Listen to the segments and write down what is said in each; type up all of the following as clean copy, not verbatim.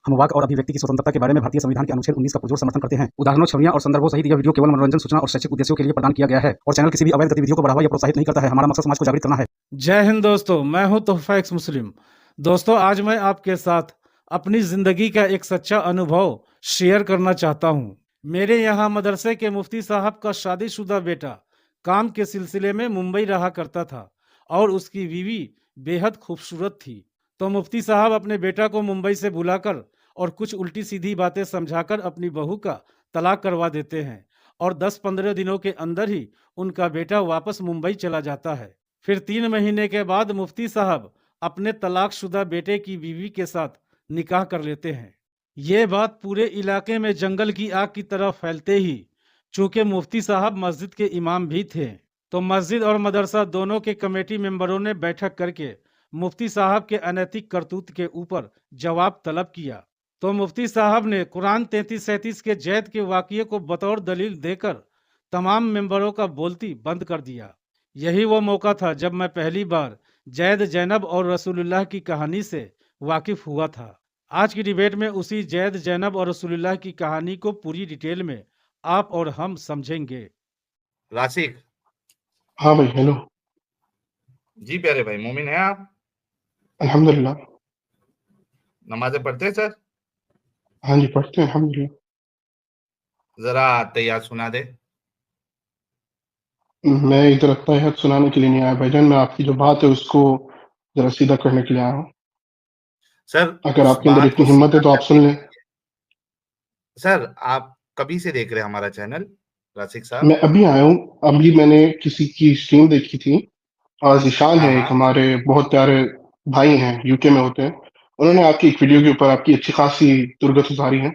हम वाक और अभिव्यक्ति की स्वतंत्रता के बारे में भारतीय संविधान के अनुच्छेद 19 का पुरजोर समर्थन करते हैं। उदाहरणों, छवियां और संदर्भों सहित यह वीडियो केवल मनोरंजन, सूचना और शैक्षिक उद्देश्यों के लिए प्रदान किया गया है और चैनल किसी भी अवैध गतिविधियों को बढ़ावा या प्रोत्साहित नहीं करता है। हमारा मकसद समाज को जागृत करना है। जय हिंद दोस्तों, मैं हूं तोहफा एक्स मुस्लिम। दोस्तों, आज मैं आपके साथ अपनी जिंदगी का एक सच्चा अनुभव शेयर करना चाहता हूं। मेरे यहाँ मदरसे के मुफ्ती साहब का शादीशुदा बेटा काम के सिलसिले में मुंबई रहा करता था और उसकी बीवी बेहद खूबसूरत थी। तो मुफ्ती साहब अपने बेटा को मुंबई से बुलाकर और कुछ उल्टी सीधी बातें समझाकर अपनी बहू का तलाक करवा देते हैं और 10-15 दिनों के अंदर ही उनका बेटा वापस मुंबई चला जाता है। फिर 3 महीने के बाद मुफ्ती साहब अपने तलाकशुदा बेटे की बीवी के साथ निकाह कर लेते हैं। ये बात पूरे इलाके में जंगल की आग की तरह फैलते ही, चूंकि मुफ्ती साहब मस्जिद के इमाम भी थे, तो मस्जिद और मदरसा दोनों के कमेटी मेंबरों ने बैठक करके मुफ्ती साहब के अनैतिक करतूत के ऊपर जवाब तलब किया। तो मुफ्ती साहब ने कुरान 33-37 के जैद के वाक़ये को बतौर दलील देकर तमाम मेंबरों का बोलती बंद कर दिया। यही वो मौका था जब मैं पहली बार जैद, जैनब और रसूलुल्लाह की कहानी से वाकिफ हुआ था। आज की डिबेट में उसी जैद, जैनब और रसूलुल्लाह की कहानी को पूरी डिटेल में आप और हम समझेंगे। राशिक, हाँ भाई, हेलो। जी प्यारे भाई, मोमिन है आप? अल्हम्दुलिल्लाह। नमाजें पढ़ते हैं सर? हाँ जी, पढ़ते हैं अल्हम्दुलिल्लाह। जरा तैयार सुना दे। मैं इधर अत्तहियात सुनाने के लिए नहीं आया भाईजान, मैं आपकी जो बात है उसको जरा सीधा करने के लिए आया हूँ। सर, अगर उस आपके अंदर बात इतनी को हिम्मत है तो आप सुन लें। सर, आप कभी से देख रहे हैं हमारा चैनल, राशिक साहब? मैं अभी आया हूँ, अभी मैंने किसी की स्ट्रीम देखी थी और ज़ीशान है, एक हमारे बहुत प्यारे भाई हैं, यूके में होते हैं। उन्होंने आपकी एक वीडियो के ऊपर आपकी अच्छी खासी तुरगत उतारी है।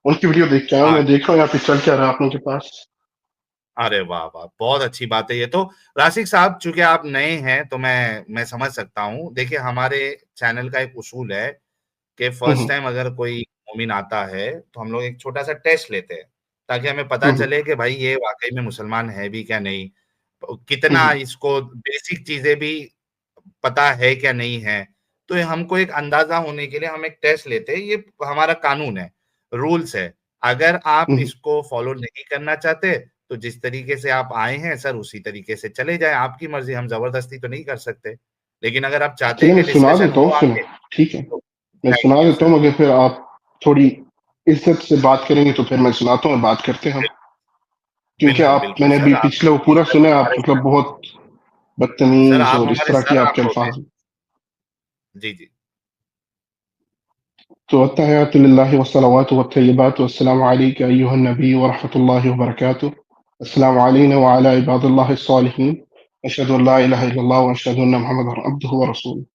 उनकी वीडियो देख के आया हूँ, मैं देख रहा हूँ यहाँ पे चल क्या रहा है आप लोगों के पास। अरे वाह वाह, बहुत अच्छी बात है ये तो। राशिक साहब, चूंकि आप नए हैं तो मैं समझ सकता हूँ। देखिए, हमारे चैनल का एक उसूल है कि फर्स्ट टाइम अगर कोई मोमिन आता है तो हम लोग एक छोटा सा टेस्ट लेते हैं ताकि हमें पता चले कि भाई ये वाकई में मुसलमान है भी क्या नहीं, कितना इसको बेसिक चीजें भी पता है क्या नहीं है। तो हमको एक अंदाजा होने के लिए हम एक टेस्ट लेते हैं। ये हमारा कानून है, रूल्स है। अगर आप इसको फॉलो नहीं करना चाहते तो जिस तरीके से आप आए हैं सर, उसी तरीके से चले जाए, आपकी मर्जी, हम जबरदस्ती तो नहीं कर सकते। लेकिन अगर आप चाहते हैं मैं कि सुना डिस्कशन देता हो हूँ, आगे, ठीक है, तो मैं सुना देता हूँ, मगर फिर आप थोड़ी इज्जत से बात करेंगे तो फिर मैं सुनाता हूँ, बात करते हैं हम। क्योंकि बिल्कुल आप, बिल्कुल मैंने सर, अभी आप पिछले वो पूरा इज्जत सुना, आप हमारे मतलब सर, बहुत सर बदतमीज आप और इस हमारे तरह के सर आपके आप होते हैं। अल्फाज। जी जी। तो अत्तहियातु लिल्लाहि वस्सलावातु वत्तय्यिबातु वस्सलामु अलैका अय्युहन नबी व रहमतुल्लाहि व बरकातुहू। अस्सलामु अलैना व अला इबादिल्लाहिस सालिहीन। अशहदु अन ला इलाहा इल्लल्लाह व अशहदु अन्ना मुहम्मदन अब्दुहु व रसूलुहू।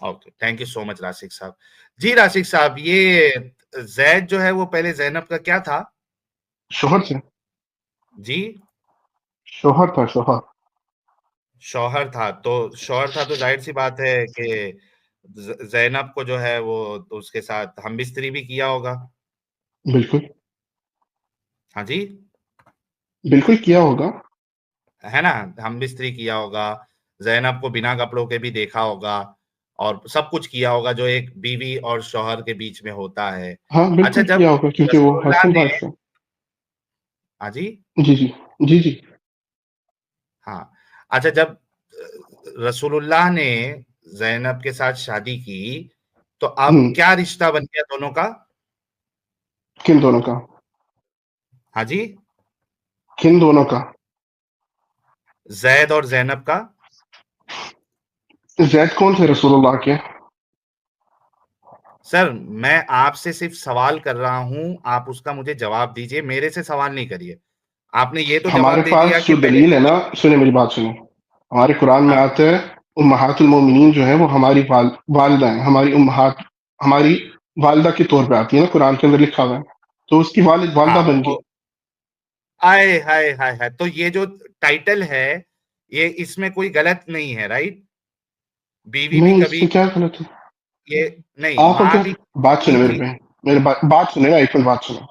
Okay, thank you so much Rashik साहब। जी राशिक साहब, ये जैद जो है वो पहले जैनब का क्या था? शोहर थे जी, शोहर था, शोहर। शौहर था। तो शौहर था तो जाहिर सी बात है कि जैनब को जो है वो तो उसके साथ हम बिस्तरी भी किया होगा। बिल्कुल हाँ जी, बिल्कुल किया होगा। है ना, हम बिस्तरी किया होगा, जैनब को बिना कपड़ों के भी देखा होगा और सब कुछ किया होगा जो एक बीवी और शौहर के बीच में होता है। हाँ अच्छा, बिल्कुल किया जब होगा, क्योंकि वो रसूलुल्लाह हस्बैंड ने, वाइफ है। हाँ जी, जी जी जी जी। हाँ, अच्छा, जब रसूलुल्लाह ने ज़ैनब के साथ शादी की तो अब क्या रिश्ता बन गया दोनों का? किन दोनों का? हाँ जी, किन दोनों का? ज़ैद और ज़ैनब का। जैद कौन थे रसूलुल्लाह के? सर, मैं आपसे सिर्फ सवाल कर रहा हूँ, आप उसका मुझे जवाब दीजिए, मेरे से सवाल नहीं करिए। आपने ये तो हमारे जवाब दे दिया पास कि जो पहले दलील है ना, सुने मेरी बात सुने। हमारे कुरान में आता है उम्महातुल मोमिनीन जो है वो हमारी वालिदा है, हमारी उम्महात, हमारी वालिदा के तौर पे आती है ना, कुरान के अंदर लिखा हुआ है। तो उसकी वालिदा बन गई। तो आए हाय हाय हाय, तो ये जो टाइटल है ये इसमें कोई गलत नहीं है, राइट? बीवी भी नहीं, कभी इसमें क्या गलत है? ये नहीं, आप माँ अगर भी बात सुने मेरे थी। पे, मेरे बात सुने ना, एक मिनट बात सुनो।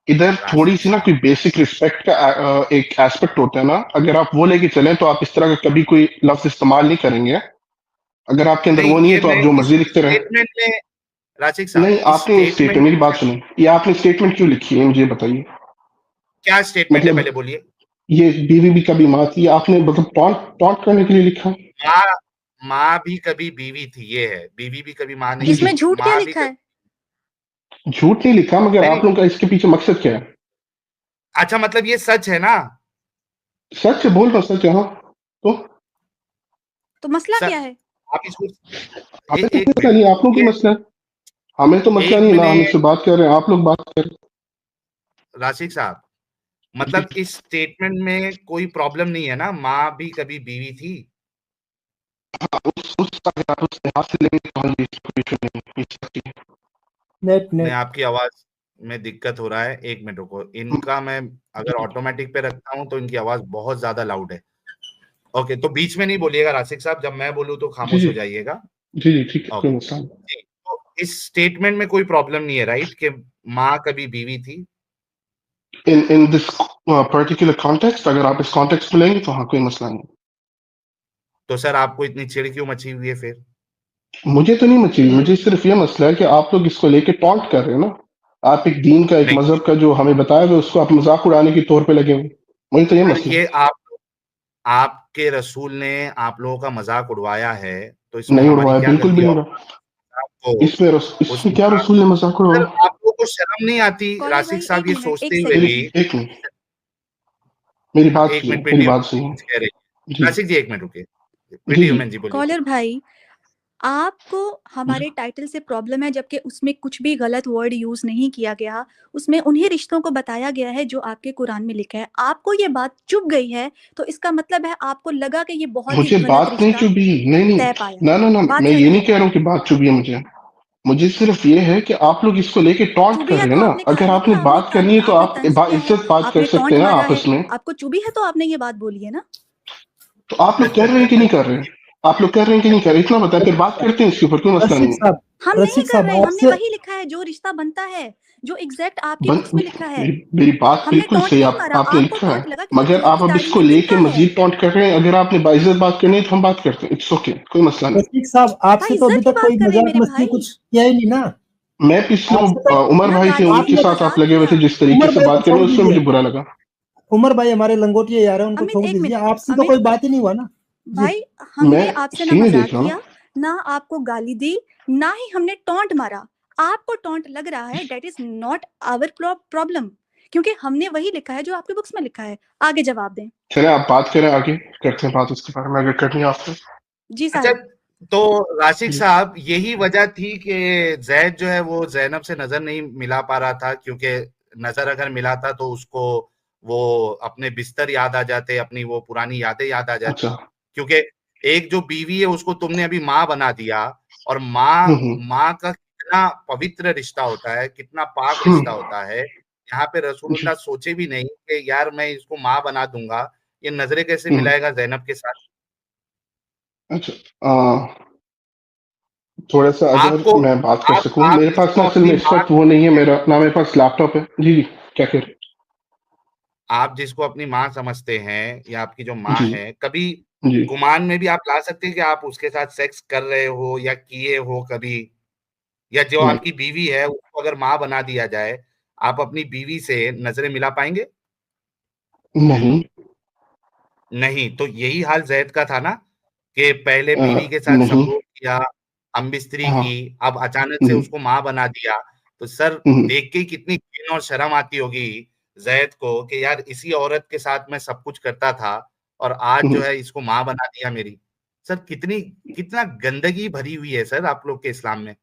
इधर थोड़ी राशिद सी ना कोई बेसिक रिस्पेक्ट का एक एस्पेक्ट होता है ना, अगर आप वो लेके चलें तो आप इस तरह का कभी कोई लफ्ज इस्तेमाल नहीं करेंगे। अगर आपके अंदर नहीं, वो नहीं है ये तो मैं आप जो इस मर्जी लिखते रहे। स्टेटमेंट में राशिक साहब, नहीं, इस आपने स्टेटमेंट, स्टेटमेंट मेरी बात सुनिए, ये आपने स्टेटमेंट क्यों लिखी है मुझे बताइए। क्या स्टेटमेंट है, मतलब पहले बोलिए। ये बीवी भी कभी माँ थी, आपने मतलब टॉन्ट करने के लिए लिखा है? माँ माँ भी कभी बीवी थी, ये है। बीवी भी कभी माँ नहीं जी जी, थी, इसमें झूठ क्या माँ भी लिखा है? झूठ नहीं लिखा, मगर नहीं, आप लोगों का इसके पीछे मकसद क्या है? अच्छा मतलब ये सच है ना? सच बोल रहा हूँ, सच है। हाँ, तो मसला सर क्या है? आप इसको हमें तो एक मसला मिनट नहीं, आप लोगों की ये मसला है। हमें तो मसला एक नहीं ना, हम मिनट इससे बात कर रहे हैं, आप लोग बात कर रहे राशिक साहब, हैं। मतलब जी, इस स्टेटमेंट में कोई प्रॉब्लम नहीं है ना? माँ भी कभी बीवी थी। हाँ, अगर आप उस लिहाज से लेंगे तो हाँ, ये कोई इशू नहीं है, ये सच है। नहीं, आपकी आवाज में दिक्कत हो रहा है, एक मिनट रुको। इनका मैं अगर ऑटोमेटिक पे रखता हूँ तो इनकी आवाज बहुत ज्यादा लाउड है। ओके, तो बीच में नहीं बोलिएगा राशिक साहब, जब मैं बोलूँ तो जी खामोश जी हो जाइएगा। जी जी, ठीक है, कोई ओके मसला नहीं। जी, तो इस स्टेटमेंट में कोई प्रॉब्लम नहीं है राइट, कि माँ कभी बीवी थी? इन दिस पर्टिकुलर कॉन्टेक्स्ट, अगर आप इस कॉन्टेक्स्ट में लेंगे तो हाँ, कोई मसला नहीं। तो सर आपको इतनी चिढ़ क्यों मची हुई है फिर? मुझे तो नहीं मची, मुझे सिर्फ ये मसला है कि आप लोग इसको लेके टॉन्ट कर रहे हो ना। आप एक दीन का, एक नहीं मजहब का जो हमें बताया हुआ है, उसको आप मजाक उड़ाने के तौर पे लगे हुए। मुझे तो ये सर, मसला ये है। आपके रसूल ने आप लोगों का मजाक उड़वाया है, तो इसमें नहीं हमारी उड़वाया, क्या बिल्कुल भी गलती? नहीं और उड़वाया। आपको उस इसमें क्या रसूल ने मजाक सर, उड़वाया? आप लोगों को शर्म नहीं आती कॉलर राशिक भाई साहब एक ये मिनट, सोचते एक हुए भी? सेकंड। एक मिनट, मेरी बात एक सुनिए, मिनट, मेरी प्रीति बात वुमेन सुनिए। कुछ कह रही है। जी राशिक जी एक मिनट रुकिए। जी प्रीति जी। वुमेन जी बोलिए कुछ। कॉलर भाई, आपको हमारे टाइटल से प्रॉब्लम है, जबकि उसमें कुछ भी गलत वर्ड यूज नहीं किया गया। उसमें उन्हीं रिश्तों को बताया गया है जो आपके कुरान में लिखा है। आपको ये बात चुभ गई है, तो इसका मतलब है आपको लगा कि ये बहुत ही मुझे गलत बात नहीं रिश्ता चुभी, नहीं नहीं, तय पाया। ना ना ना, बात मैं ये सही नहीं है। कह रहा हूँ कि बात चुभी है मुझे। मुझे सिर्फ ये है कि आप लोग इसको लेके टॉन्ट चुभी कर है रहे तो हैं ना। आपने कहा अगर है आपने ना, बात करनी है तो आपने आप तंज किया है, इज्जत बात कर आपने सकते टॉन्ट हैं ना मारा है। आपस में। आपको चुभी है तो आपने ये बात बोली है ना। तो आप लोग कर रहे हैं कि नहीं कर रहे हैं? आप लोग कर रहे हैं कि नहीं कर रहे हैं? इतना बताएं, फिर बात करते हैं इसके ऊपर, कोई मसला रसिक नहीं है। साहब, हम नहीं रसिक कर साहब रहे, हमने आपसे वही लिखा है जो रिश्ता बनता है, जो एग्जैक्ट आपकी बुक्स में लिखा है। मेरी बात हमने बिल्कुल टॉन्ट सही, नहीं मारा। आपने आपको लिखा है। टॉन्ट लगा क्योंकि मगर तुम्हारी आप अब दाढ़ी इसको में लेके तिनका है। मजीद टॉन्ट कर रहे हैं। अगर आपने बाइज्जत बात करनी है तो हम बात करते हैं, इट्स ओके, कोई मसला नहीं। रसिक साहब आपसे भाई तो अभी इज्जत की तक बात कोई कर रहे हैं मजाक मेरे मस्ती भाई, कुछ किया ही नहीं ना। मैं पिछले आपसे तो उमर ना भाई थे, गाली उनके दी, आपने ना साथ आप मजाक लगे हुए थे, किया। जिस तरीके उमर से भाई को बात छोड़ करने, उसमें मुझे दीजिए। बुरा लगा। उमर भाई हमारे लंगोटिया यार है, उनको अमित छोड़ एक दीजिए। मिनट, आपसे तो अमित कोई बात ही नहीं हुआ ना जी। भाई, मैं हमने आपसे ना सीने मजाक देख रहा हूँ। किया, ना आपको गाली दी, ना ही हमने टॉन्ट मारा। आपको टॉन्ट लग रहा है, that is not our problem, क्योंकि हमने वही लिखा है जो आपके बुक्स में लिखा है। आगे जवाब दें। चले आप बात करें, आगे करते हैं बात इसके बारे में, अगर करनी है आपको। जी अच्छा, साहब। तो राशिक जी साहब यही वजह थी कि जैद जो है वो जैनब से नजर नहीं मिला पा रहा था, क्योंकि नजर अगर मिला था तो उसको वो अपने बिस्तर याद आ जाते, अपनी वो पुरानी यादें याद आ जाती। अच्छा। क्योंकि एक जो बीवी है उसको तुमने अभी माँ बना दिया, और माँ हम्म माँ का कितना पवित्र रिश्ता होता है, कितना पाक रिश्ता हम्म, होता है। यहाँ पे जी रसूलुल्लाह सोचे भी नहीं कि यार मैं इसको माँ बना दूंगा, ये नजरें कैसे हम्म, मिलाएगा जैनब के साथ। अच्छा। थोड़ा सा अगर आपको मैं बात कर सकूं, आप मेरे पास जिसको ना असल अपनी में इस माँ वक्त वो नहीं है, मेरा ना मेरे पास लैपटॉप है। जी जी, क्या कह रहे आप जिसको अपनी माँ समझते हैं या आपकी जो हैं? माँ जी है, कभी जी गुमान में भी आप ला सकते हैं कि आप उसके साथ सेक्स कर रहे हो या किए हो कभी, या जो नहीं आपकी बीवी है उसको अगर माँ बना दिया जाए, आप अपनी बीवी से नजरें मिला पाएंगे? नहीं, नहीं। तो यही हाल जैद का था ना, कि पहले बीवी के साथ नहीं, संभोग किया, हमबिस्तरी हाँ, की, अब अचानक से हम्म, उसको माँ बना दिया। तो सर हम्म, देख के ही कितनी घिन और शर्म आती होगी जैद को कि यार इसी औरत के साथ मैं सब कुछ करता था और आज जो हम्म, है इसको माँ बना दिया मेरी। सर कितना गंदगी भरी हुई है सर आप लोग के इस्लाम में।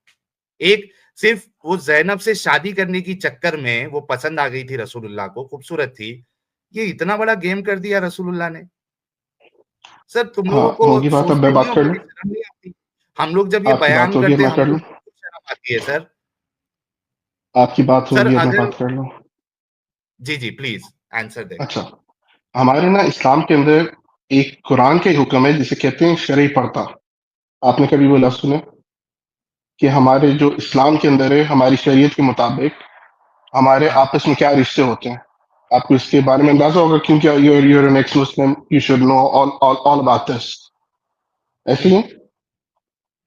एक सिर्फ वो ज़ैनब से शादी करने की चक्कर में वो पसंद आ गई थी रसूलुल्लाह को, खूबसूरत थी। ये इतना बड़ा गेम कर दिया रसूलुल्लाह ने। सर तुम हाँ, लोगों होगी को बात, अब मैं सोचते नहीं बात हो, कर लूं? बड़ी शर्म नहीं आती? हम लोग जब ये आपकी बात बयान होगी, करते हैं मैं कर हमको लूं? खुद शर्म आती है सर। आपकी बात सर होगी, अब मैं अगर बात कर लूं? जी, जी प्लीज़ आंसर दें। अच्छा, हमारे ना इस्लाम के अंदर एक कुरान का ही हुक्म है जिसे कहते हैं शरई पर्दा। आपने कभी वो लफ्ज़ सुना? कि हमारे जो इस्लाम के अंदर है, हमारी शरीयत के मुताबिक हमारे हाँ, आपस में क्या रिश्ते होते हैं। आपको इसके बारे में अंदाजा होगा, क्योंकि you're an ex Muslim, you should know all about this। ऐसे ही हुँ, है।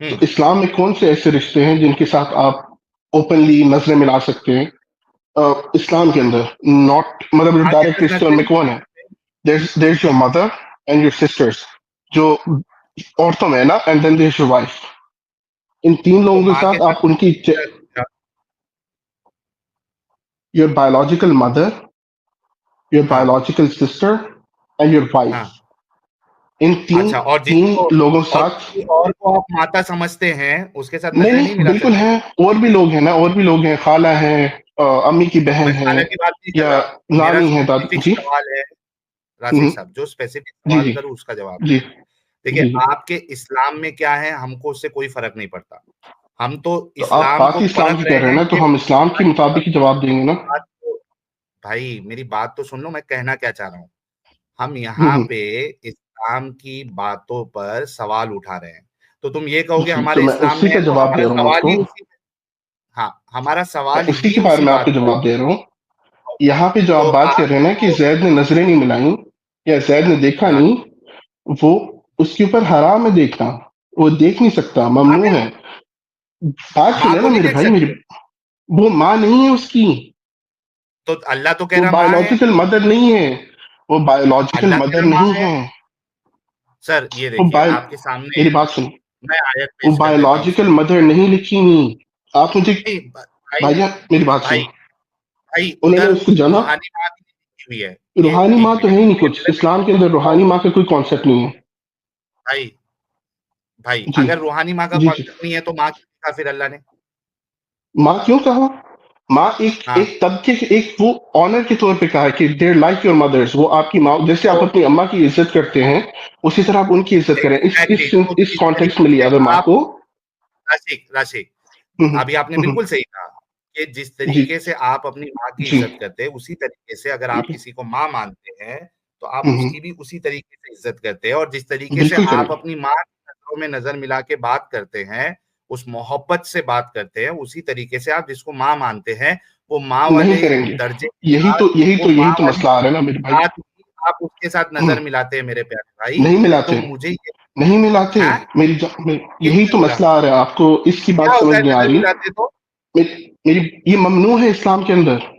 तो हुँ, इस्लाम में कौन से ऐसे रिश्ते हैं जिनके साथ आप ओपनली नजरें मिला सकते हैं इस्लाम के अंदर, नॉट मतलब हाँ, डायरेक्ट कहते रिश्ते उनमें कौन है? There your mother and your sisters, जो औरतों में है ना, and then there your wife. इन तीन तो लोगों के माँ के साथ साथ आप उनकी योर बायोलॉजिकल मदर, योर हाँ biological sister and your wife, हाँ इन तीन अच्छा, और तीन जिसको लोगों के और साथ। किसी और को आप माता समझते हैं उसके साथ नहीं नजरें नहीं नहीं, मिला बिल्कुल सकते। है, और भी लोग हैं ना, और भी लोग हैं, खाला है, अम्मी की बहन मैं है, खाला की बात नहीं कर या रहा, मेरा नानी है, दादी स्पेसिफिक जी। सवाल है राशिक हम्म, साहब, जो स्पेसिफिक जी सवाल जी करूं उसका जवाब जी दीजिए। देखिए, जी जी। आपके इस्लाम में क्या है हमको उससे कोई फर्क नहीं पड़ता। हम तो तो आप इस्लाम बात को ही इस्लाम की परख कर रहे रहे हैं हैं ना, तो कि हम इस्लाम के मुताबिक ही जवाब देंगे ना। बात तो, भाई मेरी बात तो सुन लो, मैं कहना क्या चाह रहा हूँ। हम यहाँ हम्म, पे इस्लाम की बातों पर सवाल उठा रहे हैं, तो तुम ये कहोगे जी, तो हमारे मैं इस्लाम उसी में है, का तो जवाब हमारा दे रहा हूँ सवाल आपको। ही उसी, हाँ हमारा मैं सवाल उसी ही के बारे उसी में आपको बात पर जवाब दे रहा हूँ। है। यहाँ पे जो तो आप बात कर आप रहे हैं ना कि तो जैद ने नजरें नहीं मिलाई या जैद ने देखा हाँ नहीं, वो उसके ऊपर हराम है देखना, वो देख नहीं सकता, हाँ, ममनू फिर है। बात माँ सुने को ना नहीं मेरे देख भाई, मेरी सकते, वो माँ नहीं है उसकी, तो अल्लाह तो कह वो रहा माँ है। बायोलॉजिकल मदर नहीं है, वो बायोलॉजिकल अल्लाह कह मदर रहा माँ नहीं है। है। सर ये वो देखिए बायो आपके सामने मेरी बात सुनो, मैं आयत वो पेश कर देता हूँ, बायोलॉजिकल सुनिए। मदर नहीं लिखी नहीं। आप मुझे, नहीं भाई, भाईजान मेरी बात भाई सुनो, भाई उन्होंने उधर उसको जाना, रूहानी माँ भी लिखी हुई है। ये रूहानी एक माँ तो मिनट है ही नहीं सुनिए, कुछ, पहले मैं इस्लाम के अंदर बताऊं। रूहानी माँ का कोई कॉन्सेप्ट नहीं है। भाई भाई जी अगर रूहानी माँ का जी जी। कॉन्सेप्ट नहीं है तो माँ क्यों लिखा फिर अल्लाह ने? माँ क्यों कहा? माँ एक हाँ, एक तबके के, एक वो ऑनर के तौर पे कहा है कि देयर लाइक योर मदर्स, वो आपकी माँ, जैसे आप तो अपनी अम्मा की इज्जत करते हैं उसी तरह आप उनकी इज्जत करें। एग्जैक्टली, तो इस जिस कॉन्टेक्स्ट में तरीके लिया से अगर माँ आप को। राशिक राशिक अभी आपने हम्म, बिल्कुल सही कहा कि जिस जी तरीके से आप अपनी माँ की जी। इज्जत करते हैं उसी तरीके से अगर आप किसी को माँ मानते हैं तो आप हम्म, उसकी भी उसी तरीके से इज्जत करते हैं, और जिस तरीके से बिल्कुल आप करेंगे। अपनी माँ की नजरों में नजर मिला के बात करते हैं, उस मोहब्बत से बात करते हैं, उसी तरीके से आप जिसको माँ मानते हैं वो माँ नहीं वाले करेंगे, दर्जे के साथ, वो यही माँ तो वाली मसला आ रहा है ना मेरे भाई। बात ही आप उसके साथ हम्म, नजर मिलाते हैं मेरे प्यारे भाई। नहीं तो मिलाते, मुझे ये नहीं मिलाते। हाँ, यही किसने तो बोला? मसला आ रहा है, आपको इसकी क्या बात समझ होता है नहीं आ नजर रही। मिलाते तो? मेरी ये ममनू है इस्लाम के अंदर।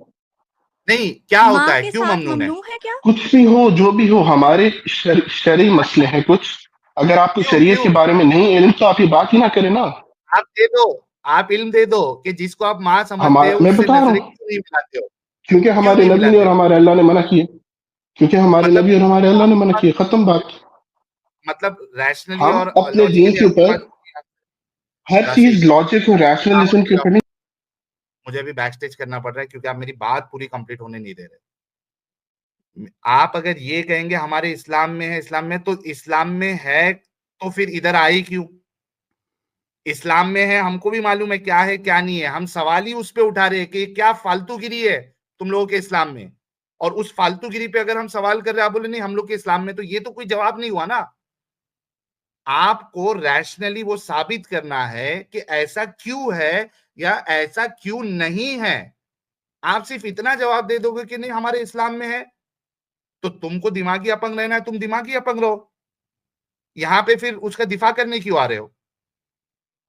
नहीं, क्या होता माँ है, के क्यों साथ ममनून है? ममनू है क्या? कुछ भी हो, जो भी हो, हमारे शरई मसले हैं कुछ। अगर आपको क्यों शरीयत क्यों? के बारे में नहीं इल्म, तो आप ये बात ही ना करें ना। आप दे दो, आप इल्म दे दो कि जिसको आप माँ समझते हो हमारा, मैं उससे बता रहा नजरें हूँ, क्यों नहीं मिलाते हो? क्योंकि क्यों हमारे नहीं नबी ने मिलाते और हो? हमारे अल्लाह ने मना किए, क्योंकि हमारे मतलब नबी और हमारे अल्लाह ने मना आपके किए, खत्म बात। पास मतलब रैशनली हम और अपने दीन लॉजिकली के आपके ऊपर पास हर चीज राशिक लॉजिक और रैशनलिज्म के ऊपर नहीं। मुझे अभी बैक स्टेज करना पड़ रहा है क्योंकि आप मेरी बात पूरी कंप्लीट होने नहीं दे रहे। आप अगर ये कहेंगे हमारे इस्लाम में है, इस्लाम में, तो इस्लाम में है तो फिर इधर आई क्यों? इस्लाम में है, हमको भी मालूम है क्या है क्या नहीं है, हम सवाल ही उस पे उठा रहे हैं कि क्या फालतूगिरी है तुम लोगों के इस्लाम में, और उस फालतूगिरी पे अगर हम सवाल कर रहे हैं, आप बोले नहीं हम लोग के इस्लाम में, तो ये तो कोई जवाब नहीं हुआ ना। आपको रैशनली वो साबित करना है कि ऐसा क्यों है या ऐसा क्यों नहीं है। आप सिर्फ इतना जवाब दे दोगे कि नहीं हमारे इस्लाम में है, तो तुमको दिमागी अपंग रहना है, तुम दिमागी अपंग रहो। यहां पे फिर उसका दिफा करने क्यों आ रहे हो?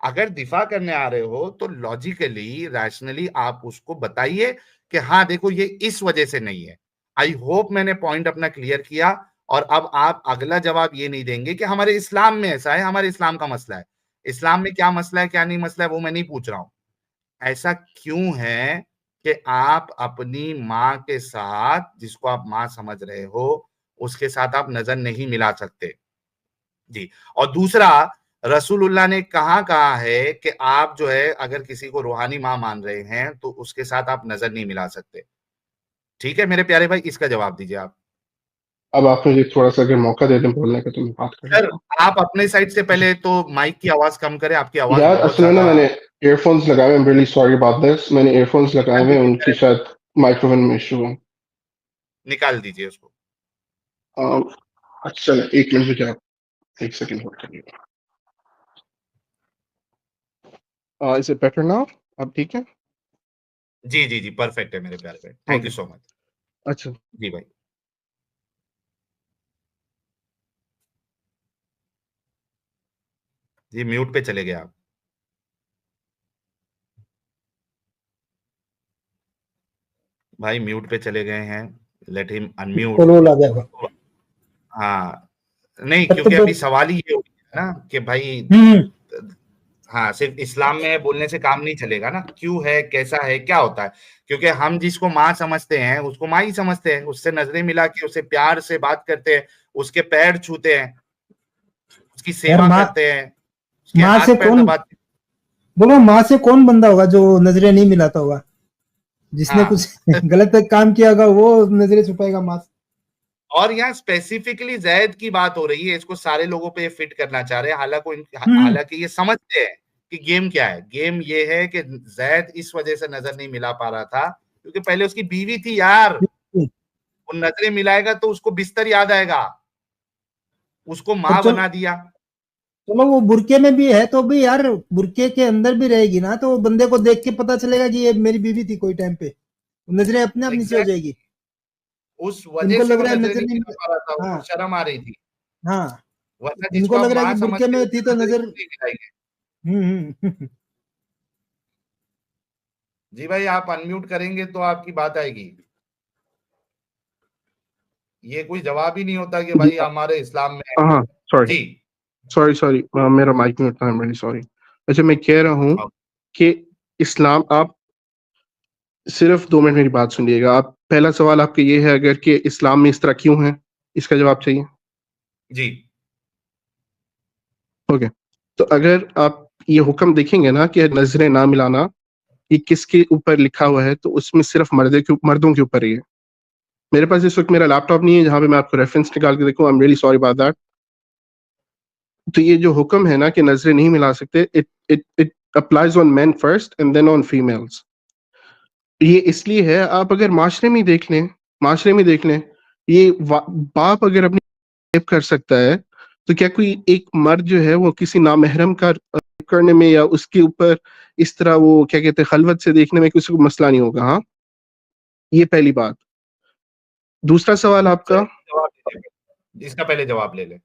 अगर दिफा करने आ रहे हो तो लॉजिकली रैशनली आप उसको बताइए कि हाँ देखो ये इस वजह से नहीं है। आई होप मैंने पॉइंट अपना क्लियर किया, और अब आप अगला जवाब ये नहीं देंगे कि हमारे इस्लाम में ऐसा है, हमारे इस्लाम का मसला है। इस्लाम में क्या मसला है क्या नहीं मसला है वो मैं नहीं पूछ रहा हूं। ऐसा क्यों है कि आप अपनी माँ के साथ, जिसको आप माँ समझ रहे हो, उसके साथ आप नजर नहीं मिला सकते? जी। और दूसरा, रसूलुल्लाह ने कहा है कि आप जो है अगर किसी को रूहानी माँ मान रहे हैं तो उसके साथ आप नजर नहीं मिला सकते। ठीक है मेरे प्यारे भाई, इसका जवाब दीजिए आप। अब आप मुझे थोड़ा सा अगर मौका दे दें बोलने का, तो मैं बात कर सर लेता हूँ। आप अपने साइड से जी पहले तो माइक की आवाज कम करें, आपकी आवाज यार, बहुत असल में ना ज्यादा। मैंने एयरफोन्स लगाए, I am really sorry about this, मैंने एयरफोन्स लगाए निकाल हुए हैं, दीजिए उनकी प्यारे भाई, शायद माइक्रोफोन में इशू है। निकाल दीजिए उसको। अच्छा, एक मिनट में, क्या एक सेकंड होल्ड करिए। Is it better now? अब ठीक है? जी जी जी, परफेक्ट है मेरे प्यारे भाई, thank okay, you so much. अच्छा। जी भाई। जी म्यूट पे चले गए आप। भाई म्यूट पे चले गए हैं, लेट हिम अनम्यूट। कॉल आ गया होगा। हाँ नहीं, तब क्योंकि तो अभी सवाल ही ये हो गया ना कि भाई हाँ, सिर्फ इस्लाम में बोलने से काम नहीं चलेगा ना, क्यों है, कैसा है, क्या होता है। क्योंकि हम जिसको माँ समझते हैं उसको माँ ही समझते हैं, उससे नजरें मिला के उसे प्यार से बात करते हैं, उसके पैर छूते हैं, उसकी यार सेवा माँ, करते हैं, उसके माँ से हाथ पैर कौन, दबाते हैं। बोलो माँ से कौन बंदा होगा जो नजरें नहीं मिलाता होगा? जिसने हाँ कुछ गलत काम किया होगा वो नजरें छुपाएगा माँ से। और यहाँ स्पेसिफिकली जैद की बात हो रही है, इसको सारे लोगों पे फिट करना चाह रहे हैं, हम्म हालांकि ये समझते हैं कि गेम क्या है। गेम ये है कि जैद इस वजह से नजर नहीं मिला पा रहा था क्योंकि पहले उसकी बीवी थी यार, वो नजरें मिलाएगा तो उसको बिस्तर याद आएगा, उसको और माँ चलो, बना दिया। चलो वो बुरके में भी है तो भी यार, बुरके के अंदर भी रहेगी ना, तो बंदे को देख के पता चलेगा कि ये मेरी बीवी थी कोई टाइम पे, नजरें अपने आप नीचे हो एग्जैक्ट, जाएगी। उस वजह इनको से लग वो रहा है नजरें नजर नहीं नहीं मिला पा रहा था, उसको हाँ शर्म आ रही थी। हाँ, वरना इनको जिसको आप लग रहा है माँ कि बुरके समझते में हो थी उसको तो नजरें नजर। क्यों नहीं मिलाएंगे। हम्म। जी भाई, आप अनम्यूट करेंगे तो आपकी बात आएगी। ये कोई जवाब ही नहीं होता कि जी, भाई हमारे इस्लाम में हाँ सॉरी जी सॉरी सॉरी, मेरा माइक म्यूट था, आई एम सॉरी। अच्छा, मैं कह रहा हूँ कि इस्लाम, आप सिर्फ 2 मिनट मेरी बात सुनिएगा। आप, पहला सवाल आपका ये है अगर कि इस्लाम में इस तरह क्यों है, इसका जवाब चाहिए। जी ओके, तो अगर आप ये हुक्म देखेंगे ना कि नजरें ना मिलाना, ये किसके ऊपर लिखा हुआ है, तो उसमें सिर्फ मर्दों के ऊपर ही है। मेरे पास इस वक्त मेरा लैपटॉप नहीं है जहां पे मैं आपको रेफरेंस निकाल के देखूं, I am really sorry about that. तो ये जो हुक्म है ना कि नजरें नहीं मिला सकते, it it it applies on men first and then on females. ये इसलिए है, आप अगर माशरे में देख लें, ये बाप अगर अपनी रेप कर सकता है, तो क्या कोई एक मर्द जो है वो किसी नामहरम का रेप करने में या उसके ऊपर इस तरह वो क्या कहते हैं खलवत से देखने में किसी को मसला नहीं होगा? हाँ, ये पहली बात। दूसरा सवाल आपका, जवाब ले ले। इसका पहले जवाब ले ले,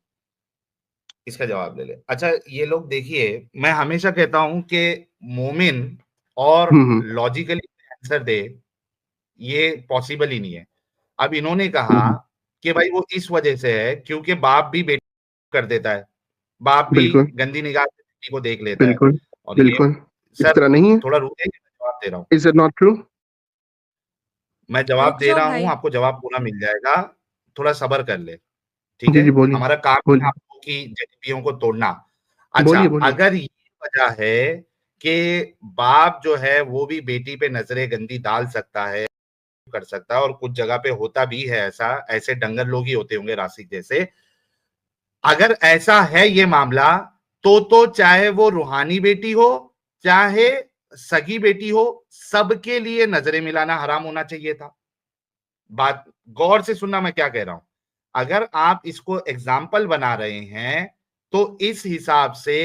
इसका जवाब ले ले। अच्छा ये लोग देखिए, मैं हमेशा कहता हूं कि मोमिन और हम्म लॉजिकली आंसर दे, ये पॉसिबल ही नहीं है। अब इन्होंने कहा हम्म, कि भाई वो इस वजह से है क्योंकि बाप भी बेटी कर देता है, बाप भी बिल्कुल गंदी निगाह से बेटी को देख लेता है। बिल्कुल और ये बिल्कुल, इस सर तरह नहीं है। थोड़ा रुके, मैं जवाब दे रहा हूँ, इज इट नॉट ट्रू? मैं जवाब रुक दे जाओ रहा हूँ, भाई। आपको जवाब पूरा मिल जाएगा, थोड़ा सब्र कर ले। ठीक जी है, जी, बोलिए हमारा काम है बोलिए आपको की जज्बियों को तोड़ना। अच्छा, बोलिए बोलिए। अगर ये वजह है कि बाप जो है वो भी बेटी पे नजरें गंदी डाल सकता है, कर सकता है, और कुछ जगह पे होता भी है ऐसा, ऐसे डंगर लोग ही होते होंगे रासिक जैसे। अगर ऐसा है ये मामला, तो चाहे वो रूहानी बेटी हो चाहे सगी बेटी हो, सबके लिए नजरें मिलाना हराम होना चाहिए था। बात गौर से सुनना मैं क्या कह रहा हूं। अगर आप इसको एग्जाम्पल बना रहे हैं तो इस हिसाब से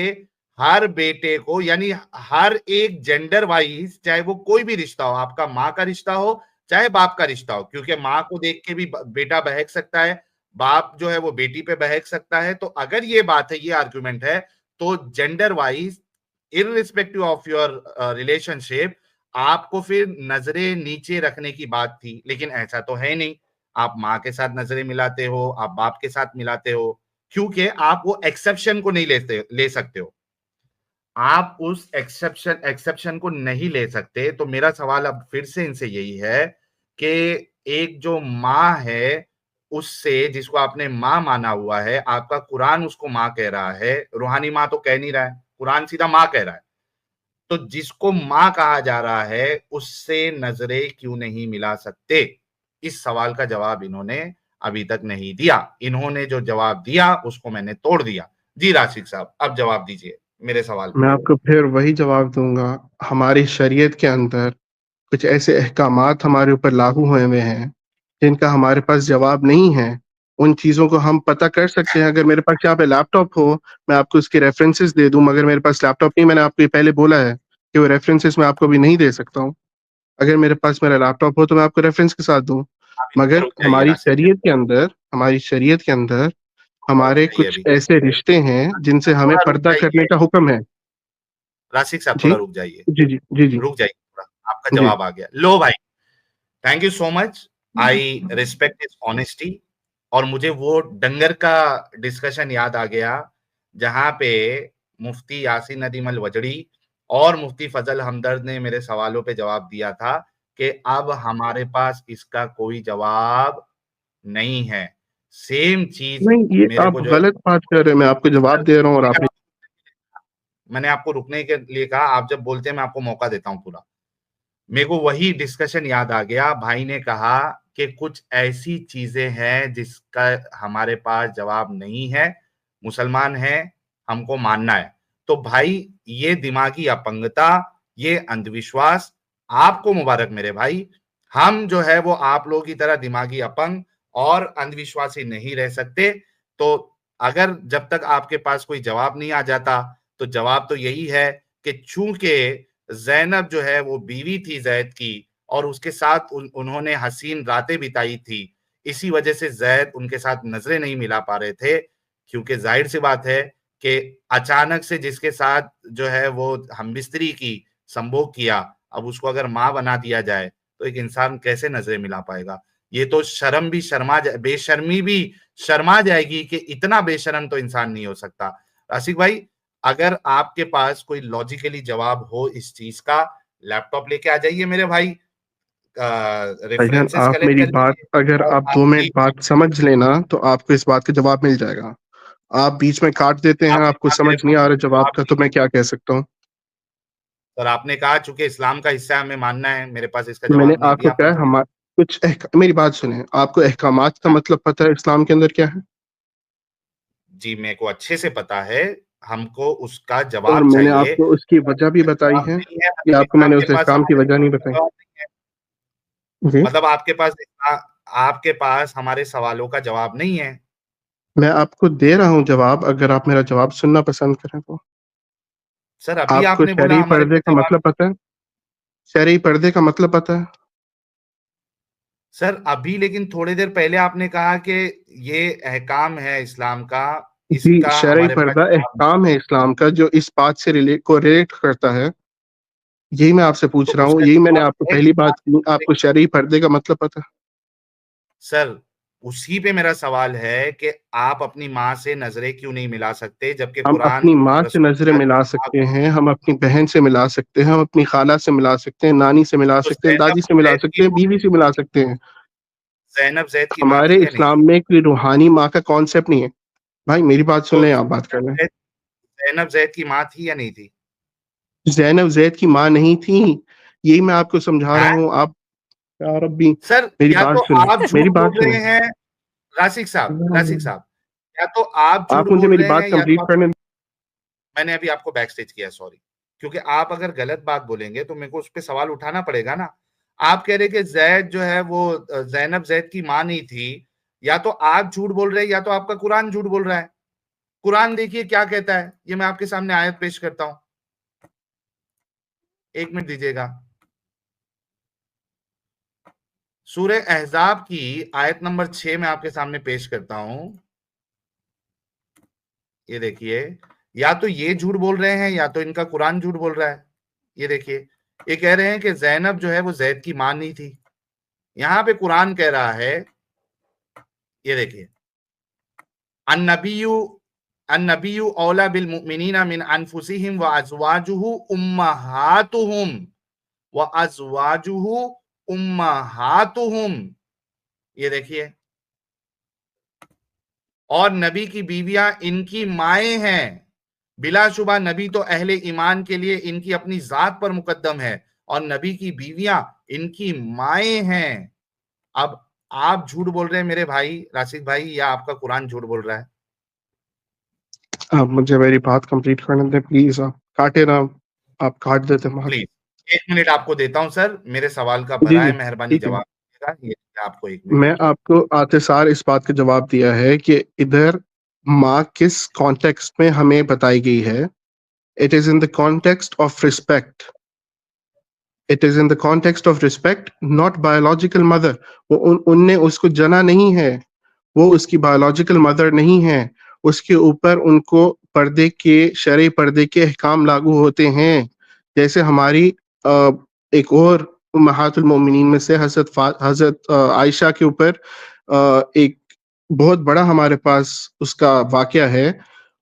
हर बेटे को, यानी हर एक जेंडर वाइज, चाहे वो कोई भी रिश्ता हो, आपका माँ का रिश्ता हो चाहे बाप का रिश्ता हो, क्योंकि माँ को देख के भी बेटा बहक सकता है, बाप जो है वो बेटी पे बहक सकता है। तो अगर ये बात है, ये आर्गुमेंट है, तो gender wise irrespective of your relationship आपको फिर नजरें नीचे रखने की बात थी, लेकिन ऐसा तो है नहीं। आप माँ के साथ नजरें मिलाते हो, आप बाप के साथ मिलाते हो, क्योंकि आप वो एक्सेप्शन को नहीं ले सकते हो। आप उस एक्सेप्शन को नहीं ले सकते। तो मेरा सवाल अब फिर से इनसे यही है कि एक जो माँ है, उससे, जिसको आपने माँ माना हुआ है, आपका कुरान उसको माँ कह रहा है, रूहानी माँ तो कह नहीं रहा है, कुरान सीधा माँ कह रहा है। तो जिसको माँ कहा जा रहा है उससे नजरें क्यों नहीं मिला सकते? इस सवाल का जवाब इन्होंने अभी तक नहीं दिया। इन्होंने जो जवाब दिया उसको मैंने तोड़ दिया। जी राशिक साहब, अब जवाब दीजिए मेरे सवाल मैं पे। आपको फिर वही जवाब दूंगा। हमारी शरीयत के अंदर कुछ ऐसे अहकामात हमारे ऊपर लागू हुए हैं जिनका हमारे पास जवाब नहीं है। उन चीजों को हम पता कर सकते हैं। अगर मेरे पास यहाँ पे लैपटॉप हो, मैं आपको उसके रेफरेंसेस दे दूं, मगर मेरे पास लैपटॉप नहीं, मैंने आपको ये पहले बोला है कि वो रेफरेंसेस मैं आपको भी नहीं दे सकता हूँ। अगर मेरे पास मेरा लैपटॉप हो तो मैं आपको रेफरेंस के साथ दूं। आप इसमें मगर रुक जाइए राशिक हमारी शरीयत के अंदर साहब, रुक हमारे जाइए कुछ अभी, ऐसे रिश्ते हैं जिनसे हमें थोड़ा रुक पर्दा करने जाइए का हुक्म है। राशिक साहब, जी थोड़ा रुक जाइए, जी जी जी जी रुक जाइए थोड़ा, आपका जी। जवाब आ गया। लो भाई, thank you so much, I respect his honesty. और मुझे वो डंगर का डिस्कशन याद आ गया जहां पे मुफ्ती यासीन नदीम अल वजड़ी और मुफ्ती फजल हमदर्द ने मेरे सवालों पे जवाब दिया था कि अब हमारे पास इसका कोई जवाब नहीं है। सेम चीज नहीं, ये मेरे आप को जो गलत बात कर रहे हैं, मैं आपको जवाब दे रहा हूँ और आपने मैंने आपको रुकने के लिए कहा, आप जब बोलते हैं मैं आपको मौका देता हूं पूरा। मेरे को वही डिस्कशन याद आ गया, भाई ने कहा कि कुछ ऐसी चीजें हैं जिसका हमारे पास जवाब नहीं है, मुसलमान हैं, हमको मानना है। तो भाई ये दिमागी अपंगता, ये अंधविश्वास, आपको मुबारक मेरे भाई। हम जो है वो आप लोगों की तरह दिमागी अपंग और अंधविश्वासी नहीं रह सकते। तो अगर जब तक आपके पास कोई जवाब नहीं आ जाता, तो जवाब तो यही है कि चूंकि ज़ैनब जो है वो बीवी थी ज़ैद की और उसके साथ उन्होंने हसीन रातें बिताई थी, इसी वजह से ज़ैद उनके साथ नजरें नहीं मिला पा रहे थे। क्योंकि जाहिर सी बात है कि अचानक से जिसके साथ जो है वो हमबिस्तरी की, संभोग किया, अब उसको अगर माँ बना दिया जाए तो एक इंसान कैसे नजरें मिला पाएगा। ये तो शर्म भी बेशर्मी भी शर्मा जाएगी कि इतना बेशर्म तो इंसान नहीं हो सकता। आसिक भाई, अगर आपके पास कोई लॉजिकली जवाब हो इस चीज का, लैपटॉप लेके आ जाइए मेरे भाई, भाईजान, रेफरेंसेस आप कलेक्ट मेरी कर बात, लीजिए अगर और आप 2 आप मिनट बात समझ लेना तो आपको इस बात का जवाब मिल जाएगा। आप बीच में काट देते हैं, आपने आपको कहा समझ मेरे नहीं को आ रहा जवाब जवाब का, तो मैं क्या कह सकता हूँ? और आपने कहा चूंकि इस्लाम का हिस्सा हमें मानना है, मेरे पास इसका मैंने जवाब नहीं आपको दिया क्या है, आपने। मेरी बात सुने, आपको अहकामात का मतलब पता है इस्लाम के अंदर क्या है? जी मेरे को अच्छे से पता है, हमको उसका और जवाब मैंने चाहिए। आपको उसकी वजह भी बताई जवाब है, नहीं है या मतलब आपको मैंने आपके उस पास अहकाम की हमारे वजह नहीं सवालों का बताई? जवाब नहीं है, जी, मतलब आपके पास हमारे सवालों का जवाब नहीं है। मैं आपको दे रहा हूँ जवाब, अगर आप मेरा जवाब सुनना पसंद करें तो। सर अभी आपको आपने बोला शरई हमारे पर्दे पास का जवाब। मतलब पता है? शरई पर्दे का मतलब पता है? सर अभी लेकिन थोड़ी देर पहले आपने कहा कि ये अहकाम है इस्लाम का, जी, इसका शरई हमारे पास पर्दा जवाब नहीं। एहकाम है इस्लाम का जो इस बात से रिलेट करता है। यही मैं आपसे तो पूछ रहा हूँ, उसका यही मैंने जवाब आपको है पहली कि बात की, आपको शरई पर्दे का मतलब पता है? सर उसी पे मेरा सवाल है कि आप अपनी माँ से नजरें क्यों नहीं मिला सकते, जबकि हम कुरान अपनी माँ से नजरें रसूलुल्लाह मिला के सकते हैं, हम अपनी बहन से मिला सकते हैं, हम अपनी खाला से मिला सकते हैं, नानी से मिला तो सकते हैं, दादी से मिला सकते हैं, बीवी से मिला सकते हैं। ज़ैनब ज़ैद की माँ हमारे थी या नहीं थी? इस्लाम में कोई रूहानी माँ का कॉन्सेप्ट नहीं है। भाई मेरी बात सुन तो लें, आप बात कर लें। ज़ैनब ज़ैद की माँ थी या नहीं थी? ज़ैनब ज़ैद की माँ नहीं थी, यही मैं आपको समझा रहा हैं? हूँ। आप या रब्बी, सर मेरी या बात तो सुने, आप झूठ मेरी बोल बात रहे सुने। हैं, राशिक साहब, या तो आप झूठ आप मुझे बोल मेरी रहे बात हैं या तो कंप्लीट आप, करने। मैंने अभी आपको बैक स्टेज किया, सॉरी। क्योंकि आप अगर गलत बात बोलेंगे तो मेरे को उस पे सवाल उठाना पड़ेगा ना। आप कह रहे कि जैद जो है वो ज़ैनब ज़ैद की माँ नहीं थी, या तो आप झूठ बोल रहे हैं या तो आपका कुरान झूठ बोल रहा है। कुरान देखिए क्या कहता है, ये मैं आपके सामने आयत पेश करता हूं, 1 मिनट दीजिएगा। सूरह अहज़ाब की आयत नंबर 6 में आपके सामने पेश करता हूं। ये देखिए, या तो ये झूठ बोल रहे हैं या तो इनका कुरान झूठ बोल रहा है। ये देखिए, ये कह रहे हैं कि ज़ैनब जो है वो ज़ैद की मां नहीं थी। यहां पे कुरान कह रहा है, ये देखिए, अन्नबियु अन्नबियु औला बिल मुमिनीना मिन अनफुसिहिम व अज़वाजुहु उम्महातुहुम व अज़वाजुहु उम्महातुहुम। ये देखिए, और नबी की बीवियां इनकी माएं हैं। बिलाशुबा नबी तो अहले ईमान के लिए इनकी अपनी जात पर मुकद्दम है, और नबी की बीवियां इनकी माएं हैं। अब आप झूठ बोल रहे हैं मेरे भाई राशिद भाई, या आपका कुरान झूठ बोल रहा है? आप मुझे मेरी बात कंप्लीट करने दें प्लीज, आप काटे ना, आप काट देते बात। प्लीज 1 मिनट आपको देता हूं सर, मेरे सवाल का जी भरा जी, है, मेहरबानी ठीक है। जवाब दीजिएगा। ये आपको 1 मिनट। मैं आपको आते सार इस बात का जवाब दिया है कि इधर माँ किस कॉन्टेक्स्ट में हमें बताई गई है। It is in the context of respect, it is in the context of respect, not biological mother. वो उनने उसको जना नहीं है, वो उसकी बायोलॉजिकल मदर नहीं है। उसके ऊपर उनको पर्दे के, शरई पर्दे के अहकाम लागू होते हैं। जैसे हमारी एक और उम्महातुल मोमिनीन में से हजरत आयशा के ऊपर एक बहुत बड़ा हमारे पास उसका वाकया है।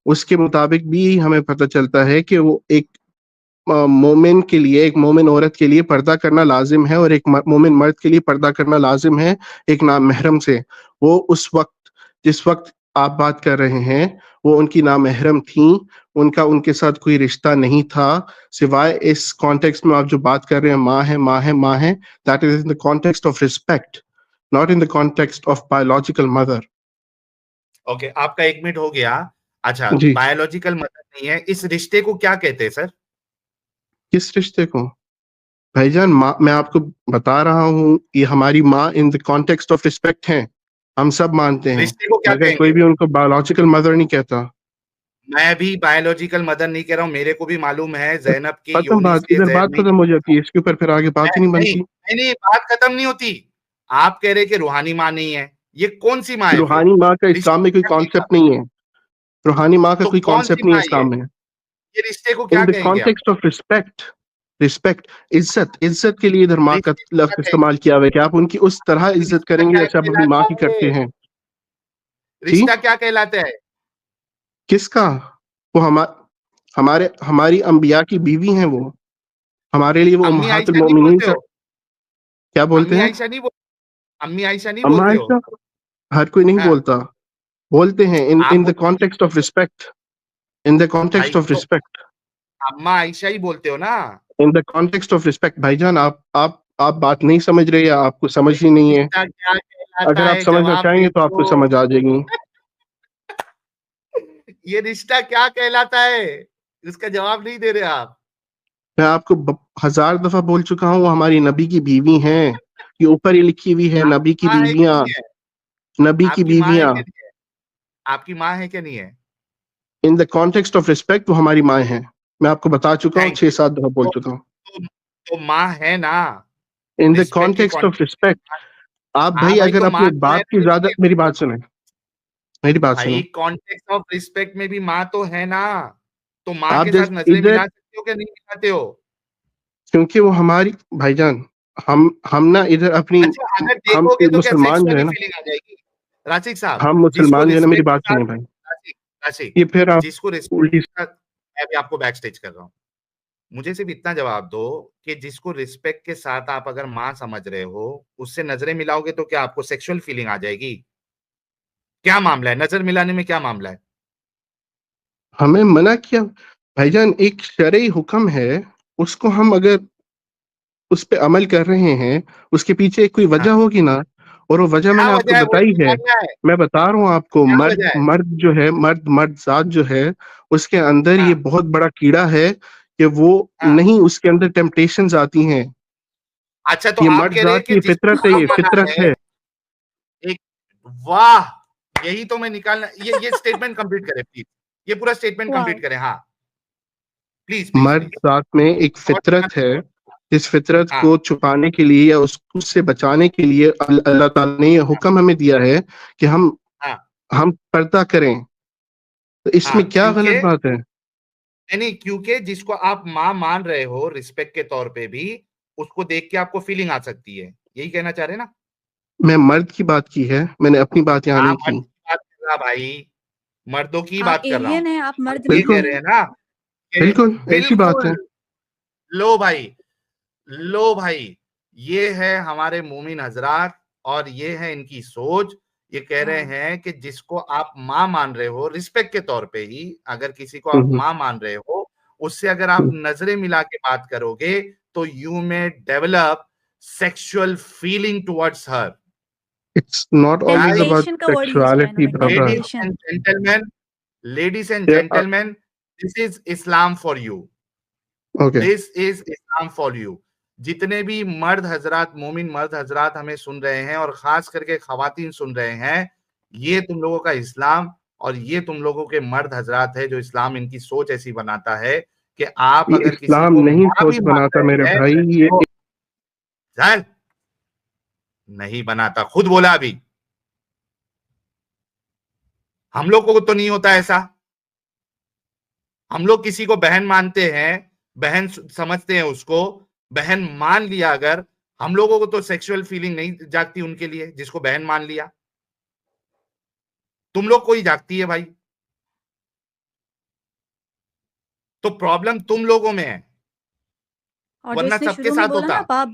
उसके मुताबिक भी हमें पता चलता है कि वो एक मोमिन के लिए, एक मोमिन औरत के लिए पर्दा करना लाजिम है और एक मोमिन मर्द के लिए पर्दा करना लाजिम है एक नामहरम से। वो उस वक्त, जिस वक्त आप बात कर रहे हैं, वो उनकी नामहरम थी, उनका उनके साथ कोई रिश्ता नहीं था, सिवाय इस कॉन्टेक्स्ट में आप जो बात कर रहे हैं, माँ है, माँ है, माँ है, that is in the context of respect, not in the context of biological mother. Okay, आपका 1 मिनट हो गया। अच्छा, जी। बायोलॉजिकल मदर नहीं है, इस रिश्ते को क्या कहते हैं सर? किस रिश्ते को भाईजान? माँ, मैं आपको बता रहा हूँ, ये हमारी माँ in the context of respect है, हम सब मानते हैं, रिश्ते को क्या मगर कहेंगे? कोई भी उनको बायोलॉजिकल मदर नहीं कहता। मैं भी बायोलॉजिकल मदर नहीं कह रहा हूँ, मेरे को भी मालूम है ज़ैनब की खत्म योनि बात, से इधर बात नहीं, खत्म हो जाती है, इसके ऊपर फिर आगे बात ही नहीं नहीं, बनती। नहीं, बात खत्म नहीं होती। आप कह रहे कि रूहानी माँ नहीं है, ये कौन सी माँ है फिर? रूहानी माँ का इस्लाम में कोई रिश्ते क्या कहेगा? कॉन्सेप्ट नहीं है, रूहानी माँ का तो कोई कौन सी कॉन्सेप्ट नहीं है माँ है इस्लाम में। ये रिश्ते को इन क्या द कहेंगे आप? कॉन्टेक्स्ट ऑफ रिस्पेक्ट, रिस्पेक्ट, इज्जत, इज्जत के लिए इधर माँ का रिश्ते को क्या लफ्ज कहेंगे? इस्तेमाल किया हुआ है कि आप उनकी उस तरह इज्जत रिश्ता करेंगे क्या जैसे आप अपनी माँ कहलाता की है? करते हैं। जी, रिश्ता क्या कहलाता है? किसका? वो हमारे हमारी अंबिया की बीवी हैं, वो हमारे लिए वो अम्मी उम्महातुल आयशा नहीं मोमिनीन बोलते का। हो? क्या बोलते अम्मी हैं? आयशा नहीं बोल अम्मी आयशा नहीं अम्मा बोलते हो? आयशा हर कोई नहीं हाँ, बोलता, बोलते हैं इन आप इन द बोलते context of respect, in the भाई कॉन्टेक्स्ट ऑफ तो रिस्पेक्ट, अम्मा आयशा ही बोलते हो ना? In the context of respect. भाईजान, आप बात नहीं समझ रहे या आपको समझ ही नहीं है। रिश्ता क्या कहलाता अगर आप है? समझना जवाब चाहेंगे दे तो आपको दो। समझ आ जाएगी। ये रिश्ता क्या कहलाता है? इसका जवाब नहीं दे रहे आप। मैं आपको 1000 दफा बोल चुका हूँ, वो हमारी नबी की बीवी हैं, ये ऊपर ही लिखी हुई है, नबी की माँ है कि बीवियां, नहीं है? नबी की आपकी माँ है बीवियां। कि नहीं है? आपकी माँ है कि नहीं है? In the context of respect वो हमारी माँ हैं। मैं आपको बता चुका हूँ, थैंक यू। 6-7 दफा बोल तो, चुका हूँ। तो, तो माँ है ना? इन द रिस्पेक्ट के कॉन्टेक्स्ट ऑफ कॉन्टेक्स्ट रिस्पेक्ट। आप हाँ भाई भाई, अगर तो अपने माँ तो है बाप ना की ज्यादा, रिश्ते मेरी में। बात सुने, मेरी बात भाई सुने। कॉन्टेक्स्ट ऑफ रिस्पेक्ट में भी माँ तो है ना? तो माँ आप के साथ जैसे नजरें इधर, मिला सकते हो कि नहीं मिलाते हो? क्योंकि वो हमारी, भाईजान, हम ना इधर अपनी, अच्छा, अगर हम देखोगे तो क्या मुसलमान सेक्स जो है वाली ना, फीलिंग आ जाएगी? राशिक साहब, हम जिसको मुसलमान जो है ना, मेरी रिस्पेक्ट के बात साथ, सुनिए भाई, राशिक राशिक ये फिर आप जिसको रिस्पेक्ट उल्टी। के साथ, मैं भी आपको बैक स्टेज कर रहा हूँ। मुझे सिर्फ इतना जवाब दो कि जिसको रिस्पेक्ट के साथ आप अगर माँ समझ रहे हो, उससे नजरें मिलाओगे तो क्या आपको सेक्सुअल फीलिंग आ जाएगी? क्या मामला है? नजर मिलाने में क्या मामला है? हमें मना किया भाईजान, एक शरई हुक्म है, उसको हम अगर उस पे अमल कर रहे हैं, उसके पीछे कोई हाँ, वजह होगी ना, और वो वजह क्या मैंने आपको वजह है वो बताई तो है। जानना है। मैं बता रहा हूँ आपको, क्या मर्द वजह है? मर्द जो है, मर्द जात जो है, उसके अंदर ये हाँ, बहुत बड़ा कीड़ा है कि वो हाँ। नहीं, उसके अंदर टेम्पटेशंस आती हैं। अच्छा, तो ये आप मर्द कह रहे हैं जात कि की जिसको फितरत है, माँ ये माना फितरत है, है। एक वाह! यही तो मैं निकालना, ये स्टेटमेंट कंप्लीट करें प्लीज। ये पूरा स्टेटमेंट वाह। कंप्लीट करें। हाँ, प्लीज प्लीज मर्द प्लीज। जात में एक थॉट रखना फितरत है, मेरे को। इस फितरत हाँ, को छुपाने के लिए या उससे बचाने के लिए अल्लाह ताला ने ये हाँ, हुक्म हमें दिया है कि हाँ, हम पर्दा करें। तो हाँ, इसमें क्या क्योंकि गलत बात है? नहीं, क्योंकि जिसको आप माँ मान रहे हो रिस्पेक्ट के तौर पे भी, उसको देख के आपको फीलिंग आ सकती है, यही कहना चाह रहे हैं ना? मैं मर्द की बात की है, मैंने अपनी बात यहाँ हाँ, नहीं मर्द की। की बात कर रहा भाई, मर्दों की आप बात कर रहा हूं। एलियन हैं, आप आप मर्द ये नहीं कह बिल्कुल, रहे हैं। हैं ना कि बिल्कुल ऐसी बात है। बिल्कुल। लो भाई, लो भाई, ये है हमारे मोमिन हजरात और ये है इनकी सोच। ये कह रहे वाह। हैं कि जिसको आप माँ मान रहे हो रिस्पेक्ट के तौर पे ही, अगर किसी को आप हम्म, माँ मान रहे हो, उससे अगर आप हम्म। नजरें मिला के बात करोगे तो यू में develop sexual feeling towards her. It's not always guys, about temptation का वर्ड यूज किया है sexuality, इन्होंने, brother. Ladies temptation. And gentleman, ladies and Yeah, gentleman, this is Islam for you. okay. This is Islam for you. जितने भी मर्द हजरात, मोमिन मर्द हजरात हमें सुन रहे हैं और खास करके खवातीन सुन रहे हैं, ये तुम लोगों का इस्लाम और ये तुम लोगों के मर्द हजरात है जो इस्लाम इनकी सोच ऐसी बनाता है कि आप ये अगर किसी इस्लाम को नहीं माँ भी सोच मान बनाता मेरे रहे हैं भाई, ये तो जान नहीं बनाता, खुद बोला अभी। हम लोग को तो नहीं होता ऐसा। हम लोग किसी को बहन मानते हैं, बहन समझते हैं उसको, बहन मान लिया अगर, हम लोगों को तो सेक्सुअल फीलिंग नहीं जागती उनके लिए, जिसको बहन मान लिया। तुम लोग को ही जागती है भाई। तो प्रॉब्लम तुम लोगों में है, और जो वरना इसने सबके शुरू में साथ बोला होता। ना, बाप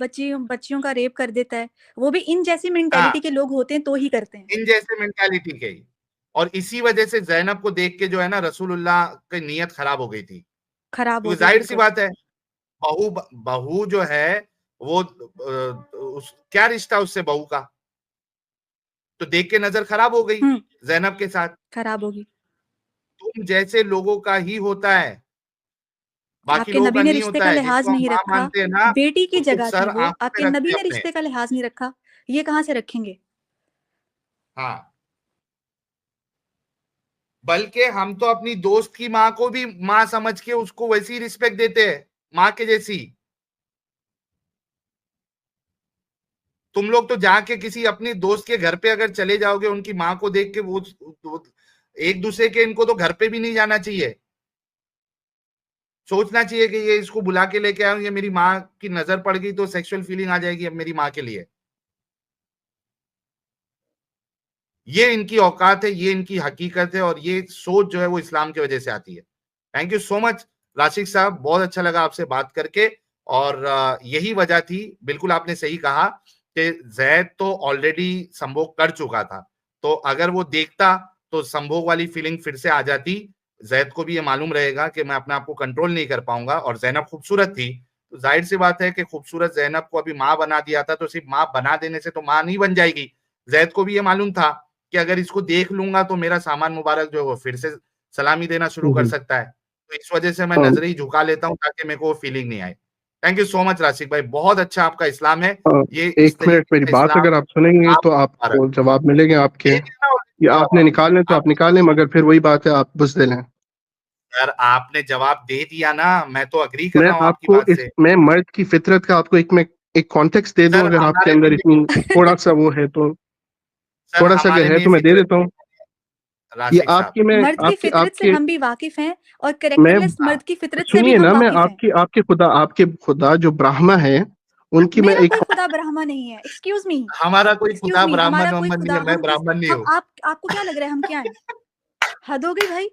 बच्चियों का रेप कर देता है, वो भी इन जैसी हाँ, मेंटेलिटी के लोग होते हैं तो ही करते हैं। इन जैसे मेंटालिटी के ही। और इसी वजह से ज़ैनब को देख के जो है ना रसूलुल्लाह की नीयत खराब हो गई थी। खराब हो क्योंकि गई जाहिर सी बिल्कुल। बात है, बहू जो है वो क्या रिश्ता उससे बहू का, तो देख के नजर खराब हो गई ज़ैनब के साथ। खराब होगी। तुम जैसे लोगों का ही होता है, बाकी आपके लोगों नबी का ने नहीं रिश्ते होता का है। लिहाज जिसको हम नहीं माँ रखा, मानते हैं ना, बेटी की उसको जगह सर थी वो, आंखों आपके पे रखते नबी हैं ने अपने। रिश्ते का लिहाज नहीं रखा, ये कहाँ से रखेंगे? हाँ, बल्कि हम तो अपनी दोस्त की माँ को भी माँ समझ के उसको वैसी रिस्पेक्ट देते हैं, माँ के जैसी। तुम लोग तो जाके किसी अपनी दोस्त के घर पे अगर चले जाओगे, उनकी माँ को देख के वो एक दूसरे के, इनको तो घर पे भी नहीं जाना चाहिए। सोचना चाहिए कि ये इसको बुला के लेके आऊं, ये मेरी माँ की नजर पड़ गई तो सेक्सुअल फीलिंग आ जाएगी अब मेरी माँ के लिए। ये इनकी औकात है, ये इनकी हकीकत है, और ये सोच जो है वो इस्लाम की वजह से आती है। Thank you so much Rashik साहब, बहुत अच्छा लगा आपसे बात करके। और यही वजह थी, बिल्कुल आपने सही कहा कि जैद तो ऑलरेडी संभोग कर चुका था, तो अगर वो देखता तो संभोग वाली फीलिंग फिर से आ जाती। जैद को भी ये मालूम रहेगा कि मैं अपने आप को कंट्रोल नहीं कर पाऊंगा, और जैनब खूबसूरत थी, तो जाहिर सी बात है कि खूबसूरत जैनब को अभी माँ बना दिया था, तो सिर्फ माँ बना देने से तो माँ नहीं बन जाएगी। जैद को भी ये मालूम था कि अगर इसको देख लूंगा तो मेरा सामान मुबारक जो है वो फिर से सलामी देना शुरू कर सकता है, तो इस वजह से मैं नजरें ही झुका लेता हूँ ताकि मेरे को वो फीलिंग नहीं आए। थैंक यू सो मच राशिक भाई, बहुत अच्छा आपका इस्लाम है। ये इस एक मिनट, तरीके मेरी का बात इस्लाम अगर आप सुनेंगे तो आपको जवाब मिलेंगे आपके, या आपने निकालने तो आप निकालें, मगर फिर वही बात है, आप बुज़दिल हैं। यार आपने जवाब दे दिया ना, मैं तो अग्री कर रहा हूँ आपकी बात से। मैं मर्द की फितरत का आपको एक कॉन्टेक्स्ट दे दूं, सर अगर आपके हमारे अंदर में इतनी थोड़ा सा वो है तो, सर थोड़ा सा हमारे अगर है में तो मैं दे फितरत देता हूँ। ये राशिक साहब। आपकी मैं मर्द की आपकी फितरत से आपके हम भी वाकिफ हैं, और मैं कैरेक्टरलेस मर्द की फितरत से भी सुनिए हम ना, मैं वाकिफ हैं। आपके खुदा जो ब्राह्मा है उनकी मैं मेरा एक कोई खुदा ब्राह्मण नहीं है, एक्सक्यूज मी, हमारा कोई एक्सक्यूज खुदा मी, हमारा ब्राह्मण कोई वाह्मण नहीं खुदा, है, मैं हम किस, ब्राह्मण नहीं हम हूँ। आपको क्या लग रहा है हम क्या हैं? हद हो गई भाई।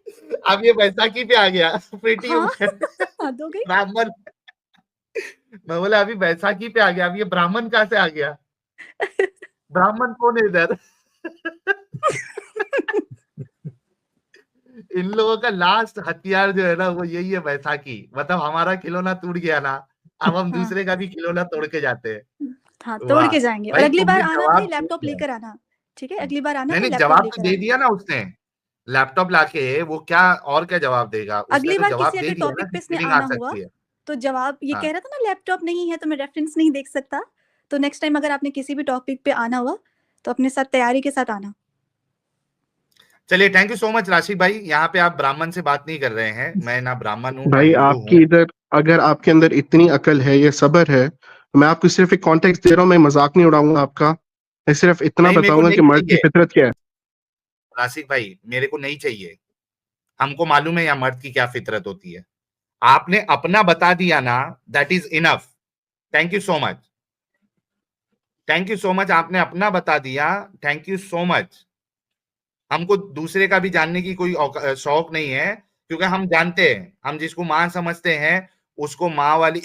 अब ये बैसाखी पे आ गया प्रीटी हाँ वुमन हद हो गई। ब्राह्मण। मैं बोला अभी बैसाखी पे आ गया, अब ये ब्राह्मण कहाँ से आ गया? ब्राह्मण कौन है इधर? इन लोगों का लास्ट हथियार जो है ना वो यही है, बैसाखी। मतलब हमारा खिलौना टूट गया ना, अब हम हाँ दूसरे का भी खिलौना तोड़ के जाते हैं। हाँ, तोड़ वाह के जाएंगे, और भाई, अगली बार तुमने आना भाई जवाब दे लैपटॉप दिया। लेकर आना, ठीक है? अगली बार आना नहीं तो नहीं, लैपटॉप जवाब तो लेकर दे आना। दिया ना उसने, लैपटॉप लाके। वो क्या और क्या जवाब देगा? उसने अगली तो बार जवाब किसी दे अगर दिया ना टॉपिक कि पे इसने फीलिंग आ आना हुआ सकती है। तो जवाब ये कह हाँ, रहा था ना लैपटॉप नहीं है तो मैं रेफरेंस नहीं देख सकता, तो नेक्स्ट टाइम अगर आपने किसी भी टॉपिक पे आना हुआ तो अपने साथ तैयारी के साथ आना। चलिए thank you so much Rashid भाई। यहाँ पे आप ब्राह्मण से बात नहीं कर रहे हैं, मैं ना ब्राह्मण हूँ ना भाई हिंदू आपकी हूँ। इधर, अगर आपके अंदर इतनी अकल है, ये सब्र है, तो मैं आपको सिर्फ एक कॉन्टेक्स्ट दे रहा हूँ, मैं मजाक नहीं उड़ाऊंगा आपका। मैं सिर्फ इतना नहीं, मेरे को बताऊंगा कि नहीं मर्द की चाहिए फितरत क्या है। राशिद भाई, मेरे को नहीं चाहिए। हमको मालूम है यहाँ मर्द की क्या फितरत होती है। आपने अपना बता दिया ना, that is enough. Thank you so much, thank you so much. आपने अपना बता दिया, थैंक यू सो मच। हमको दूसरे का भी जानने की कोई शौक नहीं है, क्योंकि हम जानते हैं, हम जिसको माँ समझते हैं उसको माँ वाली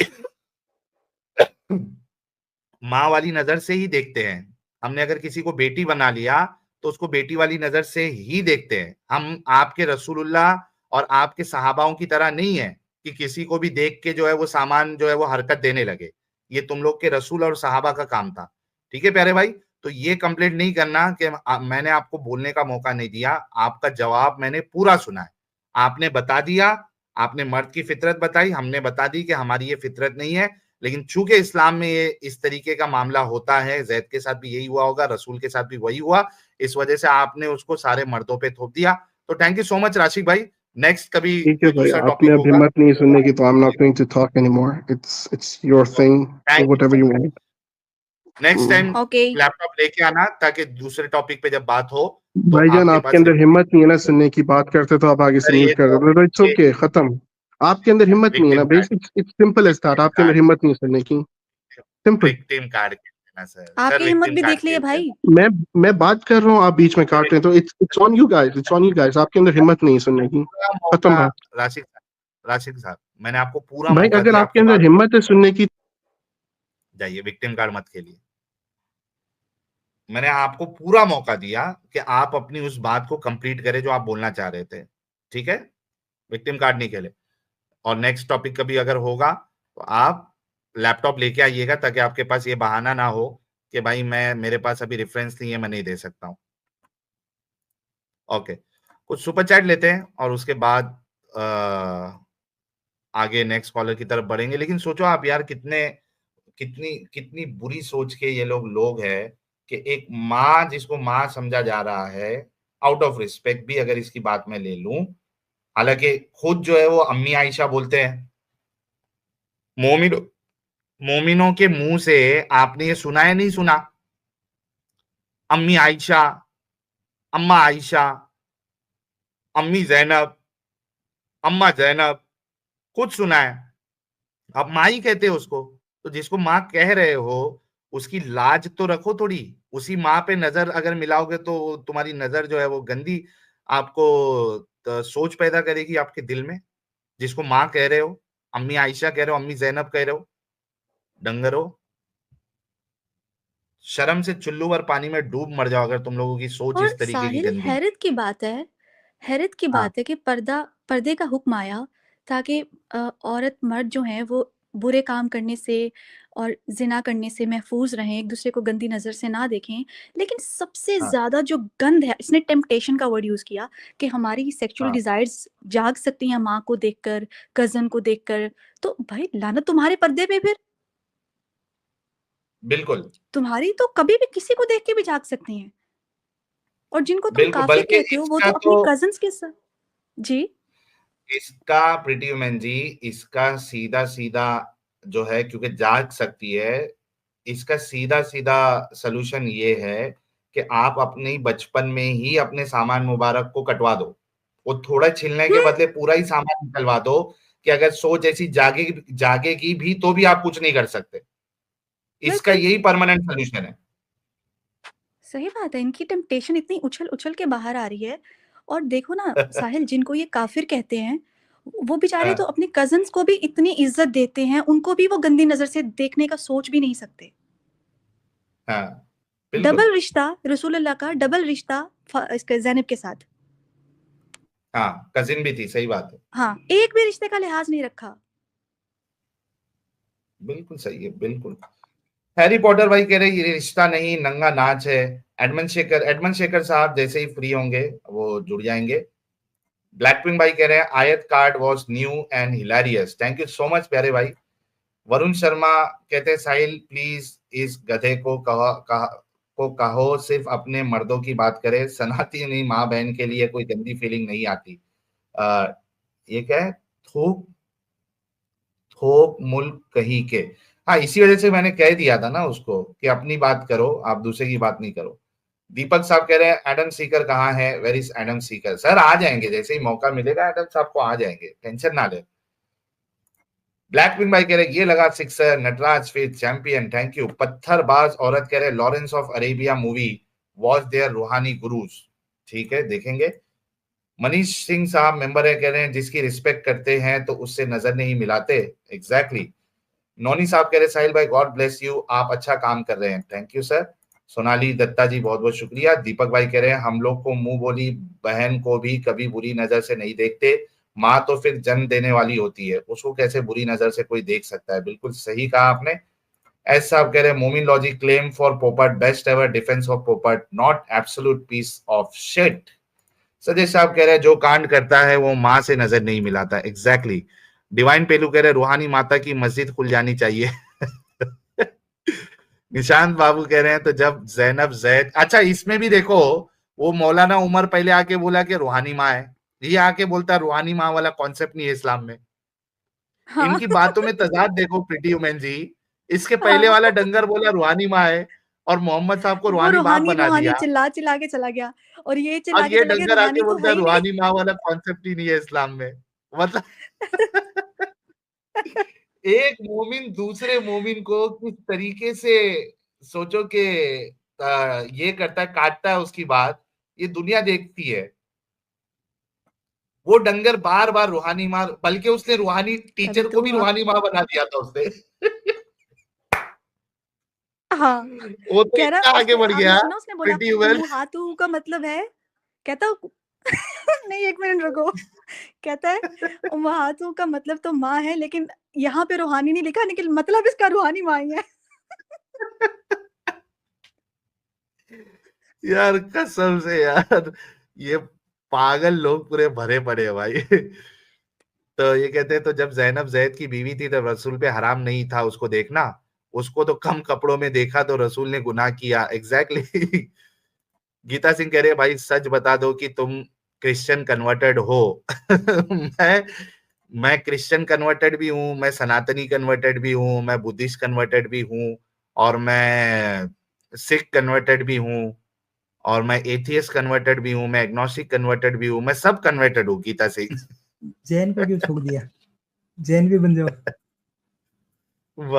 माँ वाली नजर से ही देखते हैं। हमने अगर किसी को बेटी बना लिया तो उसको बेटी वाली नजर से ही देखते हैं। हम आपके रसूलुल्लाह और आपके सहाबाओं की तरह नहीं है कि किसी को भी देख के जो है वो सामान जो है वो हरकत देने लगे। ये तुम लोग के रसूल और सहाबा का काम था। ठीक है प्यारे भाई, तो ये कंप्लेंट नहीं करना कि मैंने आपको बोलने का मौका नहीं दिया। आपका जवाब मैंने पूरा सुना है, आपने बता दिया। आपने मर्द की फितरत बताई, हमने बता दी कि हमारी ये फितरत नहीं है। लेकिन चूंकि इस्लाम में ये इस तरीके का मामला होता है, जैद के साथ भी यही हुआ होगा, रसूल के साथ भी वही हुआ, इस वजह से आपने उसको सारे मर्दों पे थोप दिया। तो thank you so much Rashid भाई। नेक्स्ट कभी ठीक है कोई भाई, दूसरा आपने टॉपिक अब होगा। हिम्मत नहीं सुनने की, तो I am not going to talk anymore. It's your thing, do thank you whatever so you much. Want. Next time okay laptop लेके आना ताकि दूसरे टॉपिक पे जब बात हो तो भाईजान आपके आपके पास अंदर हिम्मत नहीं है ना सुनने की, बात करते तो आप आगे से सर म्यूट कर देते, तो इट्स ओके, खत्म। आपके अंदर हिम्मत नहीं है ना, victim card basic it's simple as that, आपके अंदर हिम्मत नहीं है सुनने की। सिंपल। विक्टिम कार्ड कहना सर। सर आपकी हिम्मत विक्टिम भी कार्ड देख लिए खेलते हैं। भाई। मैं बात कर रहा हूँ, आप बीच में काट रहे हैं, तो it's on you guys, it's on you guys. आपके अंदर हिम्मत नहीं है सुनने की, पूरा खत्म मौका बात। राशिद साहब, मैंने आपको पूरा भाई मौका अगर दिया, आपके आपकी अंदर बात हिम्मत है सुनने की, जाइए, विक्टिम कार्ड मत खेलिए। मैंने आपको पूरा मौका दिया कि आप अपनी उस बात को कंप्लीट करें जो आप बोलना चाह रहे थे, ठीक है? विक्टिम कार्ड नहीं खेले। और नेक्स्ट टॉपिक कभी अगर होगा तो आप लैपटॉप लेके आइएगा, ताकि आपके पास ये बहाना ना हो कि भाई मेरे पास अभी रेफरेंस नहीं है, मैं नहीं दे सकता हूं। ओके, कुछ सुपर चैट लेते हैं और उसके बाद आगे नेक्स्ट कॉलर की तरफ बढ़ेंगे। लेकिन सोचो आप यार, कितनी कितनी बुरी सोच के ये लोग हैं कि एक माँ, जिसको माँ समझा जा रहा है, आउट ऑफ रिस्पेक्ट भी अगर इसकी बात मैं ले लूं, हालांकि खुद जो है वो अम्मी आयशा बोलते हैं। मोमिनों के मुंह से आपने ये सुना है, नहीं सुना? अम्मी आयशा, अम्मा आयशा, अम्मी जैनब, अम्मा जैनब, खुद सुना है। आप माँ ही कहते हो उसको, तो जिसको माँ कह रहे हो उसकी लाज तो रखो थोड़ी। उसी माँ पे नजर अगर मिलाओगे तो तुम्हारी नजर जो है वो गंदी आपको सोच पैदा करेगी आपके दिल में। जिसको माँ कह रहे हो, अम्मी आयशा कह रहे हो, अम्मी जैनब कह रहे हो, डंगरो, शर्म से चुल्लू भर पानी में डूब मर जाओ अगर तुम लोगों की सोच और इस तरीके की साहिल, गंदी। हैरत की हाँ, बात है कि पर्दे का हुक्म आया ताकि औरत मर्द जो हैं वो बुरे काम करने से और ज़िना करने से महफूज रहें, एक दूसरे को गंदी नज़र से ना देखें। लेकिन सबसे हाँ, ज़्यादा जो गंद है, इसने टेम्पटेशन का वर्ड यूज़ किया कि हमारी सेक्सुअल हाँ, डिज़ायर्स जाग सकती हैं माँ को देखकर, कज़न को देखकर। तो भाई लानत तुम्हारे पर्दे पे फिर। बिल्कुल, तुम्हारी तो कभी भी किसी को देख के भी जाग सकती हैं। और जिनको तुम बिल्कुल। काफ़िर बल्कि कहते हो वो इसका तो अपनी तो कज़िन्स के साथ। जी। इसका प्रीति वुमेन जी, इसका सीधा सीधा जो है, क्योंकि जाग सकती है, इसका सीधा सीधा सलूशन ये है कि आप अपने बचपन में ही अपने सामान मुबारक को कटवा दो। वो थोड़ा छिलने के हुँ, बदले पूरा ही सामान निकलवा दो, कि अगर सोच ऐसी जागेगी भी तो भी आप कुछ नहीं कर सकते। इसका बिल्कुल। यही परमानेंट सॉल्यूशन है। सही बात है, इनकी टेम्पटेशन इतनी उछल-उछल के बाहर आ रही है। और देखो ना साहिल, जिनको ये काफ़िर कहते हैं, वो बेचारे तो हाँ, अपने कज़िन्स को भी इतनी इज़्ज़त देते हैं, उनको भी वो गंदी नज़र से देखने का सोच भी नहीं सकते। हाँ, बिल्कुल। डबल रिश्ता, रसूलुल्लाह का डबल रिश्ता इसके ज़ैनब के साथ। हाँ, कज़िन भी थी, सही बात है। हाँ, एक भी रिश्ते का लिहाज़ नहीं रखा। बिल्कुल सही है, बिल्कुल। हैरी पॉटर भाई कह रहे ये रिश्ता नहीं, नंगा नाच है। एडमंड शेखर साहब जैसे ही फ्री होंगे वो जुड़ जाएंगे। ब्लैकपिंक भाई कह रहे हैं आयत card was new and hilarious, thank you so much प्यारे भाई। वरुण शर्मा कहते हैं साहिल प्लीज इस गधे को कहो सिर्फ अपने मर्दों की बात करे, सनातनी माँ बहन के लिए कोई गंदी फीलिंग नहीं आती। आ, ये क्या है? थोक थोक मुल्क कहीं के। हाँ, इसी वजह से मैंने कह दिया था ना उसको कि अपनी बात करो, आप दूसरे की बात नहीं करो। दीपक साहब कह रहे हैं एडम सीकर कहाँ है, where is Adam Seeker? Sir आ जाएंगे, जैसे ही मौका मिलेगा एडम साहब को आ जाएंगे, टेंशन ना ले। ब्लैक विंग भाई कह रहे ये लगा सिक्सर, नटराज फिर चैंपियन, थैंक यू। पत्थरबाज औरत कह रहे Lawrence of Arabia movie was there Ruhani gurus, ठीक है देखेंगे। मनीष सिंह साहब मेंबर है, कह रहे हैं जिसकी रिस्पेक्ट करते हैं तो उससे नजर नहीं मिलाते, एग्जैक्टली। नोनी साहब कह रहे साहिल भाई गॉड ब्लेस यू, आप अच्छा काम कर रहे हैं, thank you sir. Sonali Datta ji बहुत बहुत शुक्रिया। दीपक भाई कह रहे हैं हम लोग को मुंह बोली बहन को भी कभी बुरी नजर से नहीं देखते, माँ तो फिर जन्म देने वाली होती है, उसको कैसे बुरी नजर से कोई देख सकता है? बिल्कुल सही कहा आपने। एस साहब कह रहे हैं Momin logic claim for Popat best ever defence of Popat, not absolute piece of shit. Sajay साहब कह रहे हैं जो कांड करता है वो माँ से नजर नहीं मिलाता, एग्जैक्टली। डिवाइन पेलू कह रहे रूहानी माता की मस्जिद खुल जानी चाहिए। निशांत बाबू कह रहे हैं तो जब जैनब जैद, अच्छा इसमें भी देखो, वो मौलाना उमर पहले आके बोला कि रूहानी माँ है, ये आके बोलता रूहानी माँ वाला कॉन्सेप्ट नहीं है इस्लाम में। हाँ, इनकी बातों में तजाद देखो प्रीति वुमेन जी। इसके पहले हाँ। वाला डंगर बोला रूहानी माँ है और मोहम्मद साहब को वो रूहानी बाप रूहानी, बना रूहानी दिया, चिल्ला-चिल्ला के चला गया और ये और चिल्ला के ये चला गया डंगर आके रूहानी तो बोलता है है ही नहीं। रूहानी माँ वाला कॉन्सेप्ट ही नहीं है इस्लाम में। मतलब एक मोमिन दूसरे मोमिन को किस तरीके से सोचो कि ये करता है, काटता है उसकी बात, ये दुनिया देखती है। वो डंगर बार-बार रूहानी माँ, बल्कि उसने रूहानी कभी टीचर तो को भी आप रूहानी माँ बना दिया था उसने। हाँ, वो तो कह रहा इतना आगे उसने बढ़ आपने गया, सुना उसने बोला प्रीटी वुमेन। उम्मुहातु का मतलब है कहता नहीं 1 मिनट रुको। कहता है उम्मुहातु का मतलब तो माँ है लेकिन यहाँ पे रूहानी नहीं लिखा लेकिन मतलब इसका रूहानी माँ ही है। यार कसम से यार, ये पागल लोग पूरे भरे पड़े हैं भाई। तो ये कहते हैं, तो जब ज़ैनब ज़ैद की बीवी थी तब रसूल पे हराम नहीं था उसको देखना, उसको तो कम कपड़ों में देखा तो रसूल ने गुनाह किया। एग्जैक्टली। गीता सिंह कह रहे हैं, भाई सच बता दो कि तुम क्रिश्चियन कन्वर्टेड हो। मैं मैं क्रिश्चियन कन्वर्टेड भी हूँ, मैं सनातनी कन्वर्टेड भी हूँ, मैं बुद्धिस्ट कन्वर्टेड भी हूँ, और मैं सिख कन्वर्टेड भी हूँ, और मैं एथियस्ट कन्वर्टेड भी हूँ, मैं एग्नोस्टिक कन्वर्टेड भी हूँ, मैं सब कन्वर्टेड हूँ गीता सिंह। जैन को क्यों छोड़ दिया? जैन भी बन जाओ।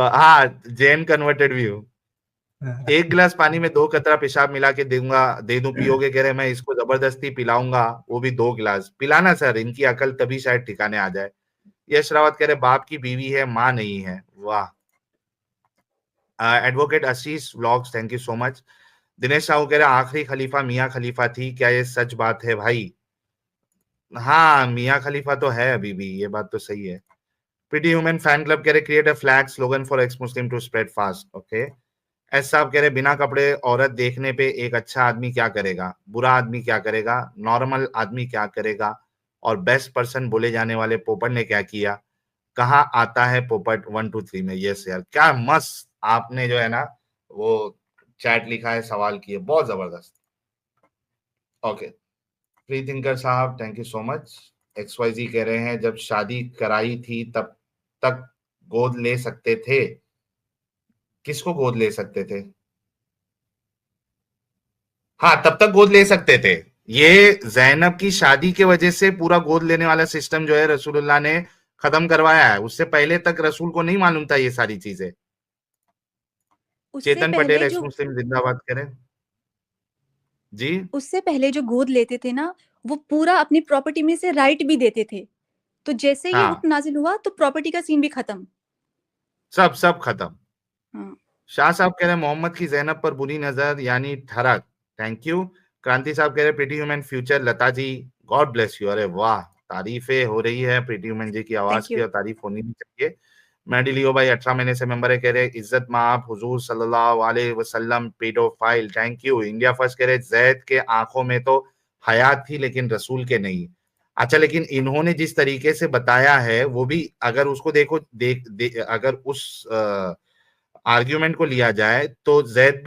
हाँ, जैन कन्वर्टेड भी हूँ। हाँ। 1 गिलास पानी में 2 कतरा पेशाब मिला के दे दूं, पियोगे? कह रहे मैं इसको जबरदस्ती पिलाऊंगा, वो भी 2 गिलास। पिलाना सर, इनकी अकल तभी शायद ठिकाने आ जाए। यश रावत कह रहे बाप की बीवी है, माँ नहीं है। वाह। Advocate Ashish vlogs, thank you so much. Dinesh Sahu कह रहे आखिरी खलीफा मियाँ खलीफा थी, क्या ये सच बात है भाई? हाँ, मियाँ खलीफा तो है अभी भी, ये बात तो सही है। प्रीटी ह्यूमन फैन क्लब कह रहे create a flag slogan for X Muslim to spread fast. Okay. S साहब कह रहे बिना कपड़े औरत देखने पे एक अच्छा आदमी क्या करेगा, बुरा आदमी क्या करेगा, नॉर्मल आदमी क्या करेगा, और बेस्ट पर्सन बोले जाने वाले पोपट ने क्या किया, कहाँ आता है पोपट 1 2 3 में? यस यार, क्या मस्त आपने जो है ना वो चैट लिखा है, सवाल किए, बहुत जबरदस्त। ओके, फ्री थिंकर साहब thank you so much. XYZ कह रहे हैं जब शादी कराई थी तब तक गोद ले सकते थे, किसको गोद ले सकते थे? हाँ, तब तक गोद ले सकते थे। ये ज़ैनब की शादी के वजह से पूरा गोद लेने वाला सिस्टम जो है रसूलुल्लाह ने खत्म करवाया है। उससे पहले तक रसूल को नहीं मालूम था ये सारी चीजें। उससे चेतन पटेल पहले एक्स जो मुस्लिम जिंदाबाद करें जी। उससे पहले जो गोद लेते थे ना, वो पूरा अपनी प्रॉपर्टी में से राइट भी देते थे। तो जैसे ये हाँ, हुक्म नाज़िल हुआ तो प्रॉपर्टी का सीन भी खत्म। सब सब खत्म। हाँ। शाह साहब कह रहे हैं मोहम्मद की ज़ैनब पर बुरी नजर यानी ठरक। Thank you. क्रांति साहब कह रहे हैं pretty human future Lata ji, God bless you. अरे वाह, तारीफें हो रही है प्रीटी ह्यूमन जी की आवाज थैंक की, यू। और तारीफ होनी भी चाहिए। मैडी लियो भाई 18 महीने से मेंबर है, कह रहे इज्जत माप हुजूर सल्लल्लाहु अलैहि वसल्लम paedophile. Thank you. India first कह रहे जैद के आंखों में तो हयात थी लेकिन रसूल के नहीं। अच्छा, लेकिन इन्होंने जिस तरीके से बताया है वो भी अगर उसको देखो अगर उस आर्ग्यूमेंट को लिया जाए तो जैद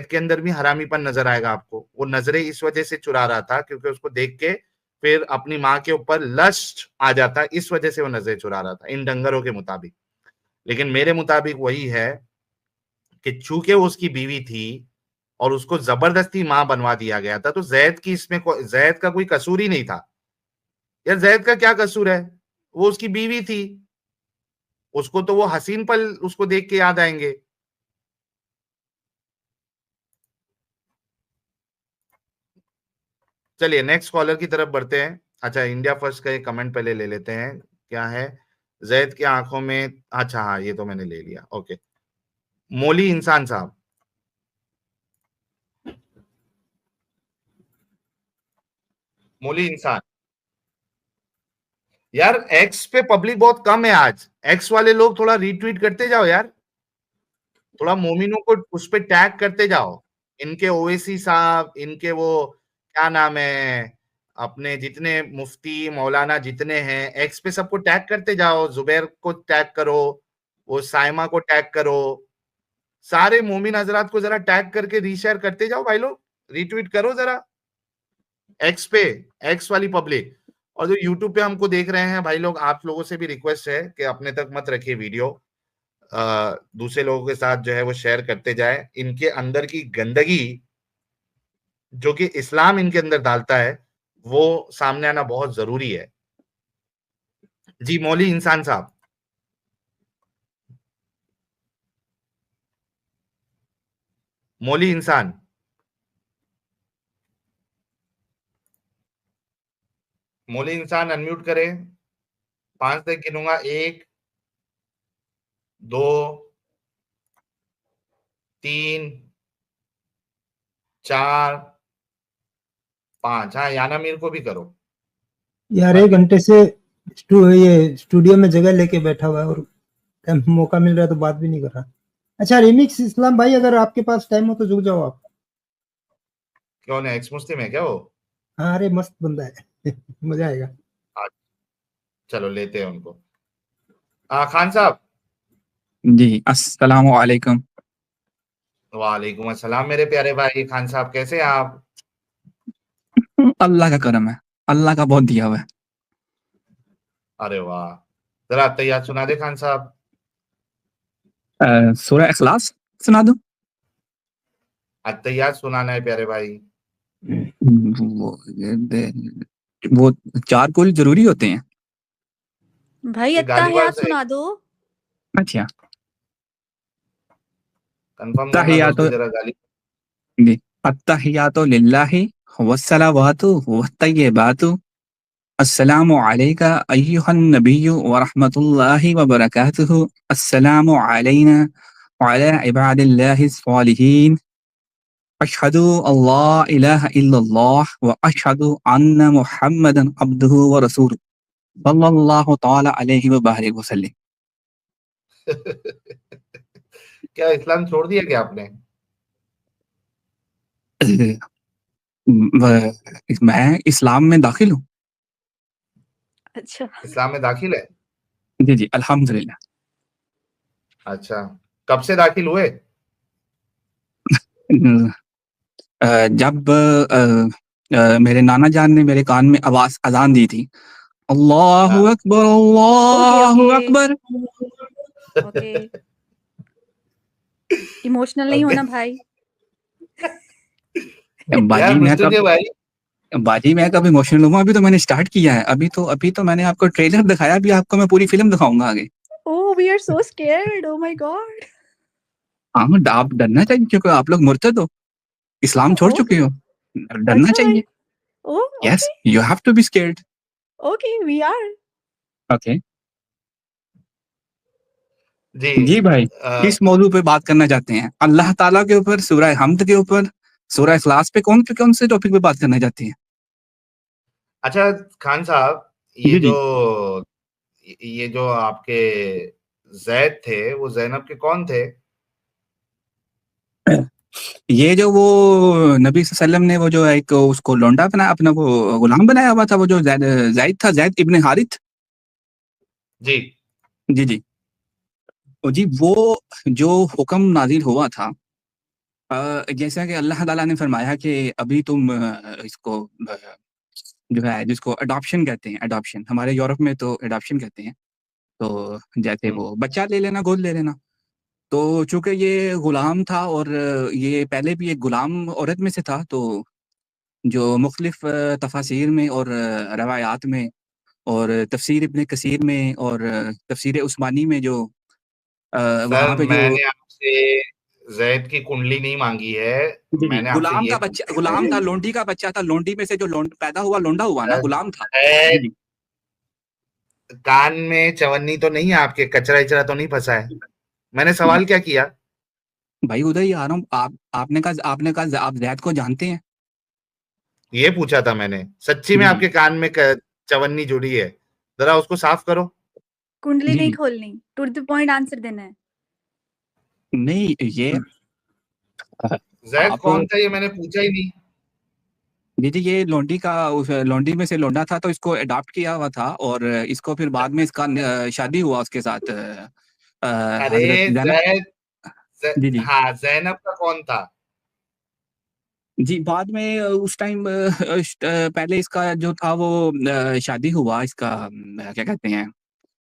के अंदर भी हरामीपन नजर आएगा आपको। वो नजरें इस वजह से चुरा रहा था क्योंकि उसको देख के फिर अपनी माँ के ऊपर लस्ट आ जाता, इस वजह से वो नजरें चुरा रहा था इन डंगरों के मुताबिक। लेकिन मेरे मुताबिक वही है कि चूंकि वो उसकी बीवी थी और उसको जबरदस्ती माँ बनवा दिया गया था, तो जैद की इसमें जैद का कोई कसूर ही नहीं था। यार जैद का क्या कसूर है? वो उसकी बीवी थी, उसको तो वो हसीन पल उसको देख के याद आएंगे। चलिए नेक्स्ट कॉलर की तरफ बढ़ते हैं। अच्छा, इंडिया फर्स्ट का एक कमेंट पहले ले लेते हैं, क्या है? जैद की आंखों में, अच्छा हाँ ये तो मैंने ले लिया। ओके, मोली इंसान साहब, मोली इंसान। यार एक्स पे पब्लिक बहुत कम है आज, एक्स वाले लोग थोड़ा रीट्वीट करते जाओ यार, थोड़ा मोमिनों को उस पे टैग करते जाओ। इनके ओवैसी साहब, इनके वो क्या नाम है, अपने जितने मुफ्ती मौलाना जितने हैं एक्स पे सबको टैग करते जाओ। जुबैर को टैग करो, वो साइमा को टैग करो, सारे मोमिन हजरात को जरा टैग करके रीशेयर करते जाओ भाई लोग, रीट्वीट करो जरा एक्स पे, एक्स वाली पब्लिक। और जो यूट्यूब पे हमको देख रहे हैं भाई लोग, आप लोगों से भी रिक्वेस्ट है कि अपने तक मत रखिए वीडियो, दूसरे लोगों के साथ जो है वो शेयर करते जाए। इनके अंदर की गंदगी जो कि इस्लाम इनके अंदर डालता है वो सामने आना बहुत जरूरी है। जी मौली इंसान साहब। मोली इंसान। मोली इंसान अनम्यूट करें। 5 तक गिनूंगा। 1, 2, 3, 4, 5। हाँ, याना मीर को भी करो। यार 1 घंटे से ये स्टूडियो में जगह लेके बैठा हुआ है और मौका मिल रहा है तो बात भी नहीं कर रहा। अच्छा रिमिक्स इस्लाम भाई, अगर आपके पास टाइम हो तो जुड़ जाओ आप। कौन है? एक्स मुस्लिम है क्या वो? हाँ अरे मस्त बंदा है मजा आएगा। चलो लेते हैं उनको। खान साहब। जी अस्सलाम वालेकुम। वालेकुम अस्सलाम मेरे प्यारे भाई। खान साहब कैसे हैं आप? अल्लाह का करम है, अल्लाह का बहुत दिया हुआ है। अरे वाह, जरा अत्तहियात सुना दे खान साहब। सूरह इखलास सुना दूं? अत्तहियात सुनाना है प्यारे भाई। वो 4 कुल जरूरी होते हैं। भाई ये गाली अत्ताहियात बात है। सुना दो। अच्छा कंफर्म करना दोस्तों, जरा गाली। जी अत्तहियातु लिल्लाहि वस्सलावातु वत्तय्यिबातु अस्सलामु अलैका अय्युहन नबिय्यु व रहमतुल्लाहि व बरकातुहु अस्सलामु अलैना व अला इबादिल्लाहिस सालिहीन अशहदु अल्ला इलाहा इल्लल्लाह व अशहदु अन्ना मुहम्मदन अब्दुहु व रसूलुहु सल्लल्लाहु तआला अलैहि व बारिक वसल्लम। क्या इस्लाम छोड़ दिया क्या आपने? मैं इस्लाम में दाखिल हूँ। अच्छा इस्लाम में दाखिल है? जी जी अल्हम्दुलिल्लाह। अच्छा, कब से दाखिल हुए? जब मेरे नाना जान ने मेरे कान में आवाज अजान दी थी, अल्लाहु हाँ। अकबर ओके अल्लाहु ओके अकबर। ओके, इमोशनल नहीं होना भाई। यार बाजी मैं कब इमोशनल हुआ? अभी तो मैंने स्टार्ट किया है। अभी तो मैंने आपको ट्रेलर दिखाया, अभी आपको मैं पूरी फिल्म दिखाऊंगा आगे। Oh we are so scared, oh my God. हाँ आप डरना चाहिए क्योंकि आप लोग मुर्तद हो, इस्लाम छोड़ ओह चुके हो, डरना अच्छा भाई, चाहिए। Oh yes okay you have to be scared. Okay we are. Okay जी। जी भाई, किस मौजू पे बात करना चाहते हैं? अल्लाह ताला के ऊपर, सूरह हमद के ऊपर, सूरह इखलास पे, कौन से टॉपिक पे बात करना चाहते हैं? अच्छा खान साहब, जी जी ये जो आपके जैद थे, वो ज़ैनब के कौन थे? ये जो वो नबी सल्लल्लाहु अलैहि वसल्लम ने वो जो एक उसको लौंडा बनाया, अपना वो गुलाम बनाया हुआ था, वो जो जायद था, जायद इब्ने हारिथ। जी। जी जी जी वो जो हुक्म नाजिल हुआ था, जैसा कि अल्लाह ताला ने फरमाया कि अभी तुम इसको जो है जिसको अडॉप्शन कहते हैं, अडॉप्शन हमारे यूरोप में तो अडॉप्शन कहते हैं, तो जैसे हुँ। वो बच्चा ले लेना, गोद ले लेना। तो चूंकि ये गुलाम था और ये पहले भी एक गुलाम औरत में से था, तो जो मुख्तलिफ तफासिर में और रवायात में और तफसीर इब्ने कसीर में और तफसीर उस्मानी में जो सर वहाँ पे जो मैंने आपसे ज़ैद की कुंडली नहीं माँगी है। जी, जी, मैंने आपसे ये गुलाम पूछा था, है लोंडी का बच्चा था, लोंडी में से जो पैदा हुआ लोंडा हुआ ना, गुलाम था। जी, ज़ैद जी। कान में चवन्नी तो नहीं है आपके? कचरा-वचरा तो नहीं फँसा है? मैंने सवाल क्या किया? भाई उधर ही आ रहा हूँ। आपने कहा आप ज़ैद को जानते हैं? ये पूछा था मैंने। सच्ची में जी, जी। आपके कान में क चवन्नी जुड़ी है? ज़रा उसको साफ करो। कुंडली जी, नहीं जी। खोलनी, टू द पॉइंट आंसर देना है। नहीं ये ज़ैद आप कौन था ये मैंने पूछा ही नहीं। जी, ये लोंडी में से लोंडा था, तो इसको अडॉप्ट किया हुआ था और इसको फिर बाद में इसका शादी हुआ उसके साथ हज़रत अरे ज़ैनब। जी, जी। हाँ, ज़ैनब का कौन था? जी, बाद में उस टाइम पहले इसका जो था वो शादी हुआ इसका, क्या कहते हैं,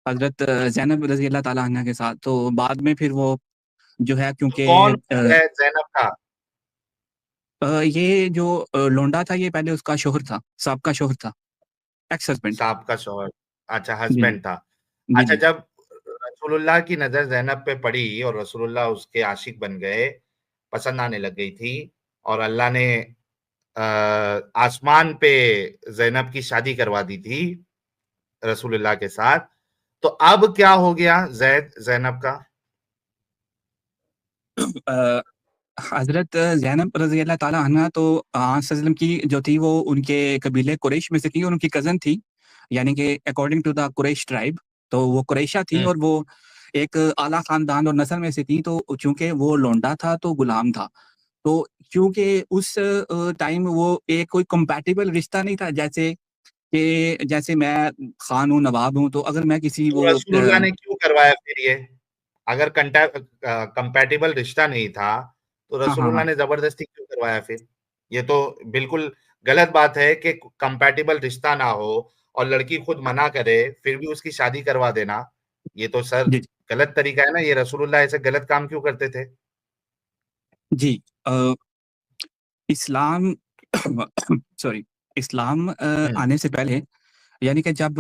हज़रत ज़ैनब रज़ी अल्लाह ताला अन्हा के साथ। तो बाद में फिर वो जो है, तो क्योंकि कौन है ज़ैनब का? ये जो लोंडा था, ये पहले उसका शौहर था, साहब शौहर था, एक्स हस्बैंड। साहब का शौहर। अच्छा, जी, जी। हस्बैंड था। जी, अच्छा, जी। जब रसूलुल्लाह की नज़र ज़ैनब पे पड़ी और रसूलुल्लाह उसके आशिक बन गए, पसंद आने लग गई थी और अल्लाह ने आसमान पे ज़ैनब की शादी करवा दी थी रसूलुल्लाह के साथ। तो अब क्या हो गया ज़ैनब का? हज़रत ज़ैनब रज़ी अल्लाह ताला अन्हा तो सल्लम की जो थी वो उनके कबीले कुरैश में से थी और उनकी कज़न थी, यानी कि according to the Quraysh tribe, तो वो कुरैशा थी हुँ। और वो एक आला ख़ानदान और नस्ल में से थी, तो चूँकि वो लौंडा था तो गुलाम था। तो क्योंकि उस टाइम वो एक कोई कंपैटिबल रिश्ता नहीं था, जैसे मैं ख़ान हूँ, नवाब हूँ, तो अगर मैं किसी तो रसूलुल्लाह ने क्यों करवाया फिर ये? अगर कंपैटिबल रिश्ता नहीं था, तो हाँ, हाँ, रसूलुल्लाह हाँ। ने ज़बरदस्ती क्यों करवाया फिर? ये तो बिल्कुल गलत बात है कि कंपैटिबल रिश्ता ना हो और लड़की खुद मना करे, फिर भी उसकी शादी करवा देना, ये तो सर जी, गलत तरीका है ना, ये रसूलुल्लाह ऐसे गलत काम क्यों करते थे? जी। इस्लाम सॉरी, इस्लाम हुँ, आने से पहले, यानी कि जब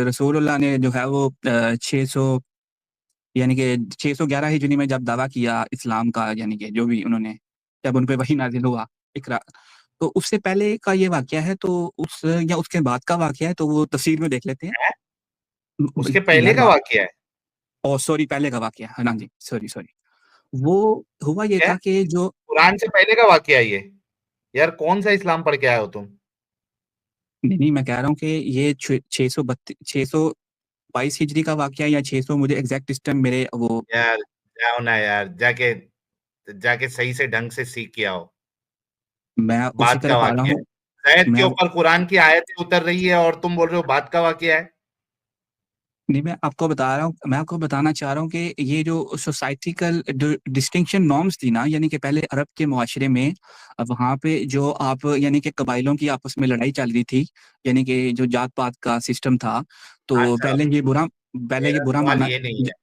रसूलुल्लाह ने जो है वो 600, यानी कि 611 हिजरी में जब दावा किया इस्लाम का, यानी कि जो भी उन्होंने, जब उन पे वही नाज़िल हुआ, इक़रा, तो उससे पहले का ये वाक़या है, तो उस या उसके बाद का वाक़या है, तो वो तफ़सीर में देख लेते हैं। हैं? उसके पहले यार का वा वाक़या है, ओह! सॉरी, पहले का वाक़या है। हाँ जी, सॉरी, सॉरी। वो हुआ ये क्या? था कि जो कुरान से पहले का वाक़या है ये? यार कौन-सा इस्लाम पढ़ के आए हो तुम? नहीं, नहीं, मैं कह रहा हूँ कि ये छ 622 हिजरी का वाक़या है या 600, मुझे एग्ज़ैक्ट इस टाइम मेरे वो यार, जाओ ना यार, जाके जाके सही से ढंग से सीख के आओ। मैं उसी बात का तरफ आ रहा वाक़या हूँ। है। ज़ैद के मैं ऊपर कुरान की आयतें उतर रही है और तुम बोल रहे हो बात का वाक़या है? नहीं, मैं आपको बता रहा हूँ, मैं आपको बताना चाह रहा हूँ कि ये जो सोसाइटिकल डिस्टिंक्शन नॉर्म्स थी ना, यानी कि पहले अरब के मुआशरे में, वहाँ पे जो आप, यानी कि कबाइलों की आपस में लड़ाई चल रही थी, यानी कि जो जात-पात का सिस्टम था, तो अच्छा, पहले ये मेरा बुरा सवाल माना। ये नहीं ज है।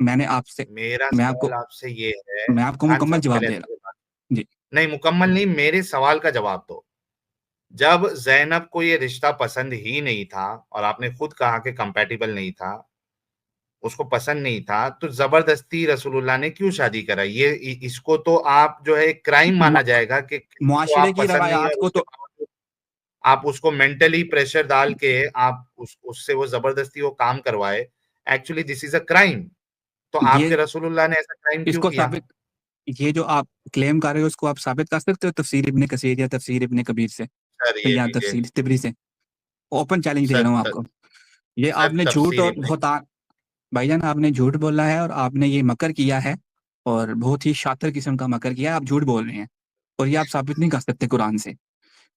मैंने आपसे मेरा मैं सवाल आपको आपसे ये है मैं आपको खान मुकम्मल साहब जवाब पहले दे रहा मेरी बात हूँ। जी। नहीं, मुकम्मल नहीं, मेरे सवाल का जवाब दो। जब ज़ैनब को ये रिश्ता पसंद ही नहीं था और आपने खुद कहा कि कंपैटिबल नहीं था, उसको पसंद नहीं था, तो ज़बरदस्ती रसूलुल्लाह ने क्यों शादी कराई? ये इसको तो आप जो है एक क्राइम म माना जाएगा कि किसी को मुआशरे आप की पसंद नहीं है रवायात और को उसके तो बावजूद आप उसको मेंटली प्रेशर डाल के आप उससे वो ज़बरदस्ती वो काम करवाए। Actually this is a crime. तो आपके ये रसूलुल्लाह ने ऐसा क्राइम क्यों इसको किया? साबित ये जो आप क्लेम कर रहे हो, इसको आप साबित कर सकते हो तफ़सीर इब्न कसीर या तफ़सीर इब्न कबीर से सर ये या लीजिए, तफ़सीर तिबरी से? ओपन चैलेंज दे सर रहा हूँ त आपको। ये सर आपने झूठ तफ़सीर और इब्न बहतान, भाईजान आपने झूठ बोला है और आपने ये मकर किया है, और बहुत ही शातिर किस्म का मकर किया है, आप झूठ बोल रहे हैं और ये आप साबित नहीं कर सकते कुरान से।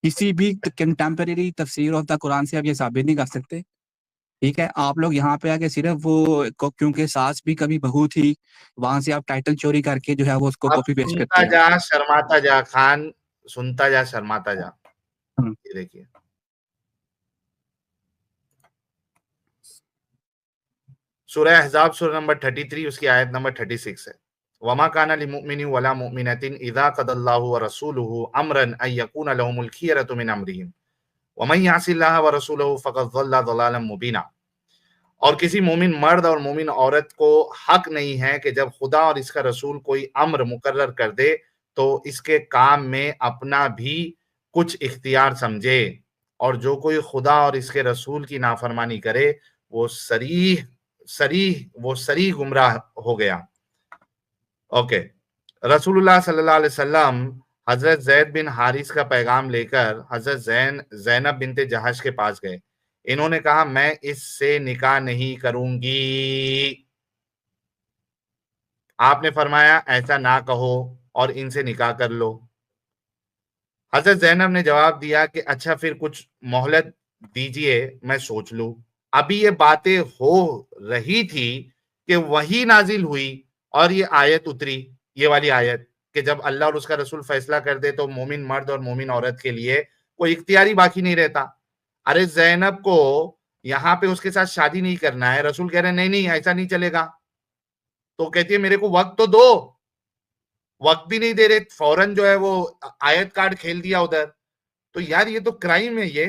किसी भी कंटेम्परेरी तफ़सीर ऑफ द कुरान से आप ये साबित नहीं कर सकते, ठीक है? आप लोग यहाँ पे आके सिर्फ़ वो को क्योंकि सास भी कभी बहू थी, वहाँ से आप टाइटल चोरी करके जो है वो उसको अब कॉपी पेस्ट सुनता करते हैं। जा, शर्माता जा खान, सुनता जा, शर्माता जा। हुँ। ये देखिए, सूरह अहज़ाब सूरा नंबर 33 उसकी आयत नंबर 36 है। वमा काना लिमुमिनिन वला मुमिनतिन इज़ा क़दल्लाहु व रसूलुहु अमरन अन यकूना लहुमुल खियरतु मिन अमरिहिम व मन यअसिल्लाह व रसूलहु फ़क़द ज़ल्ला ज़लालन मुबीना। और किसी मोमिन मर्द और मोमिन औरत को हक नहीं है कि जब खुदा और इसका रसूल कोई अम्र मुकर्रर कर दे तो इसके काम में अपना भी कुछ इख्तियार समझे, और जो कोई खुदा और इसके रसूल की नाफरमानी करे वो सरीह गुमराह हो गया। ओके, रसूलुल्लाह सल्लल्लाहु अलैहि वसल्लम हजरत जैद बिन हारिस का पैगाम लेकर हजरत ज़ैनब बिनते जहश के पास गए। इन्होंने कहा मैं इससे निकाह नहीं करूंगी। आपने फरमाया ऐसा ना कहो और इनसे निकाह कर लो। हजरत ज़ैनब ने जवाब दिया कि अच्छा फिर कुछ मोहलत दीजिए, मैं सोच लूं। अभी ये बातें हो रही थी कि वही नाजिल हुई और ये आयत उतरी, ये वाली आयत कि जब अल्लाह और उसका रसूल फैसला कर दे तो मोमिन मर्द और मोमिन औरत के लिए कोई इख्तियारी बाकी नहीं रहता। अरे ज़ैनब को यहाँ पे उसके साथ शादी नहीं करना है, रसूल कह रहे हैं नहीं नहीं ऐसा नहीं चलेगा, तो कहती है मेरे को वक्त तो दो। वक्त भी नहीं दे रहे, फौरन जो है वो आयत कार्ड खेल दिया उधर। तो यार ये तो क्राइम है ये,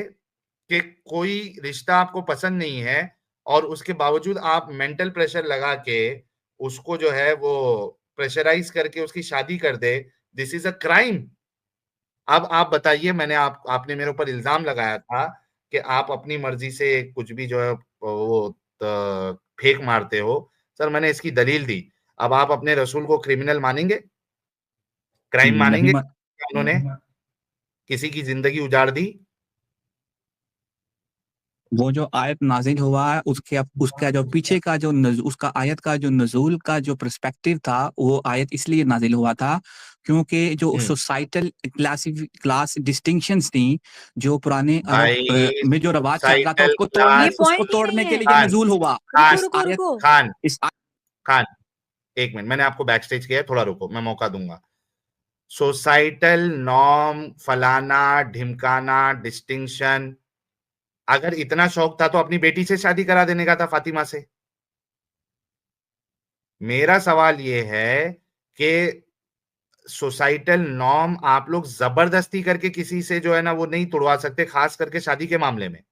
कि कोई रिश्ता आपको पसंद नहीं है और उसके बावजूद आप मेंटल प्रेशर लगा के उसको जो है वो प्रेशराइज करके उसकी शादी कर दे, दिस इज अ क्राइम। अब आप बताइए, मैंने आपने मेरे ऊपर इल्जाम लगाया था कि आप अपनी मर्जी से कुछ भी जो है वो फेंक मारते हो। सर, मैंने इसकी दलील दी। अब आप अपने रसूल को क्रिमिनल मानेंगे, क्राइम नहीं मानेंगे? मा, उन्होंने किसी की जिंदगी उजाड़ दी। वो जो आयत नाजिल हुआ है उसका जो पीछे का जो उसका आयत का जो नजूल का जो पर्सपेक्टिव था, वो आयत इसलिए नाजिल हुआ था क्योंकि जो सोसाइटल क्लास डिस्टिंक्शंस थी जो पुराने भाई, अरब में जो रवाज चल रहा था सोसाइटल उसको क्लास, ये उसको पॉइंट ही तोड़ने नहीं के है। लिए ये नजूल हुआ। खान, इस रुको आयत रुको खान, इस खान, एक मिनट, मैंने आपको बैक स्टेज किया है, थोड़ा रुको, मैं मौका दूंगा। सोसाइटल नॉर्म, फलाना ढिमकाना, डिस्टिंक्शन, अगर इतना शौक था तो अपनी बेटी से शादी करा देने का था, फातिमा से। मेरा सवाल ये है कि सोसाइटल नॉर्म आप लोग जबरदस्ती करके किसी से जो है ना वो नहीं तोड़वा सकते, खास करके शादी के मामले में।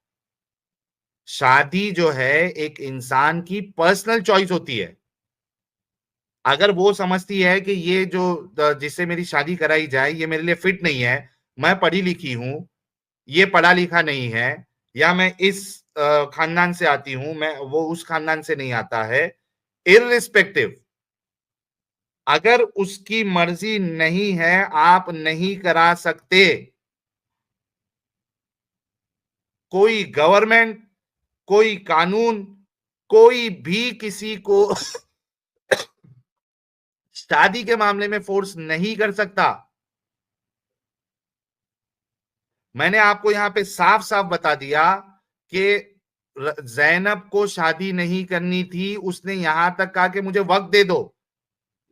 शादी जो है एक इंसान की पर्सनल चॉइस होती है। अगर वो समझती है कि ये जो जिससे मेरी शादी कराई जाए ये मेरे लिए फिट नहीं है, मैं पढ़ी लिखी हूं, ये पढ़ा लिखा नहीं है, या मैं इस खानदान से आती हूं, मैं वो उस खानदान से नहीं आता है, इररिस्पेक्टिव, अगर उसकी मर्जी नहीं है आप नहीं करा सकते। कोई गवर्नमेंट, कोई कानून, कोई भी किसी को शादी के मामले में फोर्स नहीं कर सकता। मैंने आपको यहां पे साफ साफ बता दिया कि जैनब को शादी नहीं करनी थी, उसने यहां तक कहा कि मुझे वक्त दे दो,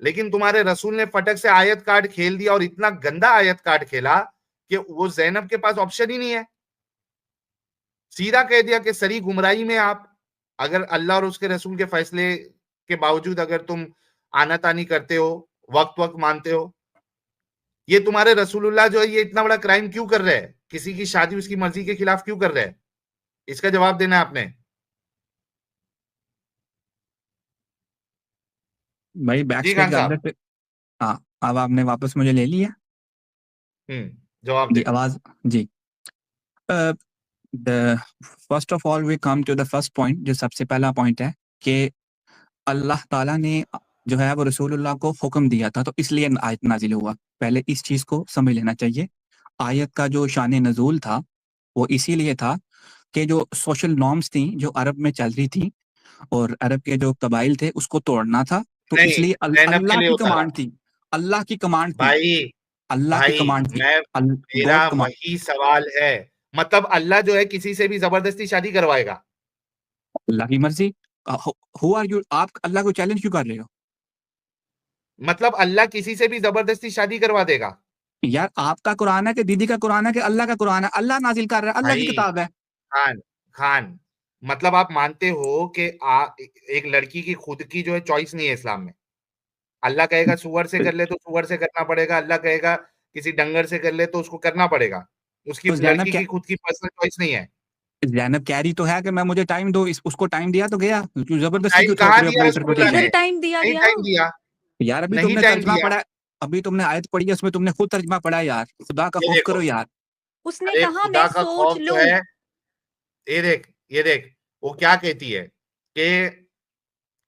लेकिन तुम्हारे रसूल ने फटक से आयत कार्ड खेल दिया, और इतना गंदा आयत कार्ड खेला कि वो जैनब के पास ऑप्शन ही नहीं है। सीधा कह दिया कि सरी गुमराही में आप, अगर अल्लाह और उसके रसूल के फैसले के बावजूद अगर तुम आनातानी करते हो, वक्त मानते हो, ये तुम्हारे रसूलुल्लाह जो है ये इतना बड़ा क्राइम क्यों कर रहे हैं, किसी की शादी उसकी मर्जी के खिलाफ क्यों कर रहे हैं? इसका जवाब देना है आपने। भाई बैक जी स्टेज खान साहब। पे। हाँ, अब आपने वापस मुझे ले लिया। जवाब जी दे। आवाज जी। First of all we come to the first point, जो सबसे पहला पॉइंट है कि अल्लाह ताला ने जो है वो रसूलुल्लाह को हुक्म दिया था, तो इसलिए आयत नाजिल हुआ। पहले इस चीज को समझ लेना चाहिए। आयत का जो शान नजूल था वो इसीलिए था कि जो सोशल नॉर्म्स थी जो अरब में चल रही थी और अरब के जो कबाइल थे उसको तोड़ना था, तो नहीं, इसलिए जैनब के अल्लाह लिए की होता था। कमांड थी। अल्लाह की कमांड थी। भाई, अल्लाह की भाई, कमांड थी। मैं, मेरा गॉड कमांड। वही सवाल है। मतलब अल्लाह जो है किसी से भी जबरदस्ती शादी करवाएगा? अल्लाह की मर्जी। Who are you? आप अल्लाह को चैलेंज क्यों कर रहे हो? मतलब अल्लाह किसी से भी जबरदस्ती शादी करवा देगा? यार आपका कुरान है कि दीदी का कुरान है कि अल्लाह का कुरान है? अल्लाह नाजिल कर रहा है, अल्लाह की भाई किताब है। खान, खान, मतलब आप मानते हो कि एक लड़की की खुद की जो है चॉइस नहीं है इस्लाम में? अल्लाह कहेगा सुअर से कर ले तो सुअर से करना पड़ेगा, अल्लाह कहेगा किसी डंगर से कर ले तो उसको करना पड़ेगा, उसकी तो जैनब लड़की क्या, की खुद की पर्सनल चॉइस नहीं है। जैनब कह रही तो है कि मैं, मुझे टाइम दो, उसको टाइम दिया तो गया, क्यों जबरदस्ती टाइम क्यों थोप कहाँ रहे हो दिया अपनी रसूलुल्लाह किधर ने? इंटरप्रिटेशन? टाइम दिया नहीं गया? टाइम दिया, यार अभी नहीं तुमने टाइम तर्जमा दिया। पढ़ा, अभी तुमने आयत पढ़ी है, उसमें तुमने खुद तर्जमा पढ़ा है यार, खुदा का ये खौफ करो देखो, यार। उसने अरे कहा खुदा मैं का सोच खौफ जो लूं। है, ये देख वो क्या कहती है कि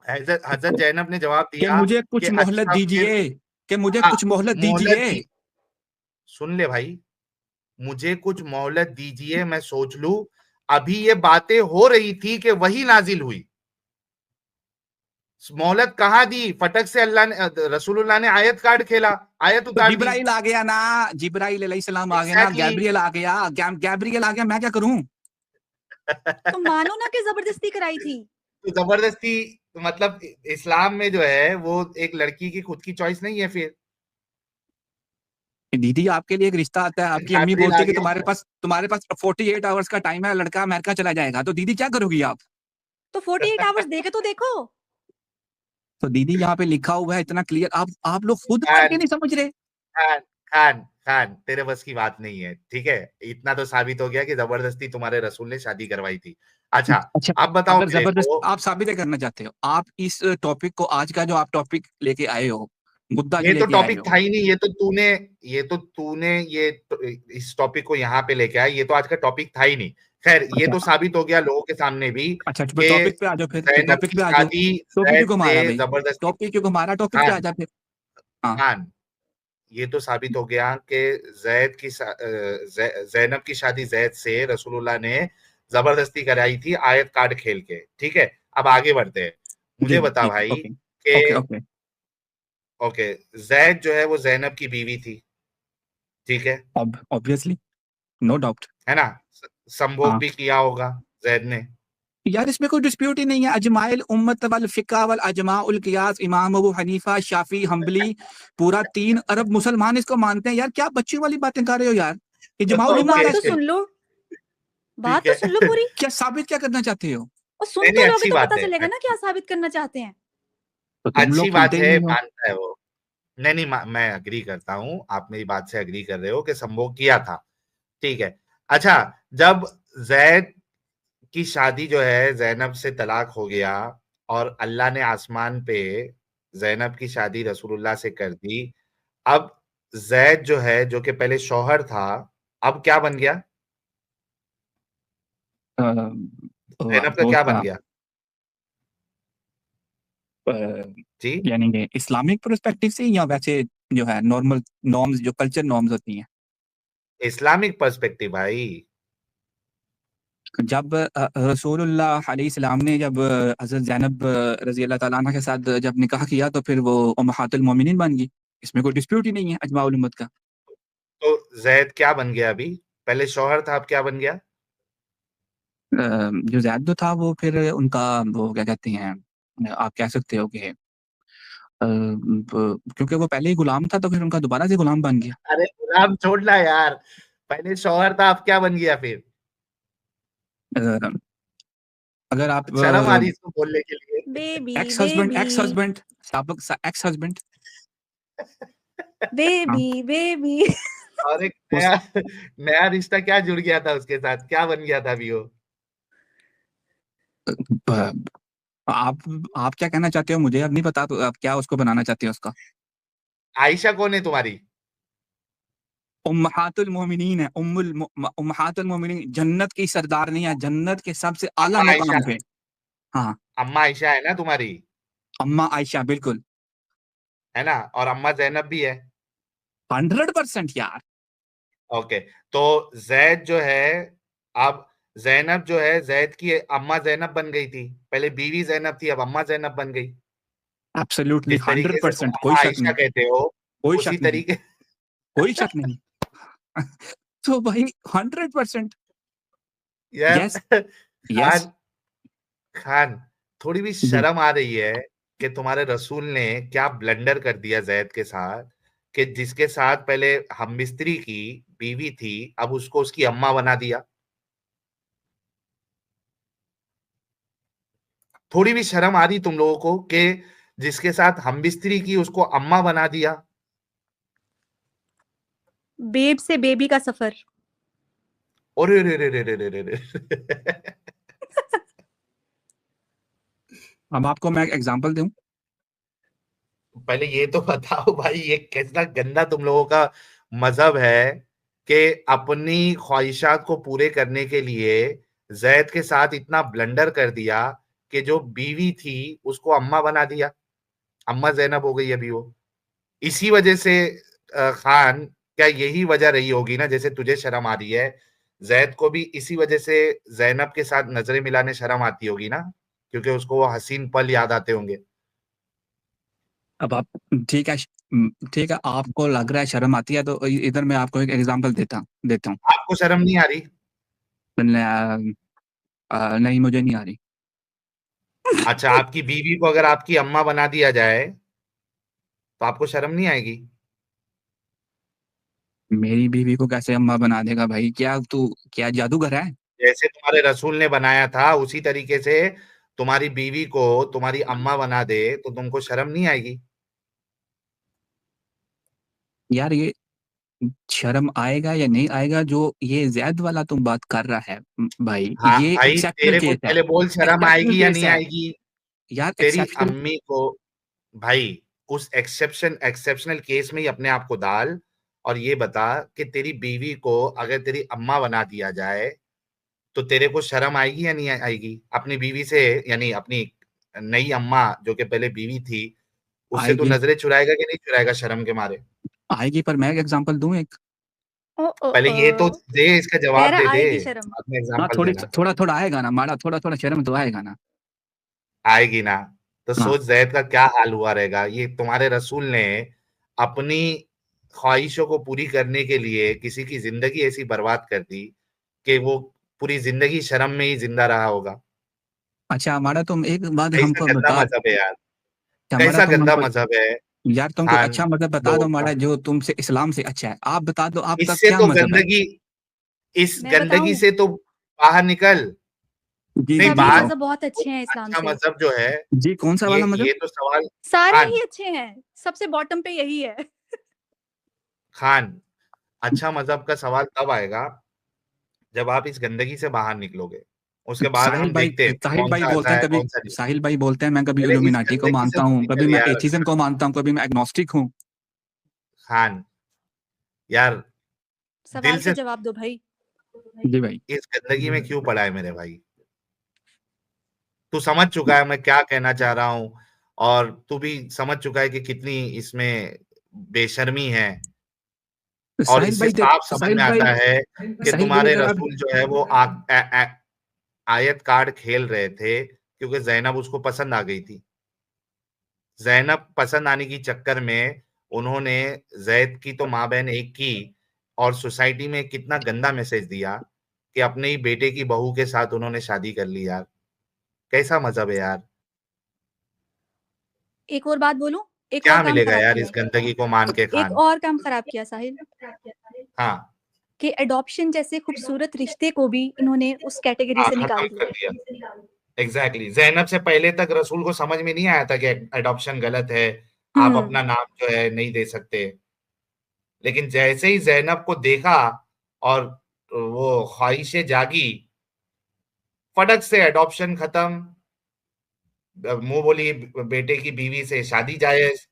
हजरत हजरत जैनब ने जवाब कि दिया मुझे कि कुछ मोहलत अच्छा फिर, दीजिए, कि मुझे हाँ, कुछ मोहलत मोहलत दीजिए। दी, सुन ले भाई, मुझे कुछ मोहलत दीजिए, मैं सोच लूं। अभी ये बातें हो रही थी कि वही नाजिल हुई। मोहलत कहाँ दी? फटक से अल्लाह ने, रसूलुल्लाह ने आयत कार्ड खेला, आयत तो उतार दी। जिब्राइल आ गया ना, जिब्राइल अलैहिस्सलाम आ गया ना, एग्जैक्टली। गैब्रियल आ गया, गैब्रियल आ गया, मैं क्या करूं? तो मानो ना कि जबरदस्ती कराई थी। तो जबरदस्ती, मतलब इस्लाम में जो है वो एक लड़की की खुद की चॉइस नहीं है फिर। दीदी आपके लिए एक रिश्ता आता है, आपकी अम्मी गैब्रियल बोलती आ है कि गया। तुम्हारे पास 48 आवर्स का टाइम है, लड़का अमेरिका चला जाएगा, तो दीदी क्या करोगी आप? तो 48 आवर्स देके तो देखो। तो दीदी यहाँ पे लिखा हुआ है इतना क्लियर, आप लोग खुद पढ़ के खान, नहीं समझ रहे। खान, खान, खान, तेरे बस की बात नहीं है, ठीक है? इतना तो साबित हो गया कि जबरदस्ती तुम्हारे रसूल ने शादी करवाई थी। अच्छा, अच्छा, अब बताओ अगर मेरे जबरदस्त को। आप साबित करना चाहते हो, आप इस टॉपिक को, आज का जो आप टॉपिक लेके आए हो, मुद्दा ये जो तो लेके आए टॉपिक हो। था ही नहीं, ये इस टॉपिक को यहाँ पे लेके आए, ये तो आज का टॉपिक था ही नहीं। खैर ये अच्छा तो साबित हो गया लोगों के सामने भी अच्छा, कि टॉपिक पे आ जाओ फिर, जैनब टॉपिक की पे आ जाओ। शादी टॉपिक जैद क्यों मारा से भाई, जबरदस्ती। टॉपिक क्यों मारा, टॉपिक पे आ खान जा फिर। हाँ खान ये तो साबित हो गया कि जैनब की शादी जैद से रसूलुल्लाह ने जबरदस्ती कराई थी, आयत कार्ड खेल के। ठीक है, अब आगे बढ़ते हैं। जी मुझे बता जी भाई ओके ओके कि ओके ओके, जैद जो है वो जैनब की बीवी थी, ठीक है ऑब्वियसली, नो डाउट। है ना? संभोग हाँ भी किया होगा जैद ने। यार इसमें कोई डिस्प्यूट ही नहीं है। अजमाइल उम्मत वल फिका वल अजमा उल कियास, इमाम अबू हनीफा, शाफी, हम्बली, पूरा 3 अरब मुसलमान इसको मानते हैं। यार क्या बच्चों वाली बातें कर रहे हो यार, इजमाउल अरे उम्मत बात ओके, क्या तो है? सुन लो, बात ठीक तो है। सुन लो पूरी। क्या साबित क्या करना चाहते हो? और सुन नहीं तो नहीं, लोगे अच्छी तो बात पता है, चलेगा ना क्या साबित करना चाहते हैं। तो तुम अच्छी लोग बात सुनते ही है, नहीं हो। मानता है वो। नहीं नहीं, मैं अग्री करता हूँ, आप मेरी बात से अग्री कर रहे हो कि संभोग किया था, ठीक है। अच्छा, जब जैद की शादी जो है जैनब से तलाक हो गया और अल्लाह ने आसमान पे जैनब की शादी रसूलुल्लाह से कर दी, अब जैद जो है, जो कि पहले शौहर था, अब क्या बन गया? अ, जैनब का वो क्या बन उसका गया? अ, जी, यानी कि इस्लामिक पर्सपेक्टिव से या वैसे जो है नॉर्मल नॉर्म्स, जो कल्चर नॉर्म्स होती हैं। इस्लामिक पर्सपेक्टिव भाई। जब रसूलुल्लाह अलैहिस्सलाम ने जब हज़रत ज़ैनब रज़ी अल्लाह ताला अन्हा के साथ जब निकाह किया तो फिर वो उम्महातुल मोमिनीन बन गई। इसमें कोई डिस्प्यूट ही नहीं है अजमाउल उम्मत का। तो जैद क्या बन गया अभी? पहले शौहर था, अब क्या बन गया? जो ज़ैद जो था वो फिर उनका वो क्या कहते हैं, आप कह सकते हो कि क्योंकि वो पहले ही गुलाम था तो फिर उनका दोबारा से गुलाम बन गया। अरे गुलाम छोड़ना यार, पहले शौहर था, अब क्या बन गया फिर? अ, अगर आप शर्म आ रही इसको बोलने के लिए। Baby ex husband baby ex husband साबिक एक्स हस्बैंड, हाँ बेबी बेबी। और एक उस नया नया रिश्ता क्या जुड़ गया था उसके साथ, क्या बन गया था अभी वो? ब- आप क्या कहना चाहते हो मुझे अब नहीं पता, तो आप क्या उसको बनाना चाहते हो उसका? आयशा कौन है तुम्हारी? उम्महातुल मोमिनीन है, उम्महातुल मोमिनीन, जन्नत की सरदार नहीं है, जन्नत के सबसे आला अम्मा आयशा, मुकाम पे। हाँ अम्मा आयशा है ना तुम्हारी, अम्मा आयशा बिल्कुल, है ना? और अम्मा जैनब भी है। 100% यार। ओके, तो जैद जो है, अब जैनब जो है जैद की अम्मा जैनब बन गई थी, पहले बीवी जैनब थी, अब अम्मा जैनब बन गई। एब्सोल्युटली जिस तरीके से तुम 100%, कोई अम्मा शक आयशा नहीं, कहते हो, कोई उसी शक नहीं, तरीके। कोई शक नहीं। तो भाई 100%। यार यस यस। खान, खान, थोड़ी भी जी शर्म आ रही है कि तुम्हारे रसूल ने क्या ब्लंडर कर दिया जैद के साथ, कि जिसके साथ पहले हम मिस्त्री की बीवी थी, अब उसको उसकी अम्मा बना दिया। थोड़ी भी शर्म आ रही तुम लोगों को कि जिसके साथ हम बिस्तरी की उसको अम्मा बना दिया? बेब से बेबी का सफर। अरे रे रे रे रे रे रे रे। अब आपको मैं एक एग्जांपल दूं। पहले ये तो बताओ भाई, ये कैसा गंदा तुम लोगों का मजहब है कि अपनी ख्वाहिशात को पूरे करने के लिए जैद के साथ इतना ब्लंडर कर दिया कि जो बीवी थी उसको अम्मा बना दिया, अम्मा जैनब हो गई अभी वो। इसी वजह से खान, क्या यही वजह रही होगी ना, जैसे तुझे शर्म आ रही है, जैद को भी इसी वजह से जैनब के साथ नजरें मिलाने शर्म आती होगी ना, क्योंकि उसको वो हसीन पल याद आते होंगे। अब आप ठीक है, ठीक है, आपको लग रहा है शर्म आती है तो इधर मैं आपको एक एग्जांपल देता देता हूँ। आपको शर्म नहीं आ रही? नहीं मुझे नहीं आ रही। अच्छा, आपकी बीवी को अगर आपकी अम्मा बना दिया जाए तो आपको शर्म नहीं आएगी? मेरी बीवी को कैसे अम्मा बना देगा भाई, क्या तू क्या जादूगर है? जैसे तुम्हारे रसूल ने बनाया था उसी तरीके से तुम्हारी बीवी को तुम्हारी अम्मा बना दे तो तुमको शर्म नहीं आएगी? यार ये शर्म आएगा या नहीं आएगा, जो ये जैद वाला तुम बात कर रहा है भाई, हाँ ये भाई, एक्सेप्शनल तेरे को केस है, पहले बोल शर्म एक्सेप्शनल आएगी या केस नहीं है आएगी? यार, तेरी एक्सेप्शनल। अम्मी को, भाई उस एक्सेप्शनल केस में ही अपने आप को डाल और ये बता कि तेरी बीवी को अगर तेरी अम्मा बना दिया जाए तो तेरे को शर्म आएगी या नहीं आएगी अपनी बीवी से, यानी अपनी नई अम्मा जो कि पहले बीवी थी उससे तू आएगी नजरें चुराएगा कि नहीं चुराएगा शर्म के मारे? आएगी, पर मैं एक एग्जांपल दूं एक। ओ ओ पहले ये तो ओ दे, इसका कह जवाब रहा दे दे, आएगी शर्म। बाद में हाँ, एग्जांपल थोड़ी देना। थोड़ा थोड़ा आएगा ना माड़ा, थोड़ा थोड़ा शर्म तो आएगा ना। आएगी ना? तो हाँ, सोच जैद का क्या हाल हुआ रहेगा। ये तुम्हारे रसूल ने अपनी ख्वाहिशों को पूरी करने के लिए किसी की जिंदगी ऐसी बर्बाद कर दी कि वो पूरी जिंदगी शर्म में ही जिंदा रहा होगा। अच्छा माड़ा, तुम एक बात कैसा हमको गंदा बता। मजहब है यार, अच्छा माड़ा, कैसा तुम गंदा हमको मजहब है। यार तुम कोई खान अच्छा मजहब बता दो लोगों का माड़ा, जो तुमसे इस्लाम से अच्छा है। आप बता दो आपका इससे क्या तो मजहब है। गंदगी, इस मैं गंदगी बताऊं, से तो बाहर निकल। जी नहीं जी सभी बाहर, बताओ। मजहब बहुत वो अच्छे हैं इस्लाम अच्छा से। मजहब जो है, जी कौन सा वाला मजहब। ये तो सवाल। सारे खान ही अच्छे हैं, सबसे बॉटम पे यही है। खान अच्छा मजहब का सवाल तब आएगा जब आप इस गंदगी से बाहर निकलोगे, उसके बाद हम देखते हैं साहिल कौन भाई सा बोलते अच्छा हैं है कभी, कौन सा नहीं। साहिल भाई बोलते हैं मैं कभी पहले इस इल्यूमिनाटी को गंदगी से मानता तो हूँ, कभी निकल मैं यार। एथिज्म को मानता हूँ, कभी मैं एग्नोस्टिक हूँ। खान यार, दिल सवाल का से जवाब दो भाई। जी भाई। इस गंदगी में क्यों पड़ा है मेरे भाई? तू समझ चुका है मैं क्या कहना चाह रहा हूँ, और तू भी समझ चुका है कि कितनी इसमें बेशर्मी है, और इससे साफ समझ में आता है कि साहिल भाई तुम्हारे अगर आप रसूल जो है वो आयत कार्ड खेल रहे थे क्योंकि जैनब उसको पसंद आ गई थी। जैनब पसंद आने की चक्कर में उन्होंने जैद की तो माँ बहन एक की, और सोसाइटी में कितना गंदा मैसेज दिया कि अपने ही बेटे की बहू के साथ उन्होंने शादी कर ली यार। कैसा मजहब है यार? एक और बात बोलूं, एक और क्या काम मिलेगा खराब यार किया, इस गंदगी को मान के एक खान? और काम खराब किया साहिल, हाँ कि एडॉप्शन जैसे खूबसूरत रिश्ते को भी इन्होंने उस कैटेगरी हाँ, से खत्म निकाल कर दिया। दिया। एग्जैक्टली, जैनब से पहले तक रसूल को समझ में नहीं आया था कि एडॉप्शन गलत है, आप हम्म। अपना नाम जो है नहीं दे सकते। लेकिन जैसे ही जैनब को देखा और वो ख्वाहिशें जागी, फटक से एडॉप्शन खत्म, मुंह बोली बेटे की बीवी से शादी जायज।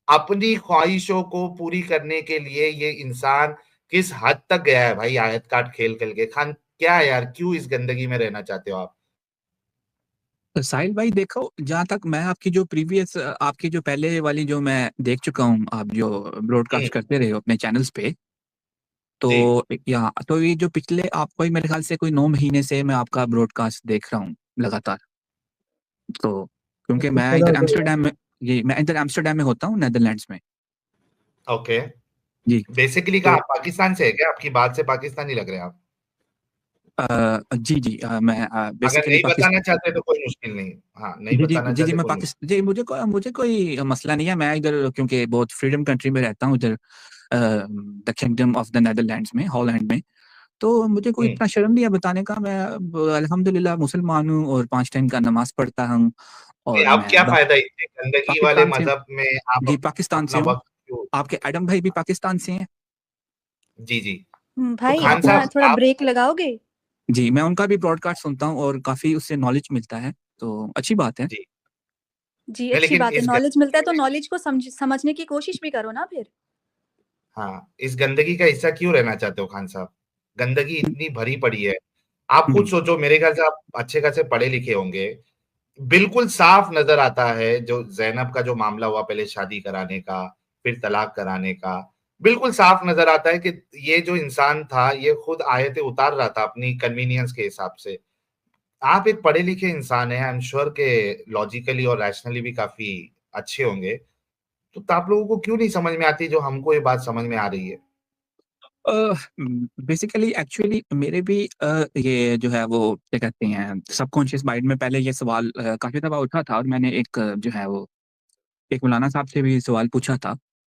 अपनी ख्वाहिशों को पूरी करने के लिए ये इंसान किस हद तक गया है भाई, आयत कार्ड खेल खेल के। खान क्या है यार, क्यों इस गंदगी में रहना चाहते हो आप? साहिल भाई देखो, जहाँ तक मैं आपकी जो प्रीवियस आपकी जो पहले वाली जो मैं देख चुका हूँ, आप जो हम्म, ब्रॉडकास्ट करते रहे हो अपने चैनल्स पे, जी तो या तो ये जो पिछले आपको ही मेरे ख्याल से कोई 9 महीने से मैं आपका ब्रॉडकास्ट देख रहा हूँ लगातार। तो क्योंकि कुछ मैं पता इधर हो तो एम्स्टरडेम में, ये मैं इधर एम्स्टरडेम में होता हूँ, नेदरलैंड्स में। ओके। जी। बेसिकली का तो आप पाकिस्तान से है क्या? आपकी बात से पाकिस्तानी लग रहे हैं आप। जी जी मैं अगर बेसिकली नहीं बताना चाहते तो कोई मुश्किल नहीं। हाँ, नहीं जी, जी, बताना जी, जी, चाहते मैं कोई मुश्किल। पाकिस्तान जी, मुझे कोई मसला नहीं है। मैं इधर क्योंकि बहुत फ्रीडम कंट्री में रहता हूँ, इधर the kingdom of the Netherlands में, हॉलैंड में। तो मुझे कोई हम्म, इतना शर्म नहीं है बताने का। मैं अल्हम्दुलिल्लाह मुसलमान हूँ और 5 टाइम का नमाज़ पढ़ता हूँ, नहीं, और अब मैं क्या बा फायदा इतने गंदगी वाले पाकिस्तान से हूँ। मजहब में आप जी, पाकिस्तान अपना से हूँ। वक्त क्यों? आपके एडम भाई भी पाकिस्तान से हैं। जी जी। तो भाई खान तो अपना साहब थोड़ा आप, ब्रेक लगाओगे? जी, मैं उनका भी ब्रॉडकास्ट सुनता हूँ और काफ़ी उससे नॉलेज मिलता है, तो अच्छी बात है। जी जी नहीं, अच्छी लेकिन बात है, इस नॉलेज मिलता है तो गंदगी में, नॉलेज को समझने की कोशिश भी करो ना फिर। हाँ, इस गंदगी का हिस्सा क्यों रहना चाहते हो खान साहब? गंदगी इतनी भरी पड़ी है। आप खुद हुँ, सोचो, मेरे ख्याल से आप अच्छे खासे पढ़े लिखे होंगे। बिल्कुल साफ नजर आता है जो ज़ैनब का जो मामला हुआ, पहले शादी कराने का, फिर तलाक कराने का, बिल्कुल साफ नजर आता है कि ये जो इंसान था, ये खुद आयतें उतार रहा था अपनी कन्वीनियंस के हिसाब से। आप एक पढ़े लिखे इंसान हैं, आई एम श्योर के लॉजिकली और रैशनली भी काफ़ी अच्छे होंगे। तो आप लोगों को क्यों नहीं समझ में आती जो हमको ये बात समझ में आ रही है? बेसिकली एक्चुअली मेरे भी ये जो है वो क्या कहते हैं सबकॉन्शियस माइंड में पहले ये सवाल काफ़ी दफ़ा उठा था, और मैंने एक जो है वो एक मौलाना साहब से भी सवाल पूछा था।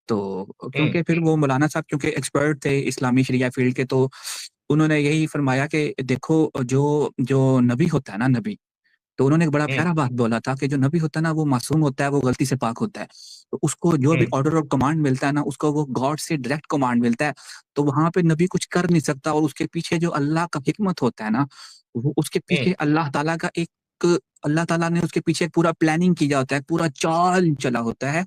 तो हुँ, क्योंकि फिर वो मौलाना साहब क्योंकि एक्सपर्ट थे इस्लामी शरिया फ़ील्ड के, तो उन्होंने यही फरमाया कि देखो जो जो नबी होता है ना, नबी, तो उन्होंने एक बड़ा हुँ, प्यारा बात बोला था कि जो नबी होता है ना, वो मासूम होता है, वो गलती से पाक होता है। तो उसको जो भी हुँ, ऑर्डर और कमांड मिलता है ना, उसको वो गॉड से डायरेक्ट कमांड मिलता है। तो वहाँ पे नबी कुछ कर नहीं सकता, और उसके पीछे जो अल्लाह का हिकमत होता है ना, वो उसके हुँ, पीछे अल्लाह ताला का एक अल्लाह ताला ने उसके पीछे पूरा प्लानिंग किया होता है, पूरा चाल चला होता है।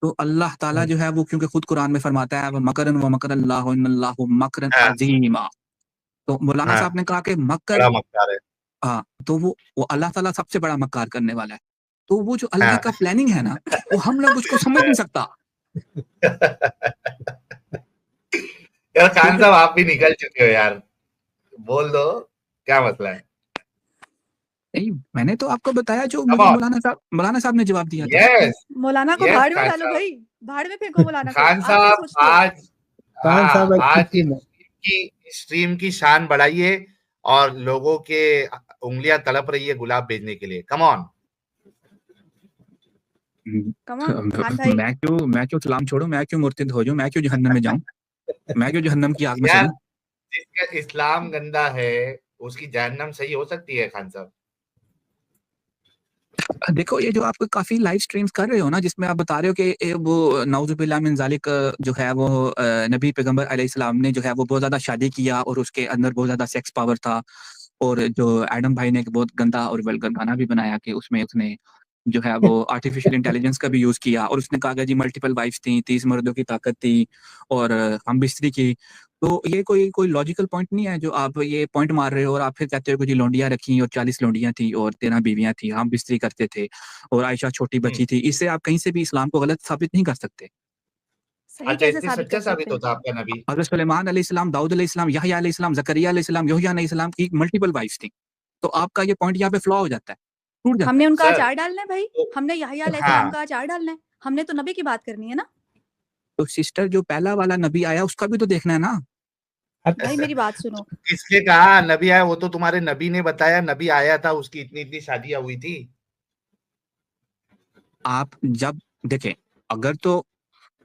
तो अल्लाह ताला जो है वो क्योंकि खुद कुरान में फरमाता है मकरन व मकरल्लाहु इन्नल्लाहु मकरन हाँ, अजीमा। तो मौलाना हाँ, साहब ने कहा कि मकर, बड़ा मक्कार है। हाँ, तो वो अल्लाह ताला सबसे बड़ा मक्कार करने वाला है। तो वो जो अल्लाह हाँ। का प्लानिंग है ना, वो हम लोग उसको समझ नहीं सकता। यार खान क्योंकि साहब आप भी निकल चुके हो यार, बोल दो क्या मसला है। नहीं, मैंने तो आपको बताया जो कम मुझे ऑन। मौलाना साहब ने जवाब दिया था। यस, मौलाना को यस भाड़ में खान डालो साहब। भाई, भाड़ में फेंको मौलाना को। खान आप क्या साहब सोचते हो? आज, खान हाँ, साहब आज अच्छी टीम है। स्ट्रीम की शान बढ़ाइए और लोगों के उंगलियां तड़प रही है गुलाब भेजने के लिए। Come on. Come on Khan भाई। मैं क्यों इस्लाम छोड़ूं, मैं क्यों मुर्तिद हो जाऊं, मैं क्यों जहन्नम में जाऊं, मैं क्यों जहन्नम की आग में यार सड़ूं। जिसका इस्लाम गंदा है उसकी जहन्नम सही हो सकती है खान साहब। देखो ये जो आप काफी लाइव स्ट्रीम्स कर रहे हो ना, जिसमें आप बता रहे हो कि वो नाउजुबिल्लाह मिन ज़ालिक जो है वो नबी पैगंबर अलैहिस्सलाम ने जो है वो बहुत ज्यादा शादी किया और उसके अंदर बहुत ज्यादा सेक्स पावर था। और जो एडम भाई ने एक बहुत गंदा और वल्गर गाना भी बनाया कि उसमें उसने जो है वो आर्टिफिशियल इंटेलिजेंस का भी यूज किया और उसने कहा कि जी मल्टीपल वाइफ्स थी, 30 मर्दों की ताकत थी और हम बिस्तरी की। तो ये कोई लॉजिकल पॉइंट नहीं है जो आप ये पॉइंट मार रहे हो और आप फिर कहते हो कि जी लौंडियां रखी और 40 लौंडियां थी और 13 बीवियां थी, हम बिस्तरी करते थे और आयशा छोटी बच्ची थी। इससे आप कहीं से भी इस्लाम को गलत साबित नहीं कर सकते। सही अच्छा, कैसे इतनी साबित सच्चा कर साबित सकते हैं? होता आपका नबी? हज़रत सुलेमान अलैहिस्सलाम, दाऊद अलैहिस्सलाम, यहया अलैहिस्सलाम, ज़करिया अलैहिस्सलाम, यहूया अलैहिस्सलाम की मल्टीपल वाइफ्स थी। तो आपका ये पॉइंट यहाँ पे फ्लॉ हो जाता है, टूट जाता हमने है। उनका सर अचार डालना है भाई, तो हमने यहया अलैहिस्सलाम हाँ, का अचार डालना है, हमने तो नबी की बात करनी है ना। तो सिस्टर जो पहला वाला नबी आया उसका भी तो देखना है ना। भाई मेरी बात सुनो, किसने कहा नबी आया? वो तो तुम्हारे नबी ने बताया नबी आया था, उसकी इतनी इतनी शादियां हुई थी। आप जब देखें, अगर तो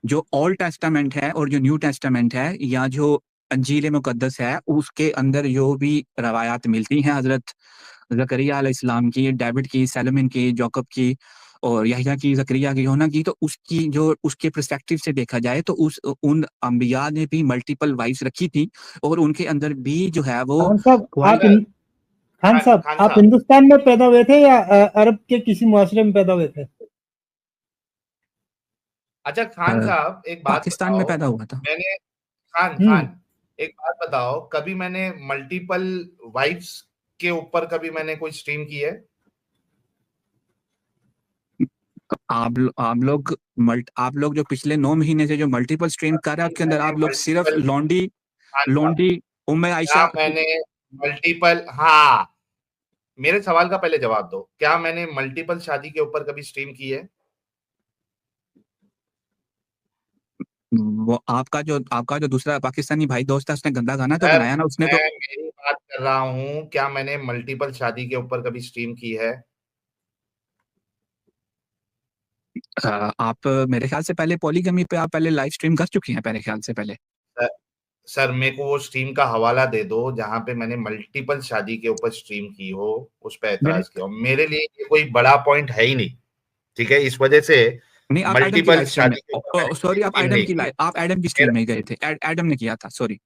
जो ओल्ड टेस्टामेंट है और जो न्यू टेस्टामेंट है या जो अंजील मुकद्दस है उसके अंदर जो भी रवायात मिलती हैं हजरत जकरिया अलैहिस्सलाम की, डेविड की, सैलमन की, जॉकब की और यहया की, जकरिया की, यूहन्ना की, तो उसकी जो उसके पर्सपेक्टिव से देखा जाए तो उन अंबिया ने भी मल्टीपल वाइफ्स रखी थी और उनके अंदर भी जो है वो खान साहब क्वालिटी। खान साहब खान आप साहब हिंदुस्तान में पैदा हुए थे या अरब के किसी मुआशरे में पैदा हुए थे? अच्छा खान साहब एक बात पाकिस्तान में बताओ, पैदा हुआ था। मैंने खान हम्म खान एक बात बताओ, कभी मैंने मल्टीपल वाइफ्स के ऊपर कभी मैंने कोई स्ट्रीम की है? तो आप लोग जो पिछले 9 महीने से जो मल्टीपल स्ट्रीम कर रहे हैं उसके अंदर मैंने आप लोग सिर्फ मल्टीपल लौंडी खान साहब लौंडी उम्मे क्या आयशा। मैंने मल्टीपल, हाँ, मेरे सवाल का पहले जवाब दो, क्या मैंने मल्टीपल शादी के ऊपर कभी स्ट्रीम की है? वो आपका जो दूसरा पाकिस्तानी भाई दोस्त है उसने गंदा गाना तो सर बनाया ना, उसने तो मैं मेरी बात कर रहा हूँ, क्या मैंने मल्टीपल शादी के ऊपर कभी स्ट्रीम की है? आप मेरे ख्याल से पहले पॉलीगमी पे आप पहले लाइव स्ट्रीम कर चुकी हैं मेरे ख्याल से पहले। सर, सर मेरे को वो स्ट्रीम का हवाला दे दो जहां पे मैंने मल्टीपल शादी के ऊपर स्ट्रीम की हो, उस पर मेरे ऐतराज किया हो। मेरे लिए ये कोई बड़ा पॉइंट है ही नहीं, ठीक है, इस वजह से नहीं, आप एडम की मल्टीपल लाइव स्ट्रीम शादी के ऊपर में, मैंने सॉरी, कभी आप स्ट्रीम एडम नहीं की की। आप एडम की स्ट्रीम मेरा में गए थे, एडम ने किया था, सॉरी।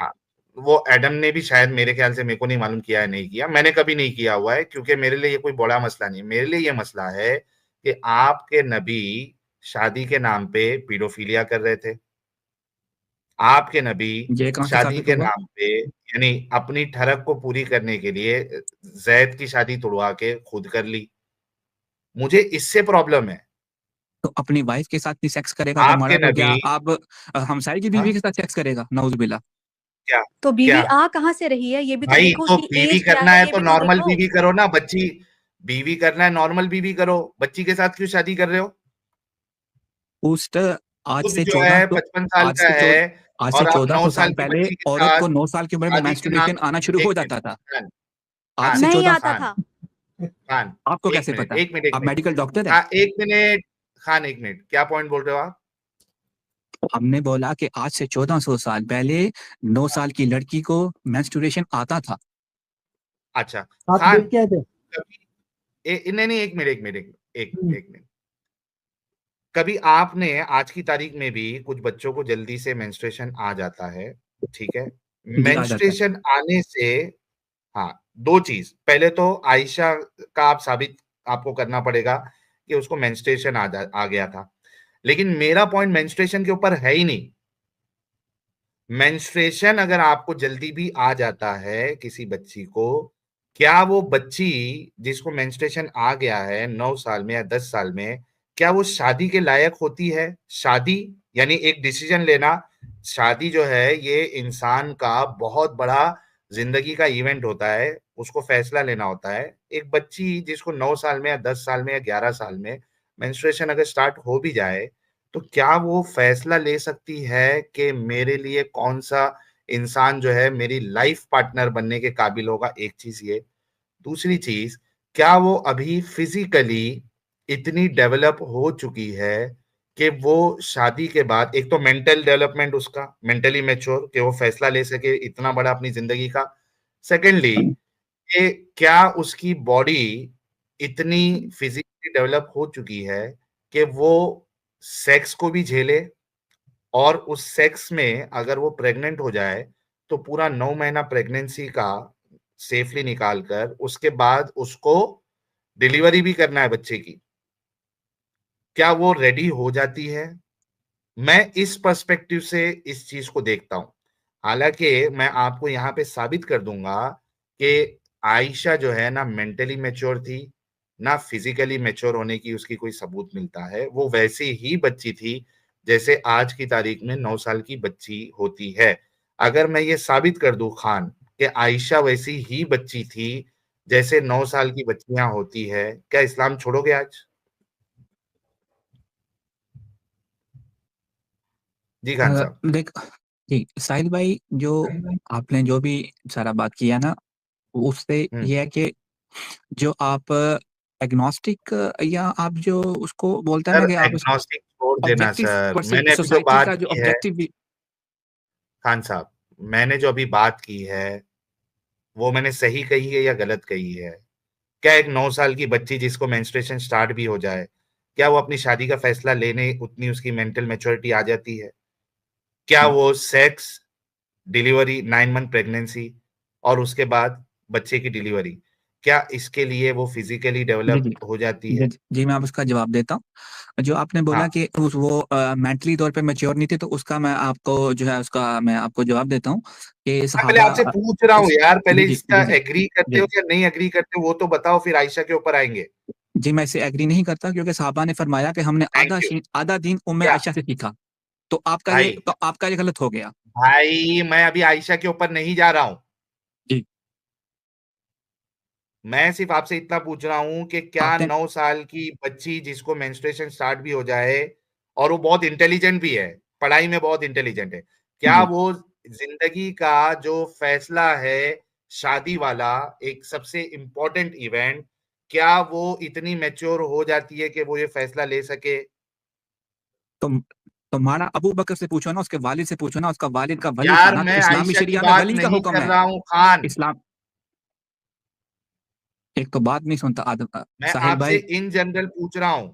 हाँ, वो एडम ने भी शायद, मेरे ख्याल से, मेरे को नहीं मालूम किया है नहीं किया, मैंने कभी नहीं किया हुआ है, क्योंकि मेरे लिए ये कोई बड़ा मसला नहीं है। मेरे लिए ये मसला है कि आपके नबी शादी के नाम पे पीडोफिलिया कर रहे थे, आपके नबी ये कहाँ से शादी साबित के हुआ? नाम पे यानी अपनी ठरक को पूरी करने के लिए जैद की शादी तुड़वा के खुद कर ली। मुझे इससे प्रॉब्लम है। तो अपनी वाइफ के साथ भी सेक्स करेगा तो आपके माड़ा तो क्या नबी, आप हमसाई की बीवी हाँ, के साथ सेक्स करेगा? नाउजुबिल्लाह। क्या तो बीवी क्या आ कहाँ से रही है ये भी तो भाई, देखो, तो उसकी बीवी एज क्या करना है है ये तो भी तो नॉर्मल देखो। बीवी करो ना, बच्ची बीवी करना है नॉर्मल बीवी करो, बच्ची के साथ क्यों शादी कर रहे हो? उस आज खुद से जो है 1400 55 साल आज का से है 14 आज से और आप 9 1400 साल साल की पहले बच्ची के औरत साथ को 9 साल की उम्र में शादी के नाम मेंस्ट्रुएशन आना शुरू एक हो मिनट जाता था। खान आज खान से नहीं 14 आता खान था। खान आपको एक कैसे मिनट पता है? एक मिनट एक आप मिनट मेडिकल डॉक्टर हैं? हाँ, एक मिनट खान, एक मिनट, क्या पॉइंट बोल रहे हो आप? हमने बोला कि आज से 1400 साल पहले 9 साल की लड़की को मेंस्ट्रुएशन आता था। अच्छा आप खान, देख के आए थे? कभी नहीं नहीं, एक मिनट एक मिनट हम्म, एक मिनट, कभी आपने आज की तारीख में भी कुछ बच्चों को जल्दी से मेंस्ट्रुएशन आ जाता है, ठीक है, जी आ जाता है। मेंस्ट्रुएशन आने से, हाँ, दो चीज, पहले तो आयशा का आप साबित आपको करना पड़ेगा कि उसको मेंस्ट्रुएशन आ गया था, लेकिन मेरा पॉइंट मेंस्ट्रुएशन के ऊपर है ही नहीं। मेंस्ट्रुएशन अगर आपको जल्दी भी आ जाता है किसी बच्ची को, क्या वो बच्ची जिसको मेंस्ट्रुएशन आ गया है 9 साल में या 10 साल में, क्या वो शादी के लायक होती है? शादी यानी एक डिसीजन लेना। शादी जो है ये इंसान का बहुत बड़ा जिंदगी का इवेंट होता है, उसको फैसला लेना होता है। एक बच्ची जिसको 9 साल में या 10 साल में या 11 साल में मेंस्ट्रुएशन अगर स्टार्ट हो भी जाए, तो क्या वो फैसला ले सकती है कि मेरे लिए कौन सा इंसान जो है मेरी लाइफ पार्टनर बनने के काबिल होगा? एक चीज ये। दूसरी चीज, क्या वो अभी फिजिकली इतनी डेवलप हो चुकी है कि वो शादी के बाद, एक तो मेंटल डेवलपमेंट उसका, मेंटली मैच्योर कि वो फैसला ले सके इतना बड़ा अपनी जिंदगी का। सेकेंडली, कि क्या उसकी बॉडी इतनी फिजिकली डेवलप हो चुकी है कि वो सेक्स को भी झेले, और उस सेक्स में अगर वो प्रेग्नेंट हो जाए तो पूरा 9 महीना प्रेगनेंसी का सेफली निकाल कर उसके बाद उसको डिलीवरी भी करना है बच्चे की, क्या वो रेडी हो जाती है? मैं इस पर्सपेक्टिव से इस चीज को देखता हूं। हालांकि मैं आपको यहाँ पे साबित कर दूंगा कि आयशा जो है ना मेंटली मैच्योर थी, ना फिजिकली मैच्योर होने की उसकी कोई सबूत मिलता है। वो वैसी ही बच्ची थी जैसे आज की तारीख में 9 साल की बच्ची होती है। अगर मैं ये साबित कर दूं खान कि आयशा वैसी ही बच्ची थी जैसे 9 साल की बच्चियां होती है, क्या इस्लाम छोड़ोगे आज? जी खान साहब। देख जी साहिल भाई, जो आपने जो भी सारा बात किया ना, उससे ये है कि जो आप एग्नोस्टिक या आप जो उसको बोलते हैं ना सर कि आप उसको एग्नोस्टिक छोड़ देना ऑब्जेक्टिव सर, परसेप्ट मैंने अभी जो सोसाइटी बात का जो की है ऑब्जेक्टिव खान साहब, मैंने जो अभी बात की है वो मैंने सही कही है या गलत कही है? क्या एक 9 साल की बच्ची जिसको मेंस्ट्रुएशन स्टार्ट भी हो जाए, क्या वो अपनी शादी का फैसला लेने उतनी उसकी मेंटल मैच्योरिटी आ जाती है? क्या वो सेक्स, डिलीवरी, 9 मंथ प्रेगनेंसी और उसके बाद बच्चे की डिलीवरी, क्या इसके लिए वो फिजिकली जी डेवलप जी हो जाती है? जी मैं आप उसका जवाब देता हूँ। जो आपने बोला हाँ, कि वो मेंटली तौर पे मैच्योर नहीं थे, तो उसका मैं आपको जो है उसका मैं आपको जवाब देता हूँ कि मैं पहले सहाबा आपसे पूछ रहा हूँ यार, पहले जी जी इसका जी जी एग्री करते जी हो या नहीं एग्री करते हो वो तो बताओ, फिर आयशा के ऊपर आएंगे। जी मैं इसे एग्री नहीं करता, क्योंकि सहाबा ने फरमाया कि हमने थैंक यू। आधा दीन उम्मे क्या आयशा से सीखा। भाई, तो आपका ये गलत हो गया। भाई मैं अभी आयशा के ऊपर नहीं जा रहा हूं, जी मैं सिर्फ आपसे इतना पूछ रहा हूं कि क्या आपने 9 साल की बच्ची जिसको मेंस्ट्रुएशन स्टार्ट भी हो जाए और वो बहुत इंटेलिजेंट भी है, पढ़ाई में बहुत इंटेलिजेंट है, क्या जी वो जिंदगी का जो फैसला है शादी वाला, एक सबसे इंपॉर्टेंट इवेंट, क्या वो इतनी मैच्योर हो जाती है कि वो ये फैसला ले सके? तो तुम्हारा अबू बकर से पूछो ना, उसके वालिद से पूछो ना, उसका वालिद का वली था यार ना, तो मैं इस्लामी आयशा की शरिया में बात वली का नहीं हुक्म कर है। रहा हूं खान, इस्लाम एक तो बात नहीं सुनता आदम मैं साहिल आपसे भाई। इन जनरल पूछ रहा हूं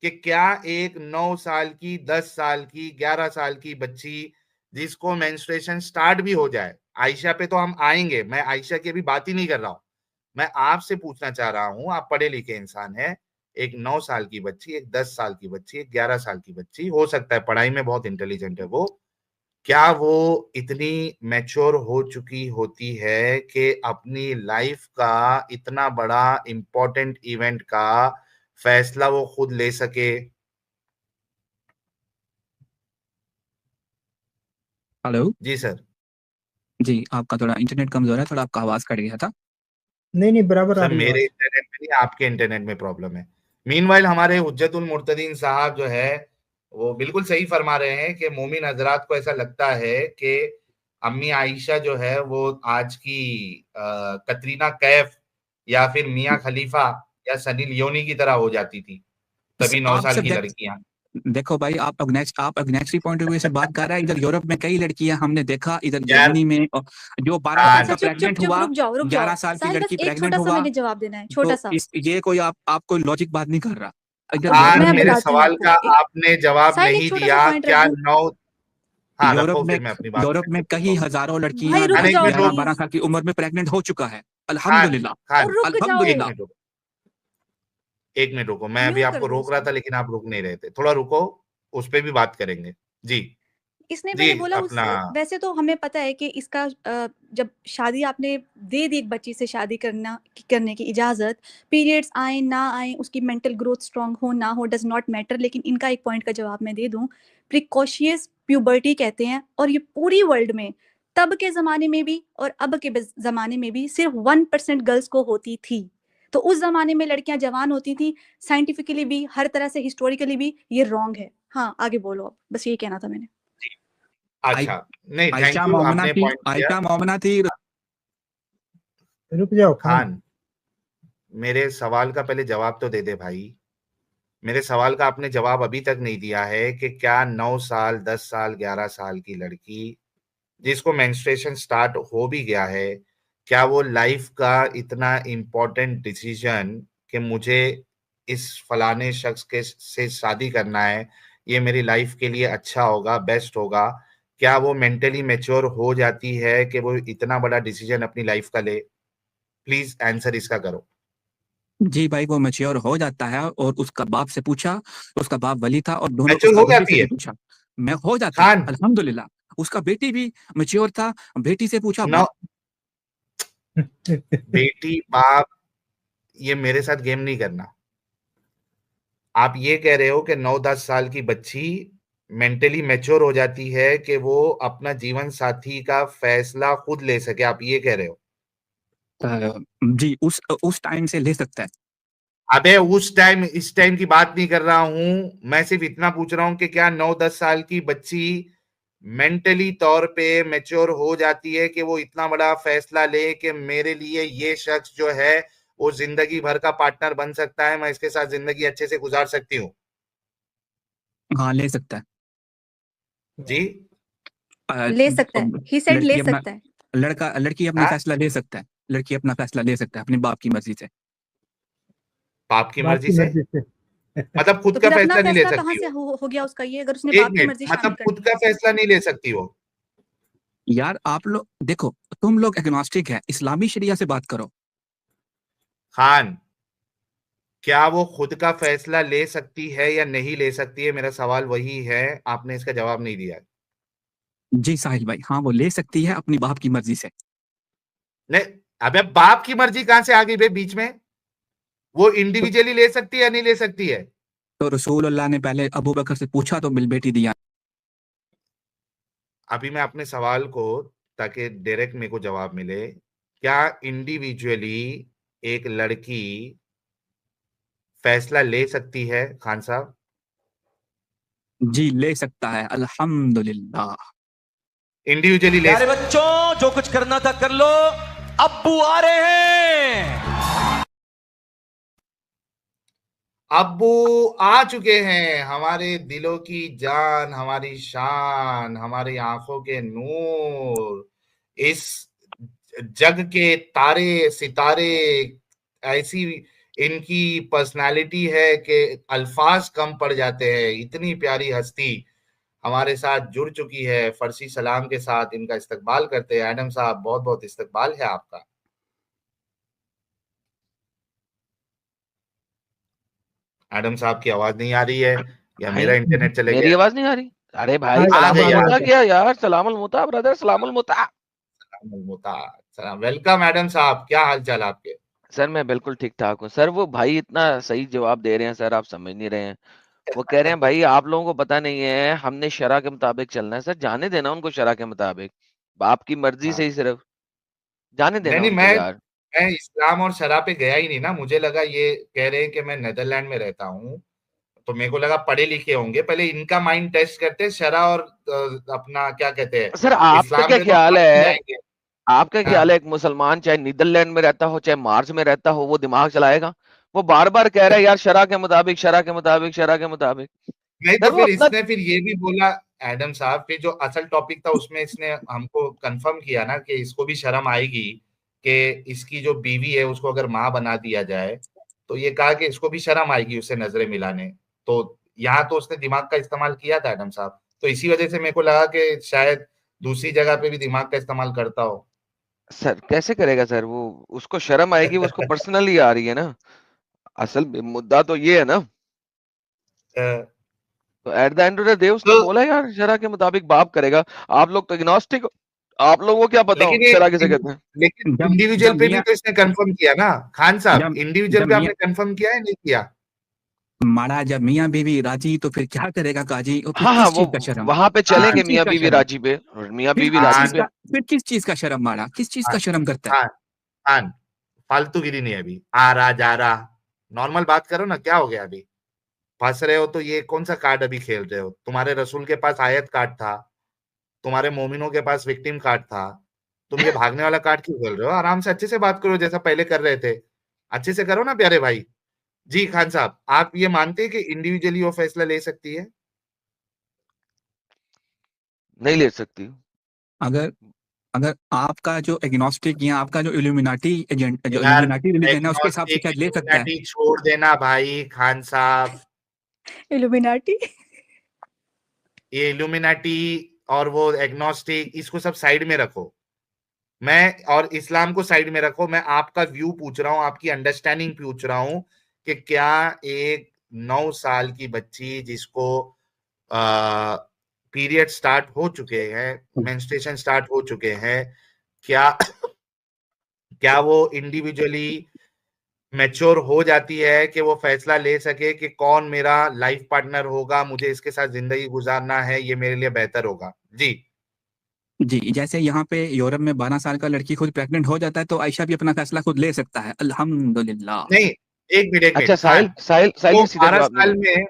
कि क्या एक 9 साल की, 10 साल की, 11 साल की बच्ची जिसको मेंस्ट्रुएशन स्टार्ट भी हो जाए, आयशा पे तो हम आएंगे, मैं आयशा की अभी बात ही नहीं कर रहा हूं, मैं आपसे पूछना चाह रहा हूं, आप पढ़े लिखे इंसान हैं, एक 9 साल की बच्ची, एक 10 साल की बच्ची, एक 11 साल की बच्ची, हो सकता है पढ़ाई में बहुत इंटेलिजेंट है वो, क्या वो इतनी मैच्योर हो चुकी होती है कि अपनी लाइफ का इतना बड़ा इंपॉर्टेंट इवेंट का फैसला वो खुद ले सके? हेलो जी सर। जी, आपका थोड़ा इंटरनेट कमजोर है, थोड़ा आपका आवाज कट गया था। नहीं नहीं बराबर आ सर रही है मेरे आवाज। इंटरनेट में नहीं, आपके इंटरनेट में प्रॉब्लम है। मीनवाइल हमारे हुज्जतुल मुर्तदीन साहब जो है वो बिल्कुल सही फरमा रहे हैं कि मोमिन हजरात को ऐसा लगता है कि अम्मी आयशा जो है वो आज की कतरीना कैफ या फिर मियां खलीफा या सनी लियोनी की तरह हो जाती थी, तभी 9 आप साल की सब्जेक्ट लड़कियां। देखो भाई, आप अग्नेस्टी पॉइंट ऑफ व्यू से बात कर रहे हैं। इधर यूरोप में कई लड़कियां हमने देखा, इधर यार जर्मनी में जो 12 साल अच्छा का खान, चुप चुप प्रेग्नेंट चुप हुआ, रुक जाओ 11 साल की साहिल, बस लड़की एक प्रेग्नेंट छोटा सा हुआ, मुझे जवाब देना है, तो छोटा सा। ये कोई आप कोई लॉजिक बात नहीं कर रहा। इधर रुको खान यूरोप मैं में मेरे बताती हूँ सवाल आपको का आपने जवाब साहिल एक नहीं छोटा सा दिया, पॉइंट रख क्या दूं। 9? हाँ यूरोप रखो, में फिर मैं अपनी बात यूरोप में करके कई बताऊँ। हजारों भाई लड़कियां रुक नहीं, जाओ मैं 11 दो, 12 प्लीज। साल की उम्र में प्रेग्नेंट हो चुका है। अल्हम्दुलिल्लाह, खान और रुक एक अल्हम्दुलिल्लाह। मिनट रुको, एक मिनट रुको, मैं अभी म्यूट कर आपको दो रोक रहा इसको। था लेकिन आप रुक नहीं रहे थे, थोड़ा रुको, उस पे भी बात करेंगे। जी इसने जी पहले बोला अपना वैसे तो हमें पता है कि इसका जब शादी आपने दे दी एक बच्ची से शादी करने की इजाज़त, पीरियड्स आए ना आए, उसकी मेंटल ग्रोथ स्ट्रांग हो ना हो डज़ नॉट मैटर, लेकिन इनका एक पॉइंट का जवाब मैं दे दूँ, प्रिकॉशियस प्यूबर्टी कहते हैं और ये पूरी वर्ल्ड में तब के ज़माने में भी और अब के ज़माने में भी सिर्फ 1% गर्ल्स को होती थी। तो उस ज़माने में लड़कियाँ जवान होती थी, साइंटिफिकली भी, हर तरह से हिस्टोरिकली भी ये रॉन्ग है। हाँ, आगे बोलो अब, बस यही कहना था मैंने। आई अच्छा, नहीं थैंक आयशा यू, मोमिना आपने थी, पॉइंट दिया। आयशा मोमिना थी। रुक जाओ खान। खान, मेरे सवाल का पहले जवाब तो दे दे भाई। मेरे सवाल का आपने जवाब अभी तक नहीं दिया है कि क्या 9 साल, 10 साल, 11 साल की लड़की जिसको मेंस्ट्रुएशन स्टार्ट हो भी गया है, क्या वो लाइफ का इतना इम्पोर्टेंट डिसीजन कि मुझे इस फलाने शख्स के से शादी करना है, ये मेरी लाइफ के लिए अच्छा होगा, बेस्ट होगा, क्या वो मेंटली मैच्योर हो जाती है कि वो इतना बड़ा डिसीजन अपनी लाइफ का ले? प्लीज आंसर इसका करो। जी भाई, वो मैच्योर हो जाता है और उसका बाप से पूछा, उसका बाप वली था और दोनों मैच्योर उसका हो बेटी जाती से भी है पूछा, मैं हो जाता है खान। अल्हम्दुलिल्लाह। उसका बेटी भी मैच्योर था, बेटी से पूछा, नौ बेटी बाप, ये मेरे साथ गेम नहीं करना। आप ये कह रहे हो कि 9-10 साल की बच्ची मेंटली मैच्योर हो जाती है कि वो अपना जीवन साथी का फैसला खुद ले सके, आप ये कह रहे हो? जी उस टाइम से ले सकता है। अबे उस टाइम इस टाइम की बात नहीं कर रहा हूं, मैं सिर्फ इतना पूछ रहा हूं कि क्या 9-10 साल की बच्ची मेंटली तौर पे मैच्योर हो जाती है कि वो इतना बड़ा फैसला ले कि मेरे लिए ये शख्स जो है वो जिंदगी भर का पार्टनर बन सकता है, मैं इसके साथ जिंदगी अच्छे से गुजार सकती हूँ। हाँ, ले सकता है। जी ले सकता है, ही सेड ले लड़की अपना सकता है। लड़की अपना हाँ, फैसला ले सकता है, लड़की अपना फैसला ले सकता है अपने बाप की मर्जी से। बाप की बाप मर्जी की से मर्जी से। मतलब खुद तो का फिर अपना फैसला नहीं ले फैसला कहाँ सकती से वो? हो गया उसका ये, अगर उसने एक बाप की मिनट, मर्जी मतलब शामिल कर खुद दी? का फैसला नहीं ले सकती वो? यार आप लोग देखो, तुम लोग एग्नोस्टिक है, इस्लामी शरिया से बात करो। खान, क्या वो खुद का फैसला ले सकती है या नहीं ले सकती है, मेरा सवाल वही है, आपने इसका जवाब नहीं दिया। जी साहिल भाई, हाँ वो ले सकती है अपनी बाप की मर्जी से। नहीं, अबे बाप की मर्जी कहां से आ गई बे बीच में? वो तो, इंडिविजुअली ले सकती है या नहीं ले सकती है? तो रसूल अल्लाह ने पहले अबू बकर से पूछा तो मिल बेटी दिया। अभी मैं अपने सवाल को, ताकि डायरेक्ट मेरे को जवाब मिले, क्या इंडिविजुअली एक लड़की फैसला ले सकती है खान साहब? जी ले सकता है अल्हम्दुलिल्लाह। इंडिविजुअली ले प्यारे बच्चों, जो कुछ करना था कर लो, अब्बू आ रहे हैं। अब्बू आ चुके हैं, हमारे दिलों की जान, हमारी शान, हमारी आंखों के नूर, इस जग के तारे सितारे, ऐसी इनकी पर्सनालिटी है कि अल्फाज कम पड़ जाते हैं, इतनी प्यारी हस्ती हमारे साथ जुड़ चुकी है। फर्सी सलाम के साथ इनका इस्तकबाल करते हैं। एडम साहब, बहुत बहुत इस्तकबाल है आपका। एडम साहब की आवाज नहीं आ रही है या भाई मेरा इंटरनेट चले मेरी गया? आवाज नहीं आ रही? अरे भाई हाँ, आ सलाम गई, अब आ मुता गई। क्या यार, सलामुल मुता ब्रदर, सलामुल मुता। वेलकम एडम साहब, क्या हाल चाल आपके? सर मैं बिल्कुल ठीक ठाक हूँ सर। वो भाई इतना सही जवाब दे रहे हैं सर, आप समझ नहीं रहे हैं। वो कह रहे हैं भाई आप लोगों को पता नहीं है, हमने शरा के मुताबिक चलना है। सर जाने देना उनको शरा के मुताबिक, बाप की मर्जी से हाँ, ही सिर्फ जाने नहीं देना नहीं, उनको यार। मैं इस्लाम और शराह पे गया ही नहीं ना, मुझे लगा ये कह रहे हैं कि मैं नेदरलैंड में रहता हूँ, तो मेरे को लगा पढ़े लिखे होंगे, पहले इनका माइंड टेस्ट करते हैं, शराह और अपना क्या कहते हैं सर आपका इस्लाम क्या में, तो ख्याल आप समझ है, जाएंगे। आपका ख्याल हाँ, है एक मुसलमान चाहे नीदरलैंड में रहता हो चाहे मार्स में रहता हो, वो दिमाग चलाएगा? वो बार बार कह रहा है यार शरा के मुताबिक, शरा के मुताबिक, शरा के मुताबिक। नहीं सर तो वो फिर अपना इसने फिर ये भी बोला, एडम साहब, फिर जो असल टॉपिक था उसमें इसने हमको कंफर्म किया ना कि इसको भी शर्म आएगी कि इसकी जो बीवी है उसको अगर माँ बना दिया जाए, तो ये कहा कि इसको भी शर्म आएगी उससे नजरें मिलाने। तो यहाँ तो उसने दिमाग का इस्तेमाल किया था एडम साहब, तो इसी वजह से मेरे को लगा कि शायद दूसरी जगह पे भी दिमाग का इस्तेमाल करता हो। सर कैसे करेगा सर? वो उसको शर्म आएगी, वो उसको पर्सनली आ रही है ना। असल में मुद्दा तो ये है ना। तो at the end of the day उसने तो बोला यार शरा के मुताबिक बाप करेगा। आप लोग तो एग्नोस्टिक हो, आप लोगों को क्या पता हो लेकिन ये शरा किसे कहते हैं? लेकिन जब इंडिविजुअल जब पे भी मियाँ तो इसने कंफर्म किया ना खान साहब, जब इंडिविजुअल जब पे मियाँ आपने कंफर्म किया है नहीं किया? माड़ा जब मियाँ बीवी राजी तो फिर क्या करेगा काजी? और फिर हाँ हाँ, किस वो चीज का शर्म? वहां पे फिर चलेंगे किस चीज मियाँ का बीवी शर्म? राजी पे, और मियाँ फिर बीवी किस राजी चीज खान पे। का फिर किस चीज का शर्म माड़ा? किस चीज खान का शर्म करता है? खान खान फालतूगिरी नहीं है अभी, आ रहा जा रहा, नॉर्मल बात करो ना, क्या हो गया अभी? फंस रहे हो तो ये कौन सा कार्ड अभी खेल रहे हो? तुम्हारे रसूल के पास आयत कार्ड था, तुम्हारे मोमिनों के पास विक्टिम कार्ड था, तुम ये भागने वाला कार्ड क्यों खेल रहे हो? आराम से अच्छे से बात करो जैसा पहले कर रहे थे, अच्छे से करो ना प्यारे भाई। जी खान साहब, आप ये मानते हैं कि इंडिविजुअली वो फैसला ले सकती है? नहीं ले सकती। अगर अगर आपका जो एग्नोस्टिक या आपका जो इल्यूमिनाटी एजेंट जो यार इल्यूमिनाटी रिलीजन है उसके हिसाब से एग्नोस्टिक शायद ले सकता है। इल्यूमिनाटी छोड़ देना भाई खान साहब। इल्यूमिनाटी। ये इल्यूमिनाटी और वो एग्नोस्टिक इसको सब साइड में रखो, मैं और इस्लाम को साइड में रखो। मैं आपका व्यू पूछ रहा हूं, आपकी अंडरस्टैंडिंग पूछ रहा हूं कि क्या एक 9 साल की बच्ची जिसको पीरियड स्टार्ट हो चुके हैं, मेंस्ट्रुएशन स्टार्ट हो चुके हैं, क्या क्या वो इंडिविजुअली मैच्योर हो जाती है कि वो फैसला ले सके कि कौन मेरा लाइफ पार्टनर होगा, मुझे इसके साथ जिंदगी गुजारना है, ये मेरे लिए बेहतर होगा? जी जी, जैसे यहाँ पे यूरोप में 12 साल का लड़की खुद प्रेग्नेंट हो जाता है तो आयशा भी अपना फैसला खुद ले सकता है। अल्हम्दुलिल्लाह। नहीं, एक अच्छा मिनट खान, साहिल वो ये सीधा 12 जवाब नहीं साल दे में,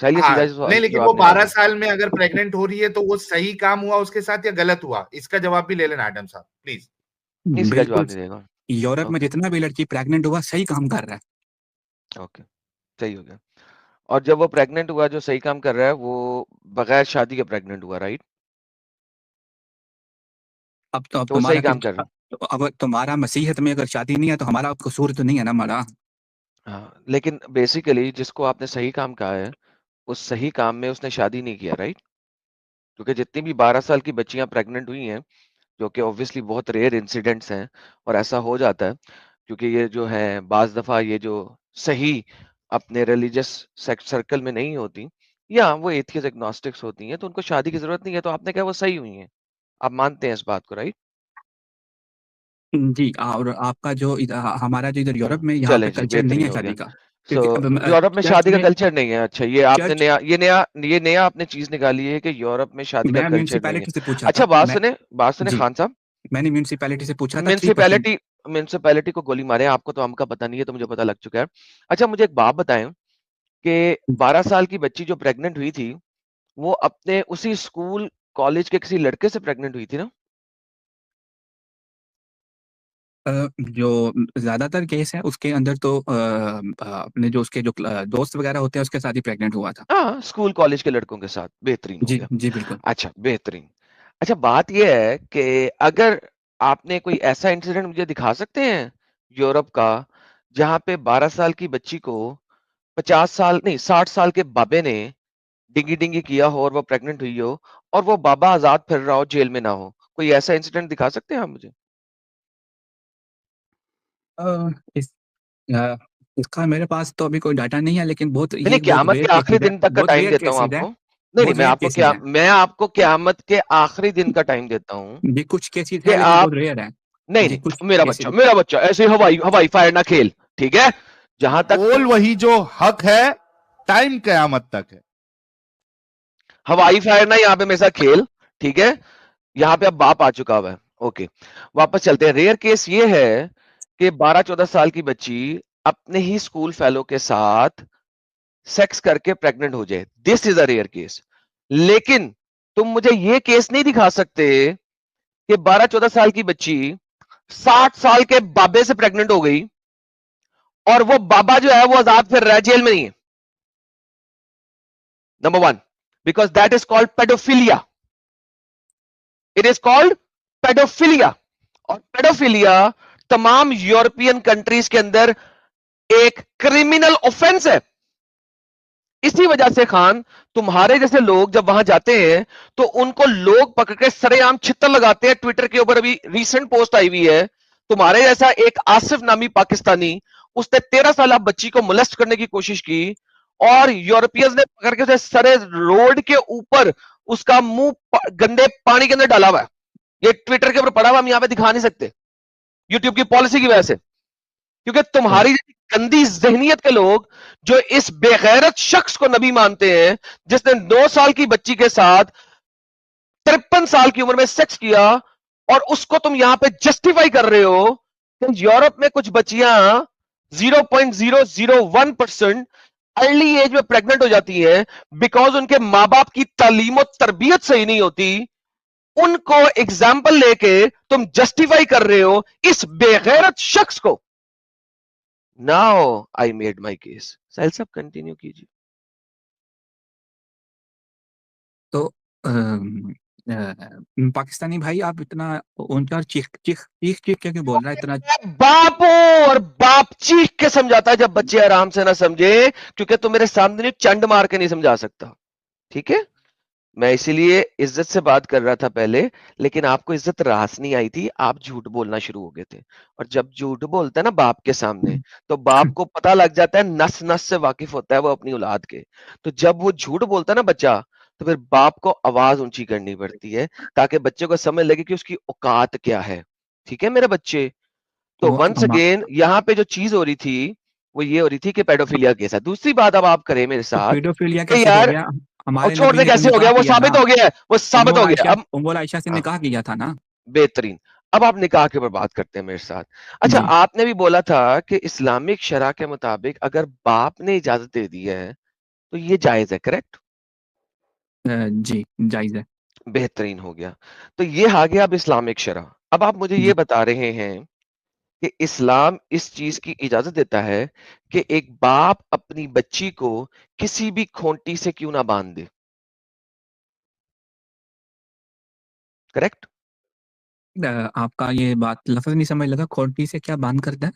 साहिल ये सीधा हाँ नहीं, लेकिन वो जवाब नहीं 12 देंगे। साल में अगर प्रेग्नेंट हो रही है तो वो सही काम हुआ उसके साथ या गलत हुआ? इसका जवाब भी ले लेना एडम साहब प्लीज। नहीं, सीधा बिल्कुल। जवाब नहीं देगा। यूरोप में ओके जितना भी लड़की प्रेग्नेंट हुआ सही काम कर रहा है। ओके, सही हो गया। और जब वो प्रेग्नेंट हुआ, जो सही काम कर रहा है वो बगैर शादी के प्रेग्नेंट हुआ, राइट? अब तो वो सही तुम्हारा काम किस कर रहा है। अब तुम्हारा मसीहत में अगर शादी नहीं है तो हमारा कसूर तो नहीं है ना माड़ा? हाँ, लेकिन बेसिकली जिसको आपने सही काम कहा है, उस सही काम में उसने शादी नहीं किया, राइट? क्योंकि जितनी भी 12 साल की बच्चियां प्रेग्नेंट हुई हैं, जो कि ऑब्वियसली बहुत रेयर इंसिडेंट्स हैं, और ऐसा हो जाता है क्योंकि ये जो है बाज दफा ये जो सही अपने रिलीजियस सर्कल में नहीं होती, या वो एथियस्ट एग्नोस्टिक्स होती हैं, तो उनको शादी की जरूरत नहीं है। तो आपने कहा वो सही हुई हैं, आप मानते हैं इस बात को, राइट? जी, और आपका जो हमारा जो इधर यूरोप में यहाँ पे चलें जी, कल्चर नहीं बेहतरीन है हो गया। शादी का। सो क्योंकि अब यूरोप में चर्च शादी का में कल्चर नहीं है। अच्छा, ये आपने चर्च नया आपने चीज निकाली है कि यूरोप में शादी का मैं कल्चर नहीं है। म्यूनिसिपैलिटी से पूछा अच्छा, था। बात सुने जी, खान साहब। मैंने म्यूनिसिपैलिटी से पूछा था 3%। म्यूनिसिपैलिटी म्यूनिसिपैलिटी को गोली मारे, आपको तो हमका पता नहीं है, तो मुझे पता लग चुका है। अच्छा, मुझे एक बात बताएं कि 12 साल की बच्ची जो प्रेग्नेंट हुई थी, वो अपने उसी स्कूल कॉलेज के किसी लड़के से प्रेग्नेंट हुई थी ना? जो ज़्यादातर केस है उसके अंदर तो अपने जो उसके जो दोस्त वगैरह होते हैं उसके साथ ही प्रेग्नेंट हुआ था। हाँ, स्कूल कॉलेज के लड़कों के साथ। बेहतरीन हो जी, गया। जी बिल्कुल। अच्छा, बेहतरीन। अच्छा, बात ये है कि अगर आपने कोई ऐसा इंसिडेंट मुझे दिखा सकते हैं यूरोप का, जहाँ पे 12 साल की बच्ची को 50 साल नहीं 60 साल के बाबे ने डिंगी-डिंगी किया हो और वो प्रेग्नेंट हुई हो, और वो बाबा आज़ाद फिर रहा हो, जेल में ना हो? कोई ऐसा इंसिडेंट दिखा सकते हैं आप मुझे? अ, इस अ, इसका मेरे पास तो अभी कोई डाटा नहीं है लेकिन बहुत नहीं, नहीं, ये बहुत क़यामत रेयर के आखिरी केसेज़ है, दिन तक का बहुत टाइम रेयर देता हूँ केसेज़ है, आपको। नहीं, नहीं, बहुत रेयर केसेज़ है। मैं आपको क़यामत के आखिरी दिन का टाइम देता हूँ जी, कुछ केसेज़ कि है लेकिन आप बहुत रेयर है। नहीं, जी, कुछ नहीं, केसेज़ मेरा बच्चा ऐसे हवाई हवाई फायर ना खेल, ठीक है? जहाँ तक बोल वही जो हक है, टाइम कयामत तक है। हवाई फायर ना यहाँ पे मेरे साथ खेल, ठीक है? यहाँ पे अब बाप आ चुका हुआ है। ओके, वापस चलते हैं। रेयर केस ये है कि 12-14 साल की बच्ची अपने ही स्कूल फेलो के साथ सेक्स करके प्रेग्नेंट हो जाए। This is a rare case. लेकिन तुम मुझे ये केस नहीं दिखा सकते कि 12-14 साल की बच्ची 60 साल के बाबे से प्रेग्नेंट हो गई और वो बाबा जो है वो आजाद फिर रहा है, जेल में नहीं है। Number 1, because that is called paedophilia. It is called paedophilia. और पेडोफिलिया तमाम यूरोपियन कंट्रीज के अंदर एक क्रिमिनल ऑफेंस है। इसी वजह से खान तुम्हारे जैसे लोग जब वहां जाते हैं तो उनको लोग पकड़ के सरेआम छित्तर लगाते हैं। ट्विटर के ऊपर अभी रिसेंट पोस्ट आई हुई है, तुम्हारे जैसा एक आसिफ नामी पाकिस्तानी, उसने 13 साल बच्ची को मोलेस्ट करने की कोशिश की और यूरोपियंस ने पकड़ के उसे सरे रोड के ऊपर उसका मुंह गंदे पानी के अंदर डाला हुआ है। ये ट्विटर के ऊपर पड़ा हुआ, हम यहां पे दिखा नहीं सकते यूट्यूब की पॉलिसी की वजह से, क्योंकि तुम्हारी गंदी जहनियत के लोग जो इस बेगैरत शख्स को नबी मानते हैं जिसने 9 साल की बच्ची के साथ 53 साल की उम्र में सेक्स किया, और उसको तुम यहां पे जस्टिफाई कर रहे हो कि यूरोप में कुछ बच्चियां 0.001% अर्ली एज में प्रेग्नेंट हो जाती हैं बिकॉज उनके मां बाप की तालीम और तरबियत सही नहीं होती। उनको एग्जाम्पल लेके तुम जस्टिफाई कर रहे हो इस बेगैरत शख्स को। Now I made my case. Sahil साहब कंटिन्यू कीजिए। तो पाकिस्तानी भाई आप इतना ऊंचा चीख चीख चीख चीख के क्यों बोल रहा है इतना? बाप और बाप चीख के समझाता है जब बच्चे आराम से ना समझे, क्योंकि तुम मेरे सामने चंड मार के नहीं समझा सकता। ठीक है, मैं इसीलिए इज्जत से बात कर रहा था पहले, लेकिन आपको इज्जत रास नहीं आई थी, आप झूठ बोलना शुरू हो गए थे। और जब झूठ बोलता है ना बाप के सामने, तो बाप को पता लग जाता है, नस नस से वाकिफ होता है वो अपनी औलाद के। तो जब वो झूठ बोलता है ना बच्चा, तो फिर बाप को आवाज ऊंची करनी पड़ती है ताकि बच्चे को समझ लगे कि उसकी औकात क्या है। ठीक है मेरे बच्चे। तो वंस अगेन यहाँ पे जो चीज हो रही थी वो ये हो रही थी कि पेडोफिलिया केस है। दूसरी बात अब आप करें मेरे साथ, पेडोफिलिया कि कैसे हो यार गया? हमारे छोड़ नबी दे, ने कैसे तो हो गया, निकाह वो किया साबित ना। हो गया है, वो साबित हो गया। अब उम्मुल आयशा से निकाह किया था ना। बेहतरीन। अब आप निकाह के ऊपर बात करते हैं मेरे साथ। अच्छा, आपने भी बोला था कि इस्लामिक शरा के मुताबिक अगर बाप ने इजाजत दे दी है तो ये जायज है, करेक्ट? जी जायज है। बेहतरीन हो गया। तो ये आ गया अब इस्लामिक शरा। अब आप मुझे ये बता रहे हैं कि इस्लाम इस चीज की इजाजत देता है कि एक बाप अपनी बच्ची को किसी भी खूंटी से क्यों ना बांध दे, करेक्ट? आपका ये बात लफ्ज नहीं समझ लगा, खोटी से क्या बांध करता है?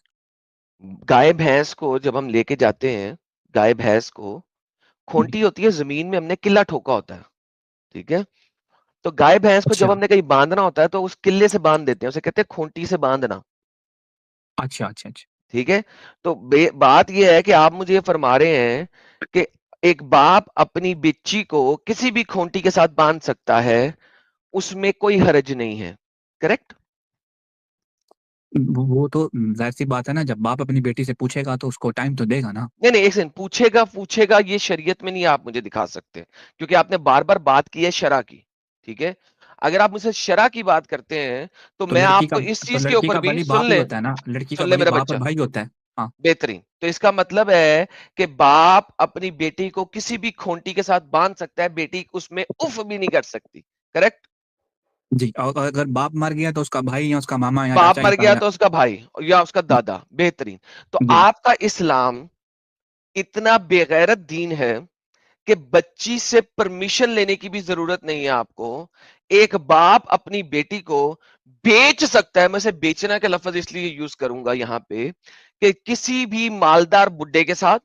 गाय भैंस को जब हम लेके जाते हैं, गाय भैंस को खूंटी होती है, जमीन में हमने किला ठोका होता है। ठीक है, तो गाय भैंस को जब हमने कहीं बांधना होता है तो उस किले से बांध देते हैं, उसे कहते हैं खूंटी से बांधना। अच्छा अच्छा अच्छा। ठीक है, तो बात यह है कि आप मुझे ये फरमा रहे हैं कि एक बाप अपनी बच्ची को किसी भी खूंटी के साथ बांध सकता है, उसमें कोई हर्ज नहीं है, करेक्ट? वो तो जाहिर सी बात है ना, जब बाप अपनी बेटी से पूछेगा तो उसको टाइम तो देगा ना। नहीं नहीं, एक सेकंड, पूछेगा पूछेगा ये शरीयत में नहीं आप मुझे दिखा सकते, क्योंकि आपने बार बार बात की है शरा की। ठीक है, अगर आप मुझसे शरा की बात करते हैं तो मैं आपको इस चीज के ऊपर भी सुन ले, होता है ना, लड़की का सुन ले वली मेरा बाप बच्चा। और भाई होता है। हाँ। बेहतरीन। तो इसका मतलब है कि बाप अपनी बेटी को किसी भी खूंटी के साथ बांध सकता है, बेटी उसमें उफ भी नहीं कर सकती, करेक्ट? जी, और अगर बाप मर गया तो उसका भाई या उसका मामा या बाप चाचा मर गया या तो उसका भाई या उसका दादा। बेहतरीन। तो आपका इस्लाम इतना बेगैरत दीन है कि बच्ची से परमिशन लेने की भी जरूरत नहीं है आपको। एक बाप अपनी बेटी को बेच सकता है, मैं से बेचना का लफ्ज इसलिए यूज करूंगा यहां पे, कि किसी भी मालदार बुड्ढे के साथ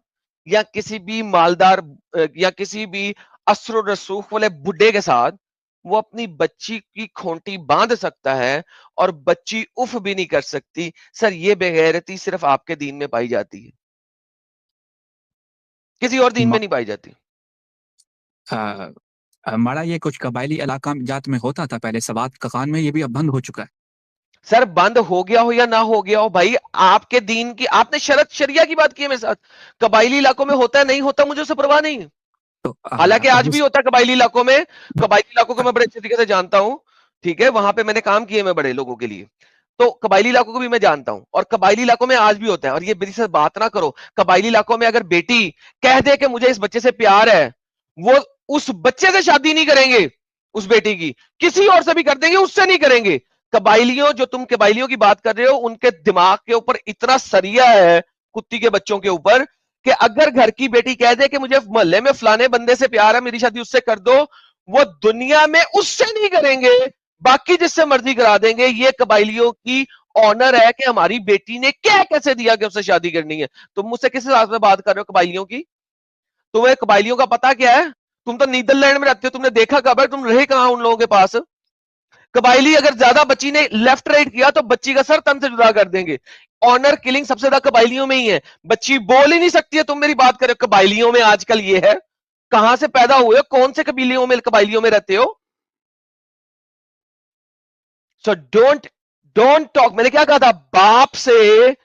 या किसी भी मालदार या किसी भी असरो रसूख वाले बुड्ढे के साथ वो अपनी बच्ची की खूंटी बांध सकता है और बच्ची उफ भी नहीं कर सकती। सर, ये बेगैरती सिर्फ आपके दीन में पाई जाती है, किसी और दीन में नहीं पाई जाती। हमारा ये कुछ कबायली इलाका जात में होता था पहले, सवात ककान में, ये भी अब बंद हो चुका है। सर, बंद हो गया हो या ना हो गया हो भाई, आपके दीन की आपने शरिया की बात की है मेरे साथ। कबायली इलाकों में होता है नहीं होता मुझे उससे परवाह नहीं है। हालांकि आज भी होता है कबायली इलाकों में, कबायली इलाकों को मैं बड़े अच्छे तरीके से जानता हूं। ठीक है, वहां पे मैंने काम किए मैं बड़े लोगों के लिए, तो कबायली इलाकों को भी मैं जानता हूं, और कबायली इलाकों में आज भी होता है। और ये मेरी से बात ना करो, कबायली इलाकों में अगर बेटी कह दे कि मुझे इस बच्चे से प्यार है, वो उस बच्चे से शादी नहीं करेंगे, उस बेटी की किसी और से भी कर देंगे, उससे नहीं करेंगे। कबायलियों, जो तुम कबायलियों की बात कर रहे हो, उनके दिमाग के ऊपर इतना सरिया है कुत्ती के बच्चों के ऊपर कि अगर घर की बेटी कह दे कि मुझे मोहल्ले में फलाने बंदे से प्यार है, मेरी शादी उससे कर दो, वो दुनिया में उससे नहीं करेंगे, बाकी जिससे मर्जी करा देंगे। ये कबायलियों की ऑनर है कि हमारी बेटी ने क्या कैसे दिया कि उससे शादी करनी है। तुम मुझसे किस हिसाब से बात कर रहे हो कबायलियों की? तुम्हें कबायलियों का पता क्या है? तुम तो नीदरलैंड में रहते हो, तुमने देखा कब है? तुम रहे कहां उन लोगों के पास? कबायली अगर ज्यादा बच्ची ने लेफ्ट राइट किया तो बच्ची का सर तन से जुदा कर देंगे। ऑनर किलिंग सबसे ज्यादा कबायलियों में ही है। बच्ची बोल ही नहीं सकती है, तुम मेरी बात करो। कबायलियों में आजकल ये है, कहां से पैदा हुए हो, कौन से कबीलियों में कबायलियों में रहते हो? So don't talk. मैंने क्या कहा था? बाप से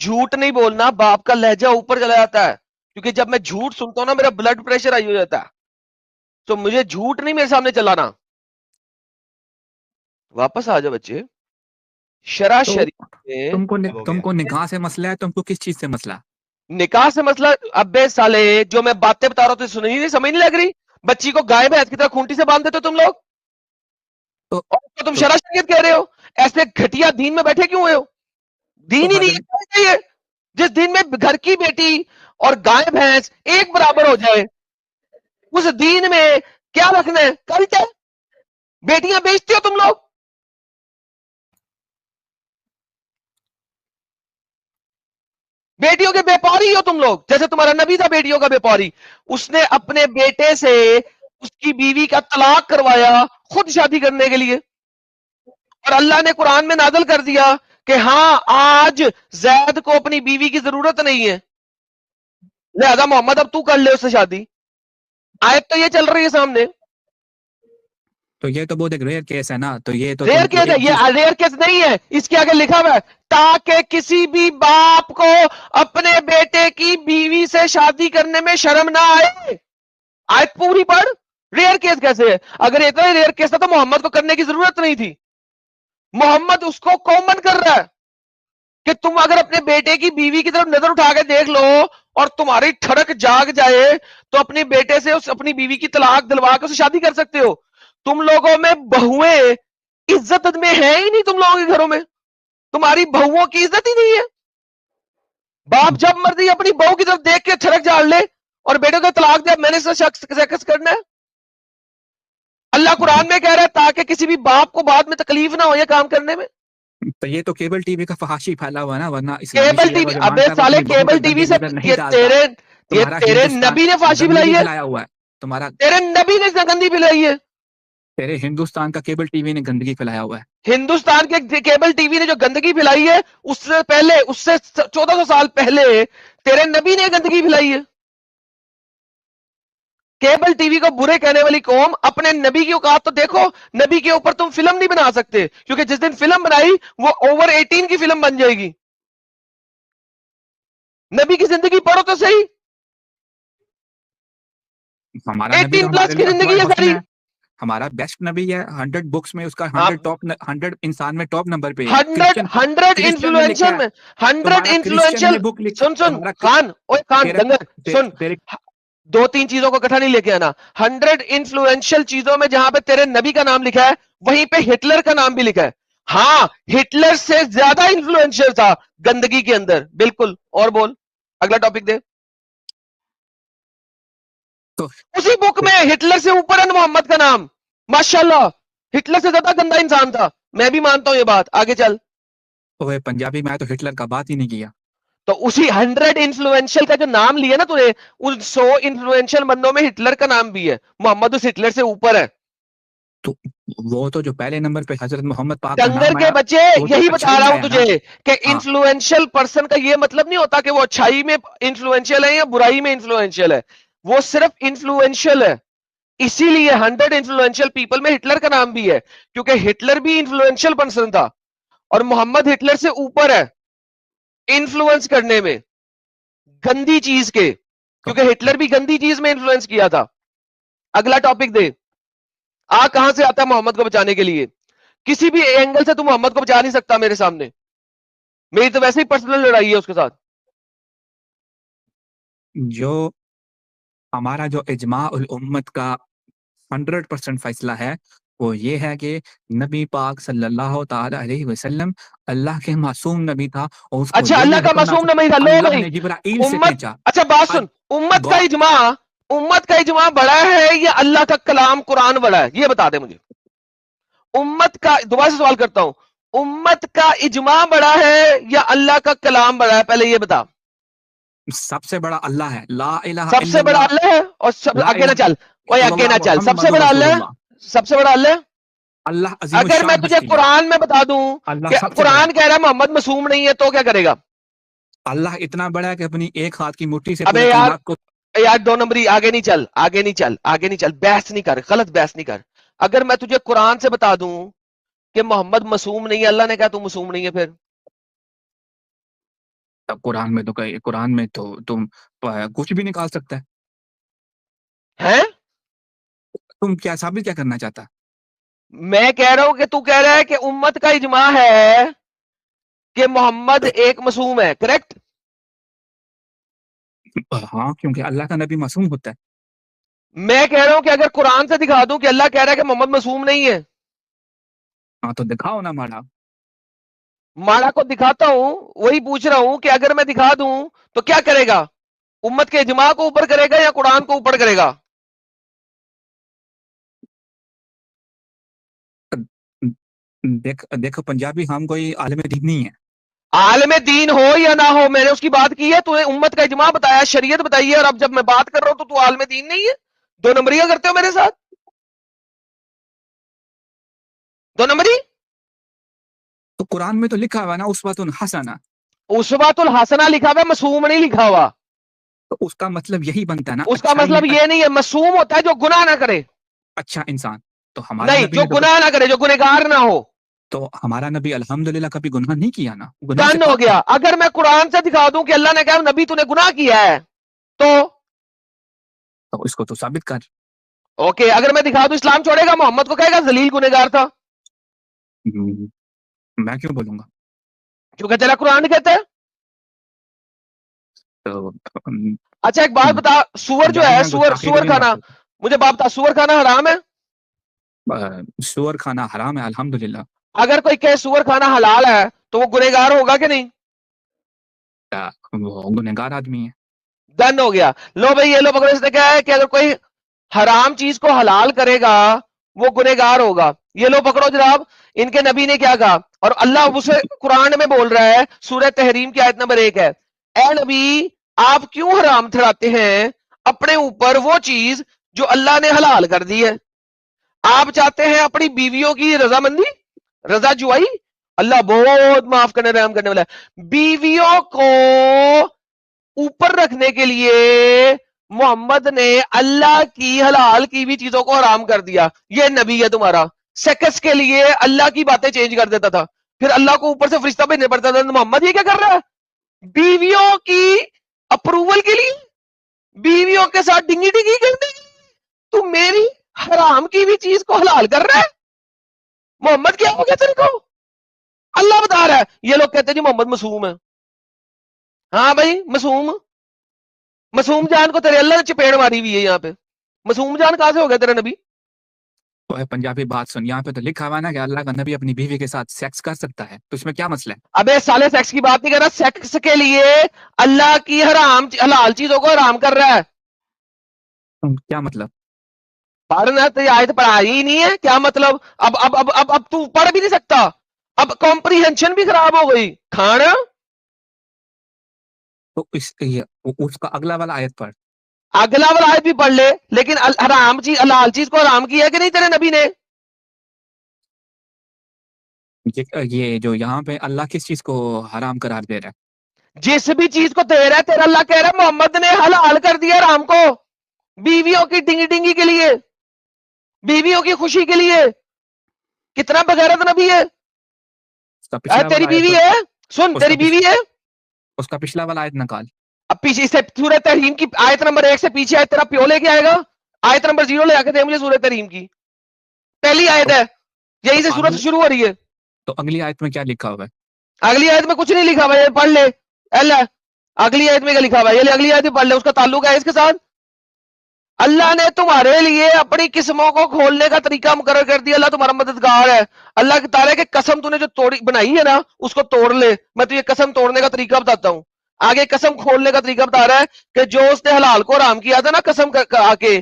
झूठ नहीं बोलना, बाप का लहजा ऊपर चला जाता है। क्योंकि जब मैं झूठ सुनता हूं ना, मेरा ब्लड प्रेशर हाई हो जाता है। तो मुझे झूठ नहीं मेरे सामने चलाना। वापस आ जाओ बच्चे। शरा तो शरीफ में तुमको निकाह से मसला है, तुमको किस चीज से मसला? निकाह से मसला? अबे साले, जो मैं बातें बता रहा हूं तो सुन ही नहीं, समझ नहीं लग रही? बच्ची को गाय भैंस की तरह खूंटी से बांध देते हो तुम लोग, और तुम शरा शरीयत कह रहे हो। ऐसे घटिया दीन में बैठे क्यों हुए हो? दीन ही नहीं है। जिस दिन में घर की बेटी और गाय भैंस एक बराबर हो जाए, उस दीन में क्या रखना है? कल्ट है। बेटियां बेचते हो तुम लोग। बेटियों के व्यापारी हो तुम लोग, जैसे तुम्हारा नबी था बेटियों का व्यापारी। उसने अपने बेटे से उसकी बीवी का तलाक करवाया खुद शादी करने के लिए, और अल्लाह ने कुरान में नाज़िल कर दिया कि हाँ, आज जैद को अपनी बीवी की जरूरत नहीं है, लिहाजा मोहम्मद अब तू कर ले उससे शादी। आयत तो ये चल रही है सामने। तो ये तो बहुत एक रेयर केस है ना। तो ये तो रेयर केस है? ये रेयर केस नहीं है। इसके आगे लिखा हुआ है, ताकि किसी भी बाप को अपने बेटे की बीवी से शादी करने में शर्म ना आए। आयत पूरी पढ़। रेयर केस कैसे है? अगर इतना रेयर केस था तो मोहम्मद को करने की जरूरत नहीं थी। मोहम्मद उसको कॉमन कर रहा है कि तुम अगर अपने बेटे की बीवी की तरफ नजर उठा के देख लो और तुम्हारी ठड़क जाग जाए तो अपने बेटे से अपनी बीवी की तलाक दिलवा के उसे शादी कर सकते हो। तुम लोगों में बहुएं इज्जत में है ही नहीं। तुम लोगों के घरों में तुम्हारी बहुओं की इज्जत ही नहीं है। बाप जब मर्जी अपनी बहू की तरफ देख के ठड़क झाड़ ले और बेटे को तलाक दे, मैंने इससे सेक्स करना है। अल्लाह कुरान में कह रहा है ताकि किसी भी बाप को बाद में तकलीफ ना हो ये काम करने में। तो ये तो केबल टीवी का फहाशी फैला हुआ है ना, वरना केबल टीवी, अबे साले केबल टीवी से तेरे नबी ने फांसी पिलाई है। हुआ है तुम्हारा, तेरे नबी ने गंदी पिलाई है। तेरे हिंदुस्तान का केबल टीवी ने गंदगी फैलाया हुआ है। हिंदुस्तान के केबल टीवी ने जो गंदगी फैलाई है, उससे पहले, उससे 1400 साल पहले तेरे नबी ने गंदगी फैलाई है। केबल टीवी को बुरे कहने वाली कौम, अपने नबी की औकात तो देखो। नबी के ऊपर तुम फिल्म नहीं बना सकते, क्योंकि जिस दिन फिल्म बनाई वो ओवर 18 की फिल्म बन जाएगी। नबी की जिंदगी पढ़ो तो सही। हमारा 18 प्लस की जिंदगी है सारी। हमारा बेस्ट नबी है। 100 बुक्स में उसका 100 इंसान में टॉप नंबर पे है। 100 इन्फ्लुएंशियल में 100 इन्फ्लुएंशियल। सुन खान, ओए खान डंगर सुन, 2-3 चीजों को इकट्ठा नहीं लेके आना। 100 इन्फ्लुएंशियल चीजों में जहां पे तेरे नबी का नाम लिखा है, वहीं पे हिटलर का नाम भी लिखा है। हाँ, हिटलर से ज्यादा इन्फ्लुएंशियल था गंदगी के अंदर। बिल्कुल। और बोल, अगला टॉपिक दे। तो उसी बुक में हिटलर से ऊपर है मोहम्मद का नाम। माशाल्लाह, हिटलर से ज्यादा गंदा इंसान था। मैं भी मानता हूं ये बात। आगे चल। ओए पंजाबी में तो हिटलर का बात ही नहीं किया। तो उसी 100 इन्फ्लुएंशियल का जो नाम लिया ना तूने, उन 100 इन्फ्लुएंशियल बंदों में हिटलर का नाम भी है। मोहम्मद उस हिटलर से ऊपर है। तो वो तो जो पहले नंबर पे हजरत मोहम्मद पाक का डंगर नाम के आया, बच्चे, यही बता रहा हूं तुझे कि इन्फ्लुएंशियल पर्सन का ये मतलब नहीं होता कि वो अच्छाई में इन्फ्लुएंशियल है या बुराई में इन्फ्लुएंशियल है। वो सिर्फ इन्फ्लुएंशियल है। इसीलिए 100 इन्फ्लुएंशियल पीपल में हिटलर का नाम भी है, क्योंकि हिटलर भी इन्फ्लुएंशियल पर्सन था और मोहम्मद हिटलर से ऊपर है इन्फ्लुएंस करने में गंदी चीज के, क्योंकि हिटलर भी गंदी चीज में इन्फ्लुएंस किया था। अगला टॉपिक दे। कहां से आता है मोहम्मद को बचाने के लिए? किसी भी एंगल से तू मोहम्मद को बचा नहीं सकता मेरे सामने। मेरी तो वैसे ही पर्सनल लड़ाई है उसके साथ। जो हमारा जो इजमा उल उम्मत का 100% फैसला है वो ये है कि नबी पाक सल्लल्लाहु ताला अलैहि वसल्लम अल्लाह के मासूम नबी था और उसको अच्छा, अल्लाह का मासूम नबी था। लो भाई, जिब्राइल से उम्मत, भेजा। अच्छा बात सुन, उम्मत का इजमा बड़ा है या अल्लाह का कलाम कुरान बड़ा है? ये बता दे मुझे। उम्मत का, दोबारा से सवाल करता हूं, उम्मत का इजमा बड़ा है या अल्लाह का कलाम बड़ा है? पहले ये बता। सबसे बड़ा अल्लाह है, ला इलाहा सबसे बड़ा इल्लल्लाह, अल्लाह है और सब ला आगे ना इलाहा चल, ओए आगे ना चल, सबसे बड़ा अल्लाह है, सबसे बड़ा अल्लाह है। अल्लाह अगर मैं अज़ीमुश्शान तुझे हस्ती है, कुरान में बता दूं अल्लाह कि सबसे बड़ा कुरान है। कह रहा है मोहम्मद मासूम नहीं है, तो क्या करेगा? अल्लाह इतना बड़ा है कि अपनी एक हाथ की मुट्ठी से अबे पूरे यार, कायनात को यार 2 नंबरी, आगे नहीं चल, आगे नहीं चल, आगे नहीं चल, बहस नहीं कर, गलत बहस नहीं कर। अगर मैं तुझे कुरान से बता दूं कि मोहम्मद मासूम नहीं है, अल्लाह ने कहा तू मासूम नहीं है, फिर कुरान में तो कहीं, कुरान में तो तुम कुछ भी निकाल सकता है। हैं? तुम क्या साबित क्या करना चाहता? मैं कह रहा हूं कि तू कह रहा है कि उम्मत का इजमा है कि मोहम्मद एक मासूम है, करेक्ट? हाँ, क्योंकि अल्लाह का नबी मासूम होता है। मैं कह रहा हूं कि अगर कुरान से दिखा दूं कि अल्लाह कह रहा है कि मोहम्मद मासूम नहीं है, हाँ, तो दिखाओ ना माड़ा। माड़ा को दिखाता हूं, वही पूछ रहा हूं कि अगर मैं दिखा दूं तो क्या करेगा? उम्मत के इजमा को ऊपर करेगा या कुरान को ऊपर करेगा? देखो पंजाबी, हम कोई आलिम दीन नहीं है। आलम दीन हो या ना हो, मैंने उसकी बात की है, तूने उम्मत का इजमा बताया, शरीयत बताई है, और अब जब मैं बात कर रहा हूं तो तू आलम दीन नहीं है। 2 नंबरिया करते हो मेरे साथ, 2 नंबरी। तो कुरान में तो लिखा हुआ ना उस्वतुन हसना, उसवातुल हसना लिखा हुआ है, मासूम नहीं लिखा हुआ। तो उसका मतलब यही बनता है ना, उसका अच्छाई मतलब में ये नहीं है, मासूम होता है जो गुनाह ना करे, अच्छा इंसान। तो हमारा नहीं नबी जो ने तो गुनाह ना करे, जो गुनहगार ना हो। तो हमारा नबी अल्हम्दुलिल्लाह कभी गुनाह नहीं किया ना, गुनाह से डन हो पाक गया। है। अगर मैं कुरान से दिखा दूं कि अल्लाह ने कहा नबी तूने गुनाह किया है, तो तो इसको तो साबित कर। ओके। अगर मैं दिखा दूं इस्लाम छोड़ेगा, मोहम्मद को कहेगा जलील गुनहगार था, हम्म, मैं क्यों बोलूंगा? क्योंकि तेरा कुरान कहता है। तो हम्म, अच्छा एक बात बता, सुअर जो पंजाबी है, में सुअर गुस्ताखी सुअर थोड़ी ना खाना, बात मुझे बात बता, सुअर खाना हराम है? करते। सूअर खाना हराम है अल्हम्दुलिल्लाह। अगर कोई कहे सुअर खाना हलाल है, तो वो गुनहगार होगा कि नहीं? वो गुनहगार आदमी है। डन हो गया। लो भाई ये लो पकड़ो, इसने क्या है कि अगर कोई हराम चीज को हलाल करेगा वो गुनहगार होगा। ये लो पकड़ो जनाब, इनके नबी ने क्या कहा, और अल्लाह उसे कुरान में बोल रहा है, सूरह तहरीम की आयत नंबर 1 है, ए नबी आप क्यों हराम ठहराते हैं अपने ऊपर वो चीज जो अल्लाह ने हलाल कर दी है? आप चाहते हैं अपनी बीवियों की रजामंदी, रजा जुआई? अल्लाह बहुत माफ करने रहम करने वाला है। बीवियों को ऊपर रखने के लिए मोहम्मद ने अल्लाह की हलाल की भी चीजों को हराम कर दिया। ये नबी है तुम्हारा, सेकंड्स के लिए अल्लाह की बातें चेंज कर देता था, फिर अल्लाह को ऊपर से फरिश्ता भेजने पड़ता था। मोहम्मद ये क्या कर रहा है? बीवियों की अप्रूवल के लिए, बीवियों के साथ डिंगी डिंगी करने के लिए तू मेरी हराम की भी चीज को हलाल कर रहा है। मोहम्मद क्या हो गया तेरे को? अल्लाह बता रहा है। ये लोग कहते हैं जी मोहम्मद मासूम है। हाँ भाई मासूम, मासूम जान को तेरे अल्लाह ने चपेड़ मारी हुई है यहाँ पे। मासूम जान कहां से हो गया तेरा नबी? तो है पंजाबी बात सुन, यहाँ पे तो लिखा हुआ है ना कि अल्लाह का नबी अपनी बीवी के साथ सेक्स कर सकता है, तो इसमें क्या मसला है? अबे साले सेक्स की बात नहीं कर रहा, सेक्स के लिए अल्लाह की हराम हलाल चीजों को हराम कर रहा है। क्या मतलब? पढ़ना तो आयत पढ़ाई ही नहीं है, क्या मतलब? अब तू पढ़ भी नहीं सकता, अब कॉम्प्रीहेंशन भी खराब हो गई खाना। तो उसका अगला वाला आयत पढ़। अगला वाला आयत भी पढ़ ले, लेकिन हराम चीज हलाल चीज को हराम किया कि नहीं तेरे नबी ने? ये जो यहाँ पे अल्लाह किस चीज को हराम करार दे रहा है? जिस भी चीज को दे रहा है तेरा अल्लाह कह रहा है मोहम्मद ने हलाल कर दिया हराम को, बीवियों की डिंगी डिंगी के लिए, बीवियों की खुशी के लिए। कितना बगैरत नबी है? उसका पिछला तेरी वाला आयत बीवी तो, है, सुन उसका तेरी बीवी है। उसका पिछला वाला आयत निकाल। अब पीछे से सूरह तहरीम की आयत नंबर 1 से पीछे आयत तेरा प्यो लेके आएगा, आयत नंबर 0 ले आके दे मुझे सूरह तहरीम की पहली आयत है, यहीं से सूरत शुरू हो रही है। तो अगली आयत में क्या लिखा हुआ है? अगली आयत में कुछ नहीं लिखा हुआ है, पढ़ ले। अल्लाह अगली आयत में क्या लिखा हुआ है, ये ले अगली आयत में पढ़ ले, उसका ताल्लुक है इसके साथ। अल्लाह ने तुम्हारे लिए अपनी किस्मों को खोलने का तरीका मुकर्रर कर दिया। अल्लाह तुम्हारा मददगार है। अल्लाह की तारीफ है कि कसम तूने जो तोड़ी बनाई है ना उसको तोड़ ले। मैं तुझे कसम तोड़ने का तरीका बताता हूँ। आगे कसम खोलने का तरीका बता रहा है कि जो उसने हलाल को हराम किया था ना कसम आके,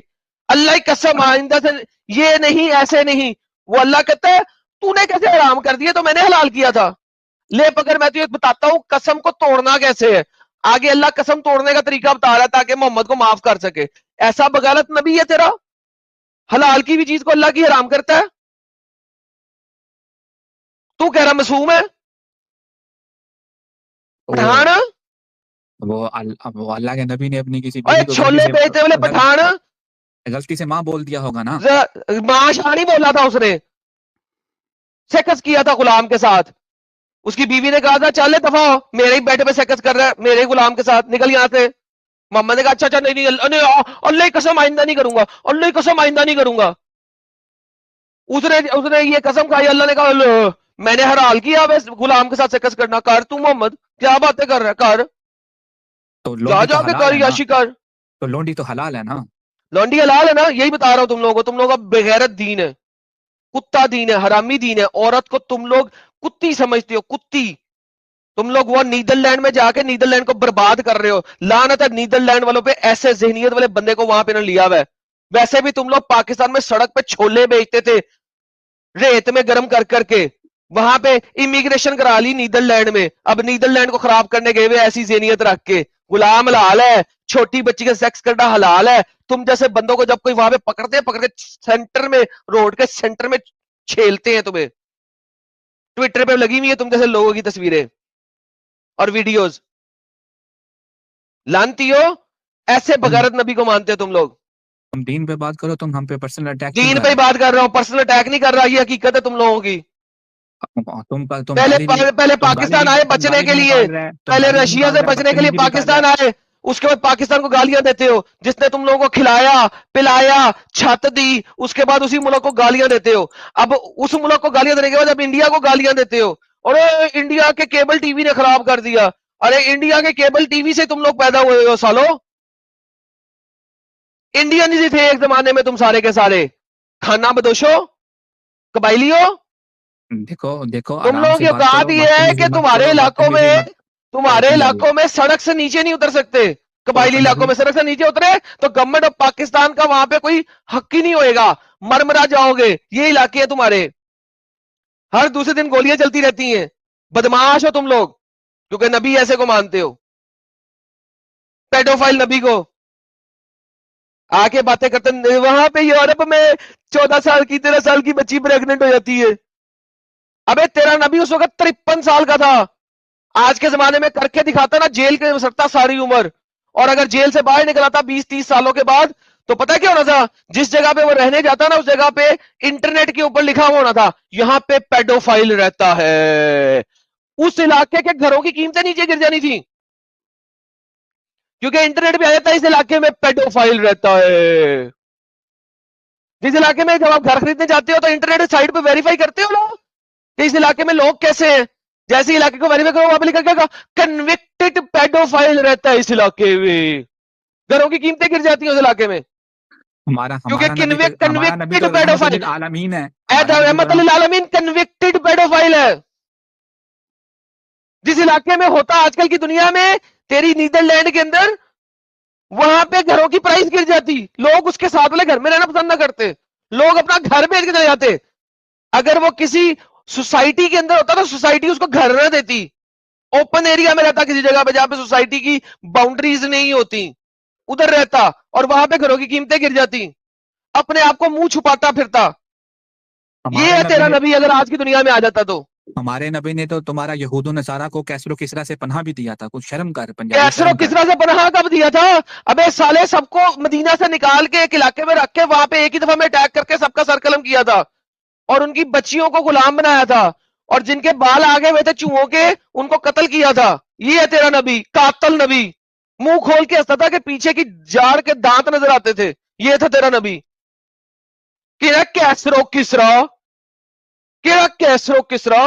अल्लाह की कसम आइंदा से ये नहीं, ऐसे नहीं। वो अल्लाह कहता है तूने कैसे हराम कर दिया, तो मैंने हलाल किया था। ले पकड़, मैं तुझे बताता हूँ कसम को तोड़ना कैसे है। आगे अल्लाह कसम तोड़ने का तरीका बता रहा है ताकि मोहम्मद को माफ कर सके। ऐसा बगालत नबी है तेरा, हलाल की भी चीज को अल्लाह की हराम करता है। तू कह रहा मासूम है पठान, वो अल्लाह के नबी ने अपनी किसी और छोले बेचते वाले पठान, गलती से माँ बोल दिया होगा ना। मां शाह नहीं बोला था, उसने सेक्स किया था गुलाम के साथ। उसकी बीवी ने कहा था चल दफा, मेरे ही बेटे पे सेक्स कर रहा है, मेरे ही गुलाम के साथ, निकल यहां से। मोहम्मद ने कहा अच्छा नहीं, अल्लाह की कसम आइंदा नहीं करूंगा, अल्लाह की कसम आइंदा नहीं करूंगा। उसने ये कसम खाई, अल्लाह ने कहा मैंने हलाल किया गुलाम के साथ सेक्स करना, कर तू मोहम्मद, क्या बातें कर रहा है, कर तो जा जाके कर याशी कर। तो लोंडी तो हलाल है ना, लौंडी हलाल है ना, यही बता रहा हूं तुम लोगों को। तुम लोगों का बेगैरत दीन है, कुत्ता दीन है, हरामी दीन है। औरत को तुम लोग कुत्ती समझते हो, कुत्ती। तुम लोग वो नीदरलैंड में जाके नीदरलैंड को बर्बाद कर रहे हो। लानत है नीदरलैंड वालों पे, ऐसे जहनियत वाले बंदे को वहां पे ना लिया हुआ है। वैसे भी तुम लोग पाकिस्तान में सड़क पे छोले बेचते थे रेत में गर्म कर करके, वहां पे इमिग्रेशन करा ली नीदरलैंड में। अब नीदरलैंड को खराब करने गए हुए ऐसी जहनियत रख के। गुलाम हलाल है, छोटी बच्ची का सेक्स करना हलाल है। तुम जैसे बंदों को जब कोई वहां पे पकड़ते हैं, पकड़ के सेंटर में, रोड के सेंटर में छेलते हैं तुम्हें। ट्विटर पे लगी हुई है तुम जैसे लोगों की तस्वीरें और वीडियोस। लानती हो, ऐसे बगारत नबी को मानते हो तुम लोग। तुम दीन पे बात करो, तुम हम पे पर्सनल अटैक। दीन पे बात कर रहा हूँ, पर्सनल अटैक नहीं कर रहा, ये हकीकत है तुम लोगों की। पहले पाकिस्तान आए बचने के लिए, पहले रशिया से बचने के लिए पाकिस्तान आए, उसके बाद पाकिस्तान को गालियां देते हो। जिसने तुम लोगों को खिलाया पिलाया छत दी, उसके बाद उसी मुल्क को गालियां देते हो। अब उस मुल्क को गालियां देने के बाद अब इंडिया को गालियां देते हो। और इंडिया के केबल टीवी ने खराब कर दिया। अरे इंडिया के केबल टीवी से तुम लोग पैदा हुए हो सालो, इंडियन ही थे एक जमाने में तुम सारे के सारे। खाना बदोशो, कबाइलियो। देखो देखो, तुम लोगों की औकात ये है कि तुम्हारे इलाकों में सड़क से नीचे नहीं उतर सकते। कबाइली इलाकों में सड़क से नीचे उतरे तो गवर्नमेंट ऑफ पाकिस्तान का वहां पे कोई हक ही नहीं होएगा, मरमरा जाओगे। ये इलाके हैं तुम्हारे, हर दूसरे दिन गोलियां चलती रहती हैं। बदमाश हो तुम लोग, क्योंकि नबी ऐसे को मानते हो, पेडोफाइल नबी को। आके बातें करते वहां पे यूरोप में 14 साल की 13 साल की बच्ची प्रेग्नेंट हो जाती है। अबे तेरा नबी उस वक्त 53 साल का था। आज के जमाने में करके दिखाता ना, जेल के सकता सारी उम्र। और अगर जेल से बाहर निकला था 20-30 सालों के बाद, तो पता क्या होना था, जिस जगह पे वो रहने जाता ना, उस जगह पे इंटरनेट के ऊपर लिखा हुआ होना था यहां पे पेडोफाइल रहता है। उस इलाके के घरों की कीमतें नीचे गिर जानी थी, क्योंकि इंटरनेट पे आ जाता है इस इलाके में पेडोफाइल रहता है। जिस इलाके में जब आप घर खरीदने जाते हो तो इंटरनेट साइट पे वेरीफाई करते हो लोग कि इस इलाके में लोग कैसे हैं। जैसे इलाके को वेरीफाई करो, वहां पे लिखा क्या, कन्विक्टेड पेडोफाइल रहता है इस इलाके में। घरों की कीमतें गिर जाती है उस इलाके में, क्योंकि कन्विक्टेड पेडोफाइल आलमीन है, आलमीन कन्विक्टेड पेडोफाइल है। जिस इलाके में होता आजकल की दुनिया में, तेरी नीदरलैंड के अंदर, वहां पे घरों की प्राइस गिर जाती, लोग उसके साथ वाले घर में रहना पसंद ना करते, लोग अपना घर बेच के चले जाते। अगर वो किसी सोसाइटी के अंदर होता तो सोसाइटी उसको घर न देती, ओपन एरिया में रहता किसी जगह पे जहां पे सोसाइटी की बाउंड्रीज नहीं होती, उधर रहता और वहां पे घरों की कीमतें गिर जाती, अपने आप को मुंह छुपाता फिरता। ये है तेरा नबी अगर आज की दुनिया में आ जाता तो। हमारे नबी ने तो तुम्हारा यहूद नसारा को कैसरो किसरा से पनाह भी दिया था। कुछ शर्म कर, कैसरो किसरा से पनाह कब दिया था? अबे साले सबको मदीना से निकाल के एक इलाके में रख के वहां पे एक ही दफा में अटैक करके सबका सरकलम किया था और उनकी बच्चियों को गुलाम बनाया था, और जिनके बाल आगे हुए थे चूहों के उनको कत्ल किया था। ये है तेरा नबी, कातल नबी, मुंह खोल के हंसता था कि पीछे की जाड़ के दांत नजर आते थे। ये था तेरा नबी। कैसरो किसरा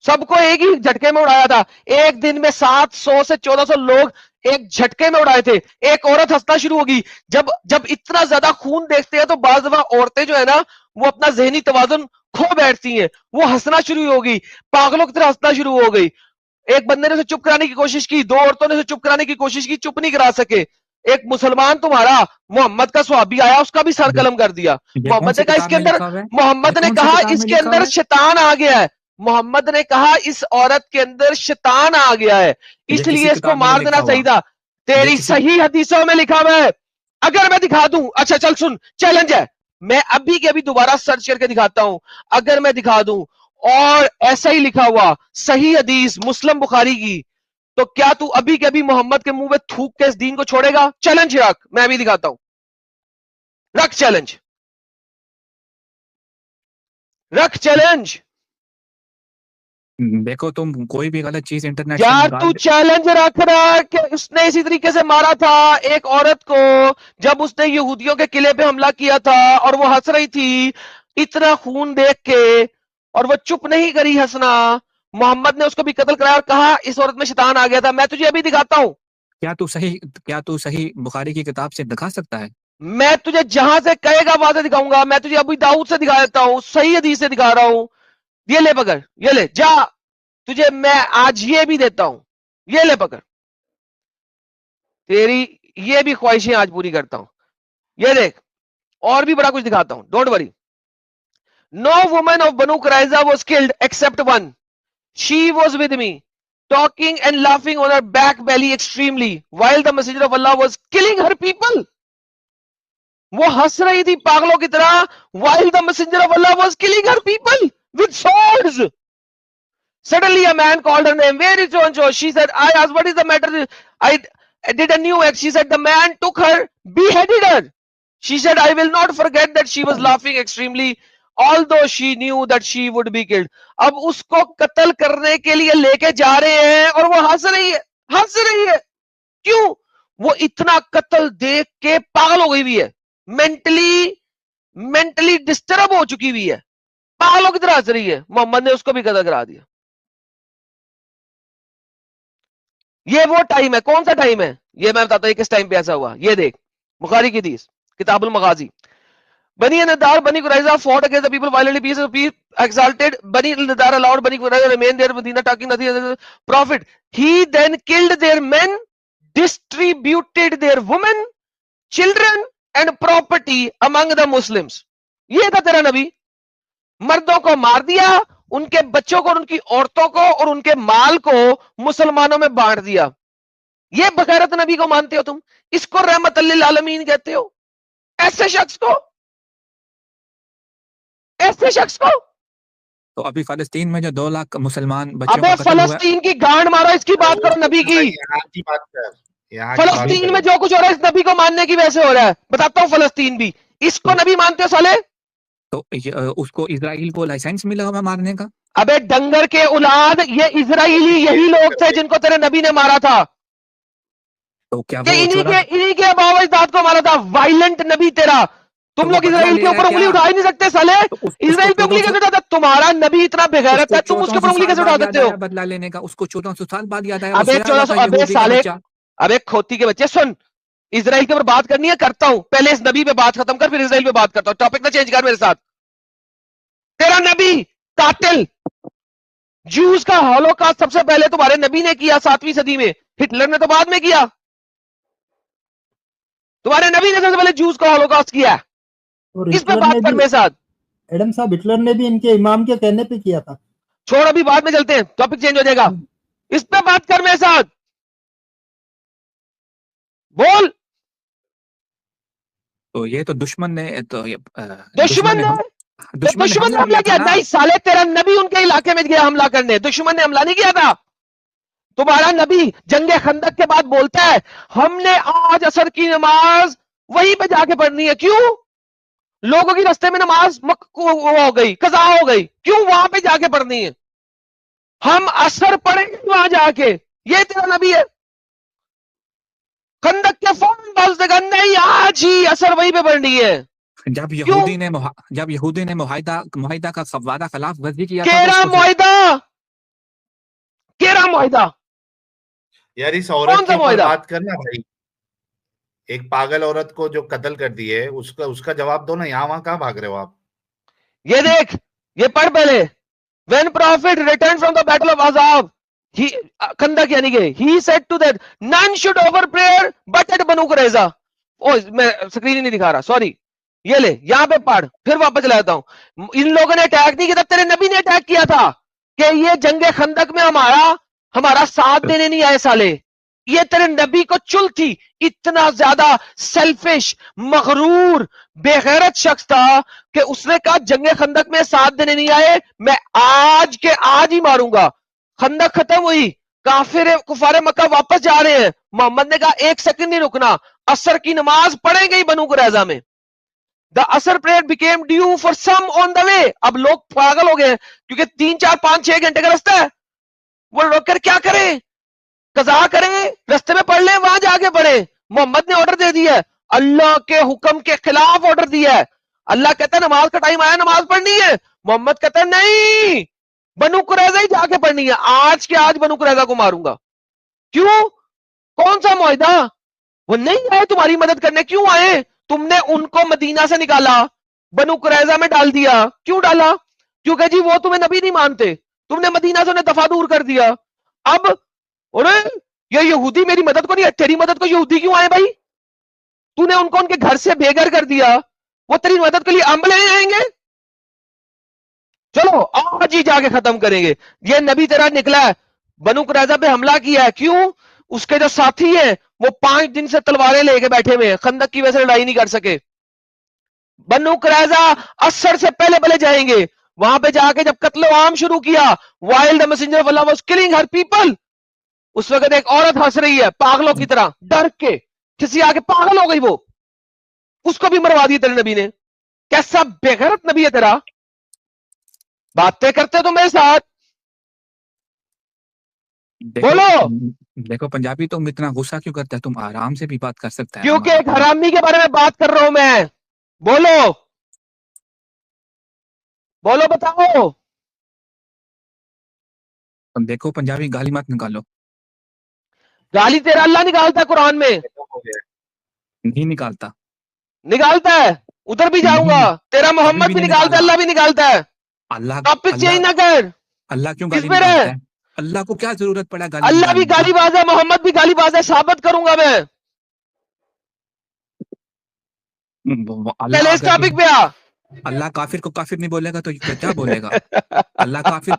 सबको एक ही झटके में उड़ाया था। एक दिन में 700 से 1400 लोग एक झटके में उड़ाए थे। एक औरत हंसना शुरू होगी। जब इतना ज्यादा खून देखते हैं तो बाज दफा औरतें जो है ना, वो अपना जहनी तवाजुन खो बैठती हैं, वो हंसना शुरू हो गई, पागलों की तरह हंसना शुरू हो गई। एक बंदे ने उसे चुप कराने की कोशिश की, दो औरतों ने उसे चुप कराने की कोशिश की, चुप नहीं करा सके। एक मुसलमान तुम्हारा मोहम्मद का स्वाबी आया, उसका भी सर कलम कर दिया। मोहम्मद ने कहा इसके अंदर शैतान आ गया है। मोहम्मद ने कहा इस औरत के अंदर शैतान आ गया है, इसलिए इसको मार देना सही था। तेरी सही हदीसों में लिखा हुआ है। अगर मैं दिखा दूं, अच्छा चल सुन, चैलेंज है, मैं अभी के अभी दोबारा सर्च करके दिखाता हूं। अगर मैं दिखा दूं और ऐसा ही लिखा हुआ सही हदीस मुस्लिम बुखारी की, तो क्या तू अभी के अभी मोहम्मद के मुंह में थूक के इस दीन को छोड़ेगा? चैलेंज रख, मैं अभी दिखाता हूं। रख चैलेंज, रख चैलेंज। देखो तुम कोई भी गलत चीज इंटरनेट यार तू चैलेंज रख रहा है कि उसने इसी तरीके से मारा था एक औरत को जब उसने यहूदियों के किले पे हमला किया था और वो हंस रही थी इतना खून देख के, और वो चुप नहीं करी हंसना। मोहम्मद ने उसको भी कत्ल कराया और कहा इस औरत में शैतान आ गया था। मैं तुझे अभी दिखाता हूं। क्या तू सही बुखारी की किताब से दिखा सकता है? मैं तुझे जहां से कहेगा वहां से दिखाऊंगा। मैं तुझे अभी दाऊद से दिखा देता हूं, सही हदीस से दिखा रहा हूं। ये ले पकड़, ये ले जा, तुझे मैं आज ये भी देता हूं, ये ले पकड़, तेरी ये भी ख्वाहिशें आज पूरी करता हूं। ये देख, और भी बड़ा कुछ दिखाता हूं, don't worry. No woman of Banu Qurayza was killed except one, she was with me talking and laughing on her back belly extremely while the messenger of Allah was killing her people. वो हंस रही थी पागलों की तरह while the messenger of Allah was killing her people with swords. Suddenly a man called her name. Where is so and so? She said, I asked, what is the matter? I did a new act. She said, the man took her, beheaded her. She said, I will not forget that she was laughing extremely, although she knew that she would be killed. अब उसको कत्ल करने के लिए लेके जा रहे हैं और वो हंस रही है, हंस रही है। क्यों? वो इतना कत्ल देख के पागल हो गई हुई है, मेंटली डिस्टर्ब हो चुकी हुई है, पागलों की तरह हंस रही है। मोहम्मद ने उसको भी कत्ल करा दिया। ये वो टाइम है, कौन सा टाइम है ये मैं बताता हूं किस टाइम पे ऐसा हुआ। ये देख बुखारी की हदीस किताबुल मगाजी। बनी नदार बनी Qurayza fought against the people violently, peace of peace exalted. Bani Nadar allowed Bani Qurayza remain there, Medina talking nothing as a prophet. He then killed their men, distributed their women, children and property among the Muslims. ये था तेरा नबी, मर्दों को मार दिया, उनके बच्चों को, उनकी औरतों को और उनके माल को मुसलमानों में बांट दिया। ये बगैरत नबी को मानते हो तुम? इसको रहमत लिल आलमीन कहते हो? ऐसे शख्स को, ऐसे शख्स को? तो अभी फलस्तीन में जो 2 लाख मुसलमान बच्चों अबे फलस्तीन की गांड मारो, इसकी बात करो, नबी की। यहाँ की बात कर, यहाँ फलस्तीन में जो कुछ हो रहा है इस नबी को मानने की वजह से हो रहा है। बताता हूं फलस्तीन भी, इसको नबी मानते हो साले? तो उसको इजराइल को लाइसेंस मिला हुआ मारने का? अबे डंगर के औलाद, ये इजराइली यही लोग थे जिनको तेरे नबी ने मारा था। तो क्या इन्हीं के बाबा अजदाद को मारा था। वायलेंट नबी तेरा। तुम लोग इजराइल के ऊपर उंगली उठा ही नहीं सकते साले। इजराइल पे उंगली कैसे उठाता? तुम्हारा नबी इतना बेगैरत है, तुम उसके ऊपर उंगली कैसे उठा सकते हो? बदला लेने का उसको 1400 साल बाद याद आया। अबे 1400, अबे साले, अबे खोती के बच्चे, सुन, इजराइल के ऊपर बात करनी है, करता हूं, पहले इस नबी पे बात खत्म कर, फिर इजराइल पे बात करता हूं। टॉपिक ना चेंज कर मेरे साथ। तेरा नबी कातिल, जूस का हॉलोकॉस्ट सबसे पहले तुम्हारे नबी ने किया 7वीं सदी में, हिटलर ने तो बाद में किया। तुम्हारे नबी ने सबसे पहले जूस का हॉलोकॉस्ट किया। इस पे बात कर मेरे साथ। एडम साहब, हिटलर ने भी इनके इमाम के कहने पे किया था। छोड़, अभी बाद में चलते हैं, टॉपिक चेंज हो जाएगा। इस पे बात कर मेरे साथ, बोल। तो ये तो दुश्मन ने दुश्मन ने हमला किया? नहीं साले, तेरा नबी उनके इलाके में गया हमला करने, दुश्मन ने हमला नहीं किया था। तुम्हारा नबी जंगे खंदक के बाद बोलता है हमने आज असर की नमाज वहीं पे जाके पढ़नी है। क्यों? लोगों की रास्ते में नमाज हो गई, कज़ा हो गई, क्यों वहां पे जाके पढ़नी है? हम असर पढ़ेंगे वहां जाके। ये तेरा नबी है। खंदक के फौरन बाद से कहना नहीं, आज ही असर वहीं पे पढ़नी है। जब यहूदी ने मुआहिदा का वादा खिलाफ वर्जी किया था, केरा मुआहिदा यार इस औरत की बात करना भाई। एक पागल औरत को जो कत्ल कर दी है उसका जवाब दो ना। यहाँ वहां कहाँ भाग रहे हो आप? ये देख, ये पढ़ पहले। When prophet returned from the battle of Azab, खंदक यानी कि he said to that none should offer prayer but at Banu Qurayza। मैं स्क्रीन ही नहीं दिखा रहा, सॉरी। ये ले, यहाँ पे पढ़, फिर वापस चला जाता हूं। इन लोगों ने अटैक नहीं किया था, तेरे नबी ने अटैक किया था। कि ये जंगे खंदक में हमारा साथ देने नहीं आए साले। ये तेरे नबी को चुल थी। इतना ज्यादा सेल्फिश, मगरूर, बेगैरत शख्स था कि उसने कहा जंगे खंदक में साथ देने नहीं आए, मैं आज के आज ही मारूंगा। खंदक खत्म हुई, कुफारे मक्का वापस जा रहे हैं। मोहम्मद ने कहा एक सेकंड नहीं रुकना, असर की नमाज पढ़ेंगे ही बनु कुरैजा में। The Asr prayer became due for some on the way. अब लोग पागल हो गए क्योंकि 3, 4, 5, 6 घंटे का रास्ता है। वो रोक कर क्या करें, कज़ा करें, रास्ते में पढ़ लें, वहां जाके पढ़े। मोहम्मद ने ऑर्डर दे दिया है, अल्लाह के हुक्म के खिलाफ ऑर्डर दिया है। अल्लाह कहता है नमाज का टाइम आया, नमाज पढ़नी है। मोहम्मद कहता है नहीं, बनु कुरैजा ही जाके पढ़नी है। आज के आज बनु कुरैजा को मारूंगा। क्यों? कौन सा मुआहिदा? वो नहीं आए तुम्हारी मदद करने, क्यों आए? तुमने उनको मदीना से निकाला, बनु कुरैजा में डाल दिया। क्यों डाला? क्योंकि जी वो तुम्हें नबी नहीं मानते, तुमने मदीना से उन्हें दफा दूर कर दिया। अब अरे ये यहूदी मेरी मदद को नहीं, तेरी मदद को यहूदी क्यों आए भाई? तूने उनको उनके घर से बेघर कर दिया, वो तेरी मदद के लिए अम्ब लेने आएंगे? चलो आज ही जाके खत्म करेंगे। ये नबी तेरा निकला है, बनु कुरैजा पे हमला किया है। क्यों? उसके जो साथी हैं वो 5 दिन से तलवारें लेके बैठे हुए हैं, खंदक की वजह से लड़ाई नहीं कर सके। बनु कुरैजा असर से पहले जाएंगे। वहां पे जाके जब कत्ल आम शुरू किया, while the messenger of Allah was killing her people, उस वक्त एक औरत हंस रही है पागलों की तरह, डर के किसी आके पागल हो गई वो, उसको भी मरवा दिया तेरे नबी ने। कैसा बेगैरत नबी है तेरा, बातें करते तो मेरे साथ बोलो। देखो पंजाबी, तुम इतना गुस्सा क्यों करते है? तुम आराम से भी बात कर सकते हैं। क्योंकि एक हरामी के बारे में बात कर रहा हूं मैं। बोलो बोलो, बताओ। तुम देखो पंजाबी गाली मत निकालो। गाली तेरा अल्लाह निकालता है कुरान में, नहीं निकालता। निकालता है। उधर भी जाऊंगा, तेरा मोहम्मद भी निकालता है, अल्लाह भी निकालता है। अल्लाह टॉपिक चेंज ना कर। अल्लाह क्यों किस गाली पे निकालता रहे? है? अल्लाह को क्या जरूरत पड़ा गाली अल्लाह भी निकालने की? गालीबाज है, मोहम्मद भी गालीबाज है, साबित करूंगा मैं। अल्लाह पहले इस अगर टॉपिक पे आ। अल्लाह काफिर को काफिर नहीं बोलेगा तो क्या बोलेगा? अल्लाह काफिर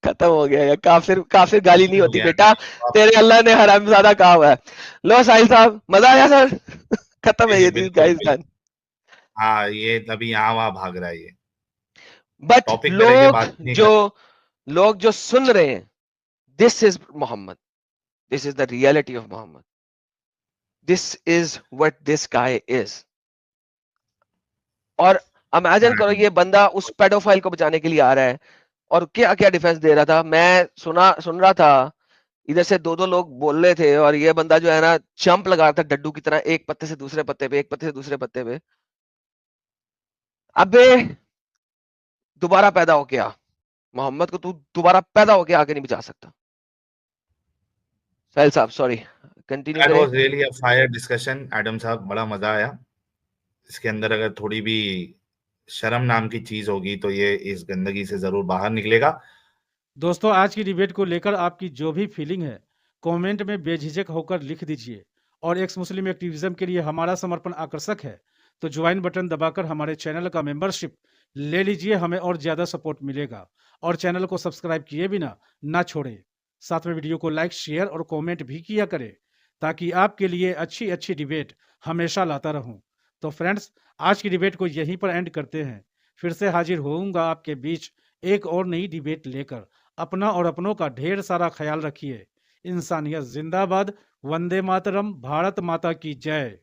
खत्म हो गया ये। काफिर गाली नहीं हो होती गया। बेटा, तेरे अल्लाह ने हरामजादा कहा हुआ है। लो साहिल साहब, मजा आया सर? खत्म है जी, ये बिल्कुल, गाइस बिल्कुल। डन। हाँ, ये तभी यहाँ वहां भाग रहा है ये। बट टॉपिक पे रह के बात नहीं लोग जो सुन रहे हैं, this is Muhammad, this is the reality of Muhammad, this is what this guy is. और इमेजिन करो ये बंदा उस पेडोफाइल को बचाने के लिए आ रहा है और क्या क्या डिफेंस दे रहा था। मैं सुन रहा था, इधर से 2 लोग बोल रहे थे और ये बंदा जो है ना जंप लगा रहा था डड्डू की तरह, एक पत्ते से दूसरे पत्ते पे, एक पत्ते से दूसरे पत्ते पे। अबे दोबारा पैदा हो गया, मोहम्मद को तू दोबारा पैदा होके आगे नहीं बचा सकता। साहिल साहब सॉरी, कंटिन्यू That करें। was really a fire discussion, Adam साहब, बड़ा मजा आया। इसके अंदर अगर थोड़ी भी शर्म नाम की चीज होगी तो ये इस गंदगी से जरूर बाहर निकलेगा। दोस्तों आज की डिबेट को लेकर आपकी जो भी फीलिंग है कमेंट में बेझिझक होकर लिख दीजिए। और एक्स मुस्लिम एक्टिविज्म के लिए हमारा समर्पण आकर्षक है तो ज्वाइन बटन दबाकर हमारे चैनल का मेंबरशिप ले लीजिए, हमें और ज्यादा सपोर्ट मिलेगा। और चैनल को सब्सक्राइब किए बिना ना छोड़े, साथ में वीडियो को लाइक, शेयर और कमेंट भी किया करें ताकि आपके लिए अच्छी अच्छी डिबेट हमेशा लाता रहूं। तो फ्रेंड्स आज की डिबेट को यहीं पर एंड करते हैं। फिर से हाजिर होऊंगा आपके बीच एक और नई डिबेट लेकर। अपना और अपनों का ढेर सारा ख्याल रखिए। इंसानियत जिंदाबाद, वंदे मातरम, भारत माता की जय।